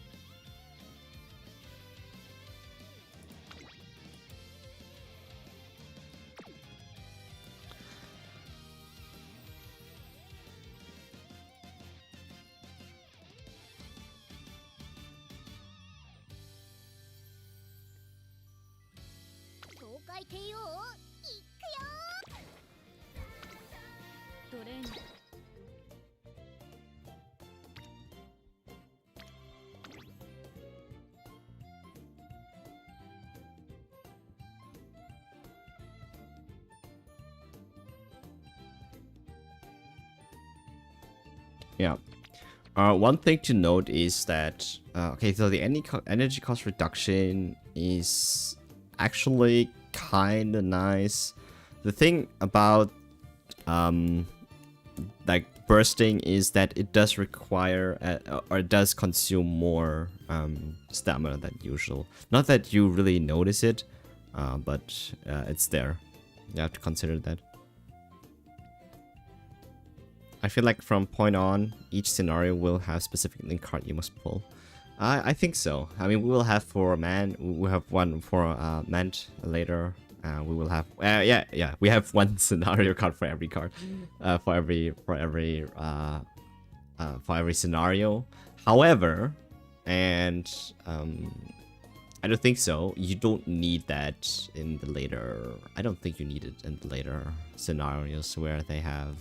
Yeah. One thing to note is that okay, so the energy cost reduction is actually kind of nice. The thing about like bursting is that it does require or it does consume more stamina than usual. Not that you really notice it, but it's there. You have to consider that. I feel like from point on, each scenario will have specific link card you must pull. I think so. I mean, we will have for man. We have one for Ment later. We will have yeah. We have one scenario card for every card, for every scenario. However, and I don't think so. You don't need that in the later... I don't think you need it in the later scenarios where they have...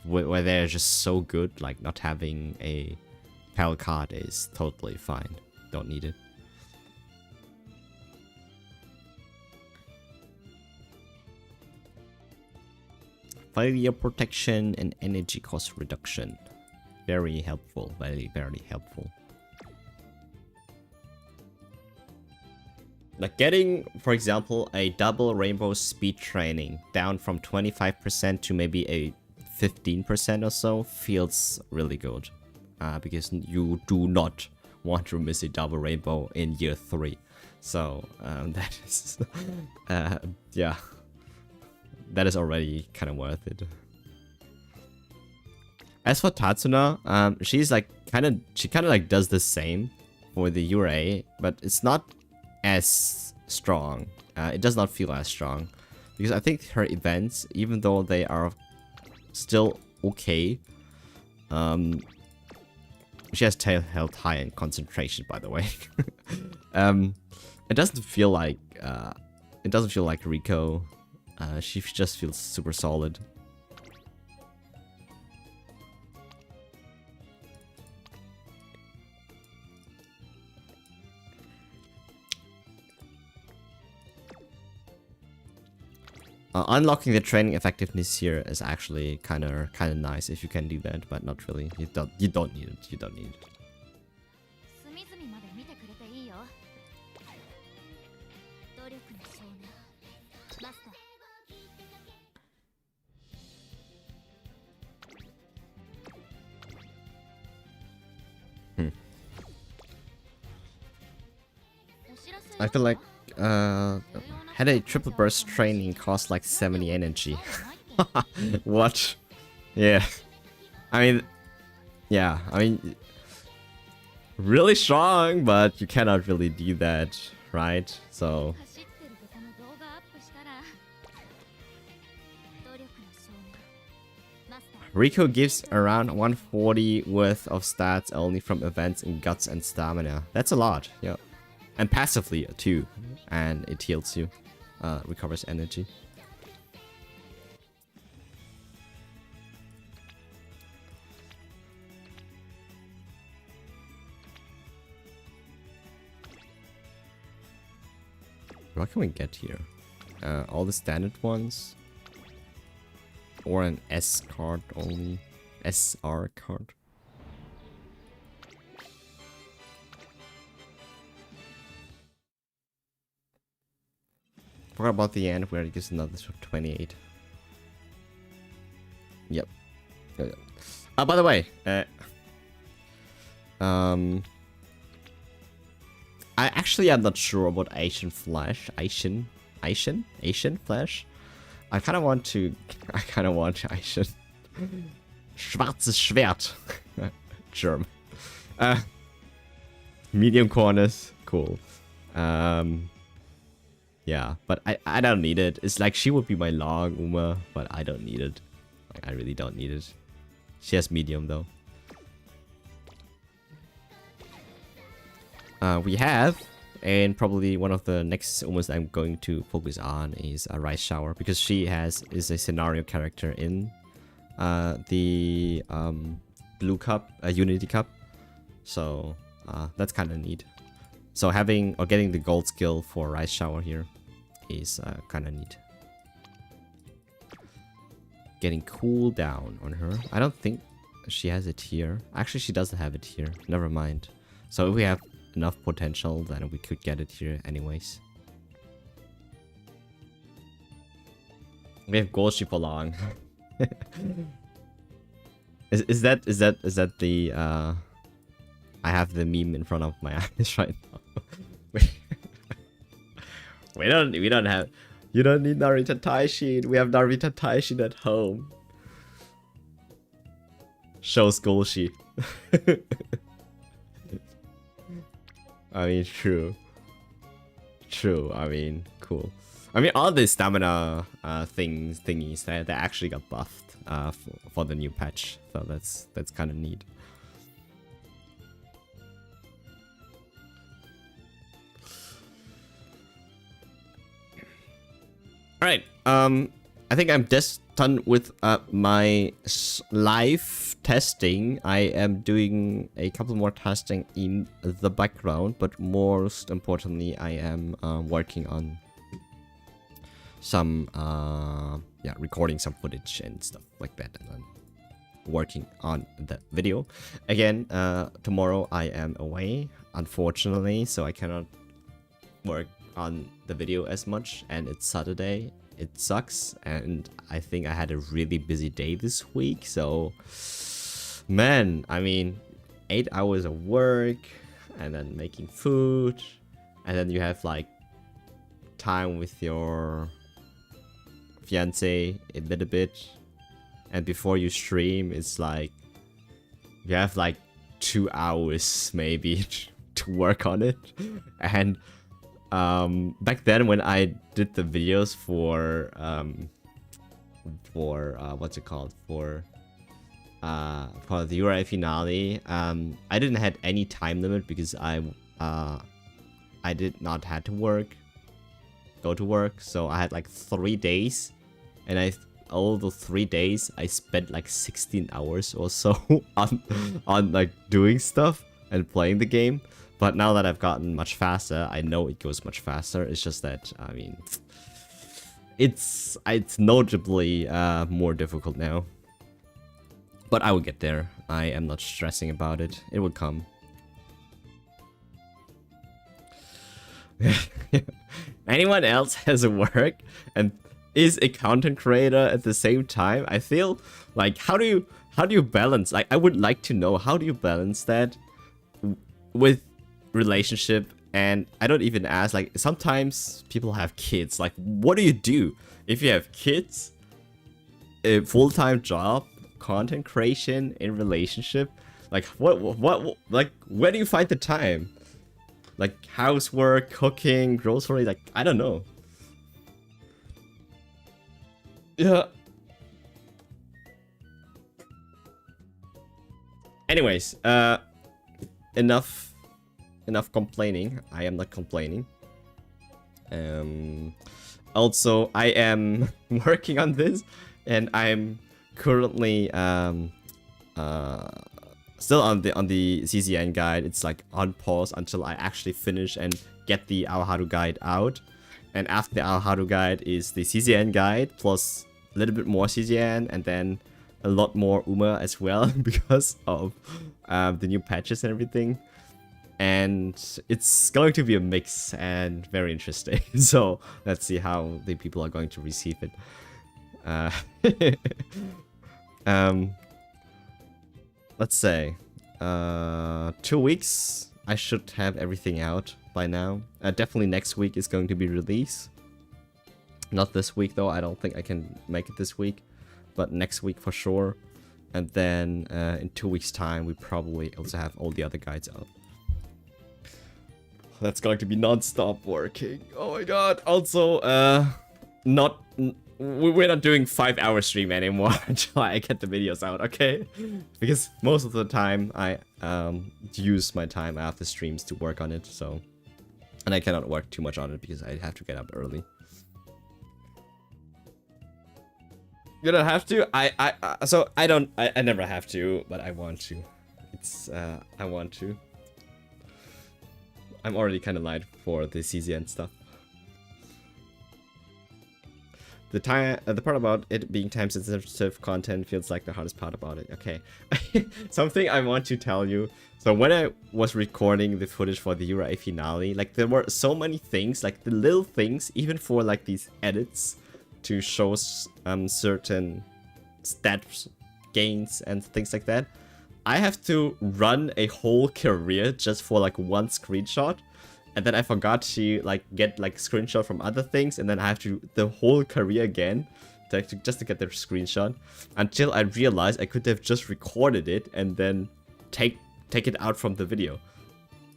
Where they're just so good, like not having a PAL card is totally fine. Don't need it. Fire protection and energy cost reduction. Very helpful. Very, very helpful. Like getting, for example, a double rainbow speed training down from 25% to maybe a 15% or so feels really good. Because you do not want to miss a double rainbow in year 3. So, that is... yeah. That is already kind of worth it. As for Tatsuna, she's like she kind of like does the same for the URA, but it's not as strong. It does not feel as strong because I think her events, even though they are still okay, she has tail health high and concentration, by the way. It doesn't feel like Rico. She just feels super solid. Unlocking the training effectiveness here is actually kind of nice if you can do that, but not really. You don't need it. You don't need it. I feel like had a triple burst training cost like 70 energy. What? Yeah. I mean, yeah. I mean, really strong, but you cannot really do that, right? So. Rico gives around 140 worth of stats only from events in guts and stamina. That's a lot, yeah. And passively too. And it heals you. Recovers energy. What can we get here? All the standard ones? Or an S card only? SR card? Forgot about the end where it gives another 28. Yep. By the way, I actually am not sure about Asian Flash. Asian Flash. I kind of want Asian. Schwarzes Schwert. German. Medium corners. Cool. Yeah, but I don't need it. It's like she would be my long Uma, but I don't need it. Like, I really don't need it. She has medium though. We have, and probably one of the next Umas I'm going to focus on is a Rice Shower, because she is a scenario character in the Blue Cup, Unity Cup. So that's kind of neat. So having or getting the gold skill for Rice Shower here is kind of neat. Getting cool down on her. I don't think she has it here. Actually, she doesn't have it here. Never mind. So if we have enough potential, then we could get it here anyways. We have Goshi for long. Is that the I have the meme in front of my eyes right now. we don't have. You don't need Narita Taishin. We have Narita Taishin at home. Shows Goshi. I mean, true. I mean, cool. I mean, all the stamina thingies they actually got buffed for the new patch, so that's kind of neat. right. I think I'm just done with my live testing. I am doing a couple more testing in the background, but most importantly, I am working on some recording some footage and stuff like that, and then working on the video. Again, tomorrow I am away, unfortunately, so I cannot work on the video as much, and it's Saturday. It sucks, and I think I had a really busy day this week, so man, I mean, 8 hours of work and then making food, and then you have like time with your fiance a little bit, and before you stream it's like you have like 2 hours maybe to work on it. And back then when I did the videos for what's it called, for the URI finale, I didn't have any time limit because I did not have to go to work, so I had like 3 days, and all the 3 days I spent like 16 hours or so on like doing stuff and playing the game. But now that I've gotten much faster, I know it goes much faster. It's just that, I mean, it's notably more difficult now. But I will get there. I am not stressing about it. It will come. Anyone else has a work and is a content creator at the same time? I feel like how do you balance? Like, I would like to know, how do you balance that with relationship? And I don't even ask, like, sometimes people have kids. Like, what do you do if you have kids, a full-time job, content creation, in relationship? Like, what like, where do you find the time? Like, housework, cooking, grocery, like, I don't know. Yeah. Anyways, enough complaining. I am not complaining. Also, I am working on this, and I'm currently still on the CCN guide. It's like on pause until I actually finish and get the Aoharu guide out. And after the Aoharu guide is the CCN guide plus a little bit more CCN, and then a lot more Uma as well because of the new patches and everything. And it's going to be a mix and very interesting. So let's see how the people are going to receive it. Let's say 2 weeks I should have everything out by now. Definitely next week is going to be released. Not this week though, I don't think I can make it this week, but next week for sure. And then in 2 weeks time we probably also have all the other guides out. That's going to be non-stop working. Oh my god. Also, we're not doing 5-hour stream anymore until I get the videos out, okay? Because most of the time I use my time after streams to work on it, so, and I cannot work too much on it because I have to get up early. You don't have to? I never have to, but I want to. It's I want to. I'm already kind of light for the CZN stuff. The part about it being time sensitive content feels like the hardest part about it. Okay. Something I want to tell you. So when I was recording the footage for the URA finale, like there were so many things, like the little things, even for like these edits to show certain stats gains and things like that. I have to run a whole career just for like one screenshot, and then I forgot to like get like screenshot from other things, and then I have to the whole career again just to get the screenshot, until I realized I could have just recorded it and then take it out from the video.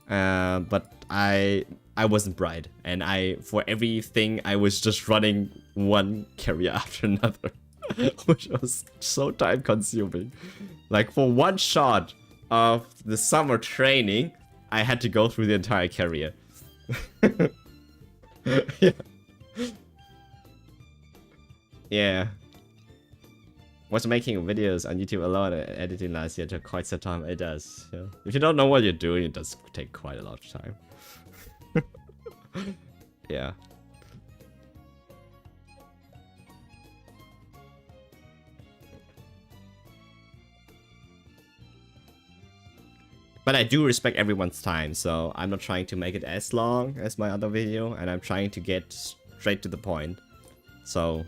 But I wasn't bright, and for everything I was just running one career after another. Which was so time consuming. Like for one shot of the summer training, I had to go through the entire career. Yeah. Yeah. Was making videos on YouTube alone and editing last year took quite some time. It does. Yeah. If you don't know what you're doing, it does take quite a lot of time. Yeah. But I do respect everyone's time, so I'm not trying to make it as long as my other video, and I'm trying to get straight to the point. So,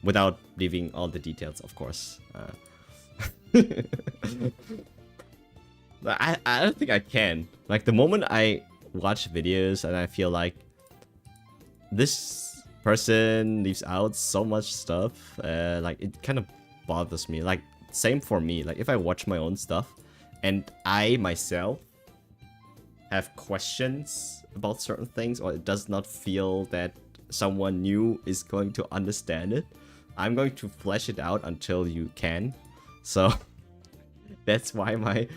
without leaving all the details, of course. I don't think I can. Like, the moment I watch videos and I feel like this person leaves out so much stuff, like, it kind of bothers me. Like, same for me. Like, if I watch my own stuff, and I myself have questions about certain things, or it does not feel that someone new is going to understand it, I'm going to flesh it out until you can. So that's why my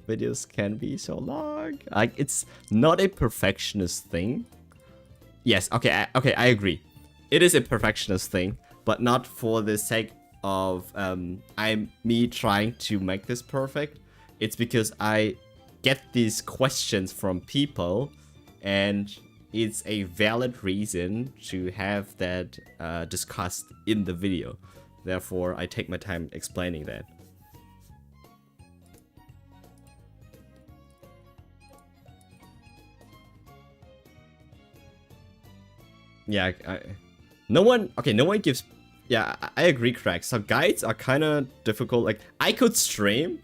videos can be so long. Like, it's not a perfectionist thing. Yes, okay, I agree. It is a perfectionist thing, but not for the sake of me trying to make this perfect. It's because I get these questions from people, and it's a valid reason to have that discussed in the video. Therefore, I take my time explaining that. Yeah, no one gives... Yeah, I agree, Craig. So guides are kind of difficult. Like, I could stream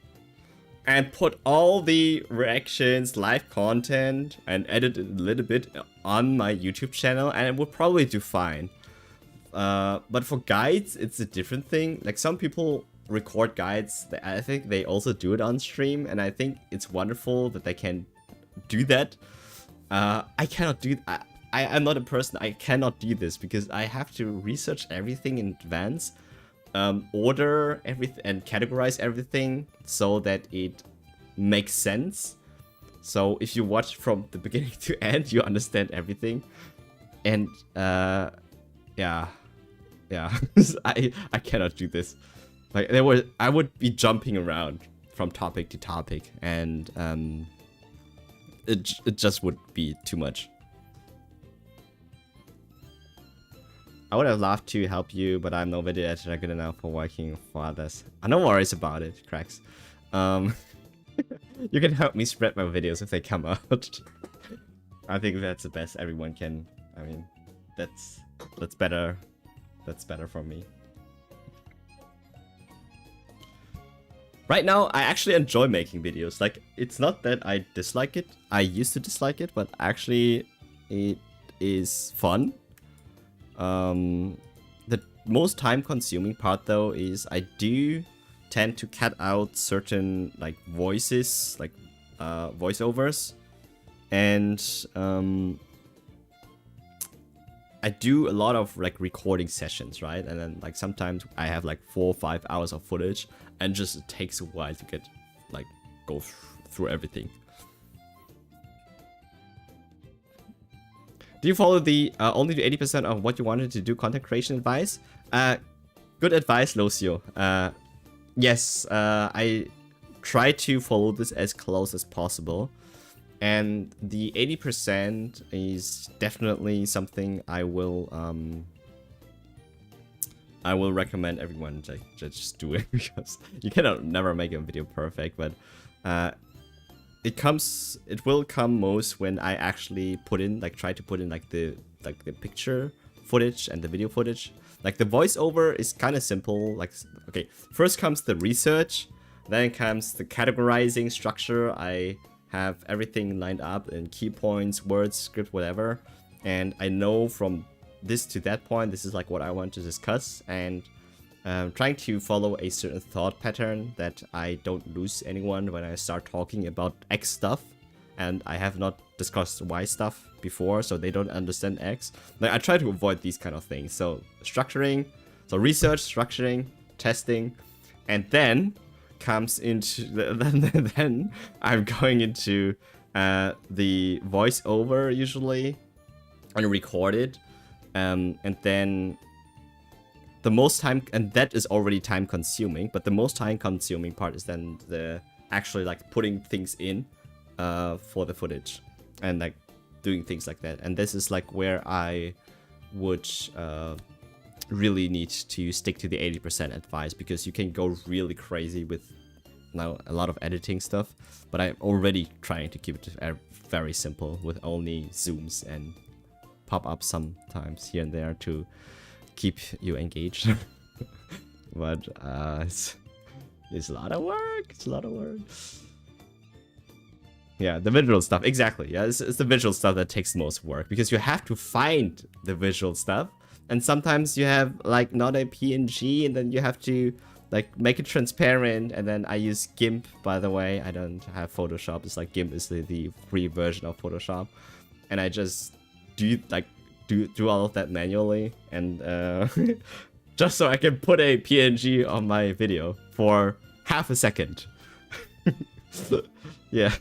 and put all the reactions, live content, and edit it a little bit on my YouTube channel, and it would probably do fine. But for guides, it's a different thing. Like, some people record guides. I think they also do it on stream, and I think it's wonderful that they can do that. I cannot do... I'm not a person. I cannot do this because I have to research everything in advance. Order everything and categorize everything so that it makes sense. So if you watch from the beginning to end, you understand everything. And yeah, I cannot do this. Like, I would be jumping around from topic to topic, and it just would be too much. I would have loved to help you, but I'm no video editor good enough for working for others. No worries about it, Cracks. You can help me spread my videos if they come out. I think that's the best everyone can. I mean, that's better. That's better for me. Right now, I actually enjoy making videos. Like, it's not that I dislike it. I used to dislike it, but actually, it is fun. The most time-consuming part, though, is I do tend to cut out certain, like, voices, like voiceovers, and I do a lot of, like, recording sessions, right? And then, like, sometimes I have like 4 or 5 hours of footage, and just it takes a while to get, like, go through everything. Do you follow the only do 80% of what you wanted to do content creation advice? Good advice, Lucio. Yes, I try to follow this as close as possible. And the 80% is definitely something I will recommend everyone to just do it, because you cannot never make a video perfect, but it will come most when I actually try to put in the picture footage and the video footage. Like, the voiceover is kind of simple. Like, okay, first comes the research, then comes the categorizing structure. I have everything lined up in key points, words, script, whatever, and I know from this to that point, this is like what I want to discuss, and trying to follow a certain thought pattern that I don't lose anyone when I start talking about X stuff, and I have not discussed Y stuff before, so they don't understand X. Like, I try to avoid these kind of things. So research, structuring, testing, and then comes into then I'm going into the voiceover usually and record it, and then the most time, and that is already time consuming, but the most time consuming part is then the actually like putting things in for the footage and like doing things like that. And this is like where I would really need to stick to the 80% advice, because you can go really crazy with now a lot of editing stuff, but I'm already trying to keep it very simple with only zooms and pop-ups sometimes here and there to keep you engaged. But it's a lot of work. It's a lot of work. Yeah, the visual stuff, exactly. Yeah, it's the visual stuff that takes the most work, because you have to find the visual stuff, and sometimes you have like not a PNG, and then you have to like make it transparent. And then I use GIMP, by the way. I don't have Photoshop. It's like GIMP is the free version of Photoshop, and I just do all of that manually, and just so I can put a PNG on my video for half a second. Yeah.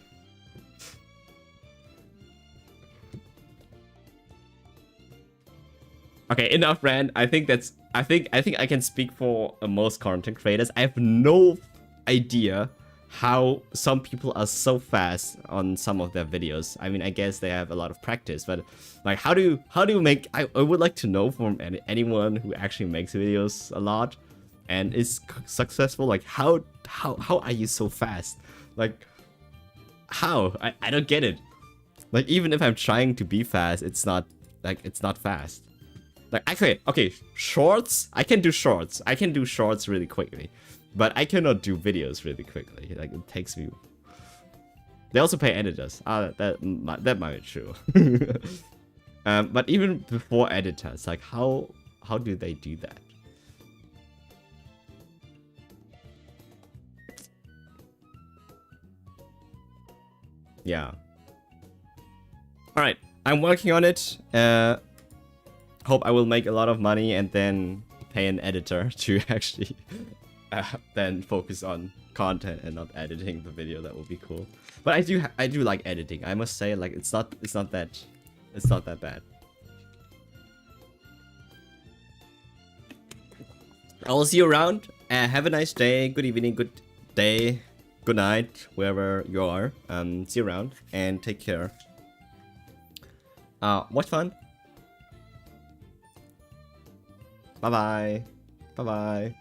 Okay, enough rant. I think I can speak for most content creators. I have no idea how some people are so fast on some of their videos. I mean, I guess they have a lot of practice, but like, how do you make? I would like to know from anyone who actually makes videos a lot and is successful. Like, how are you so fast? Like, how? I don't get it. Like, even if I'm trying to be fast, it's not fast. Like, okay, shorts, I can do shorts. I can do shorts really quickly, but I cannot do videos really quickly. Like, it takes me. They also pay editors. That might be true. But even before editors, like, how do they do that? Yeah. All right, I'm working on it. Hope I will make a lot of money and then pay an editor to actually then focus on content and not editing the video. That would be cool. But I do like editing. I must say, like, it's not that bad. I will see you around. Have a nice day, good evening, good day, good night, wherever you are. See you around and take care. Watch fun. Bye bye. Bye bye.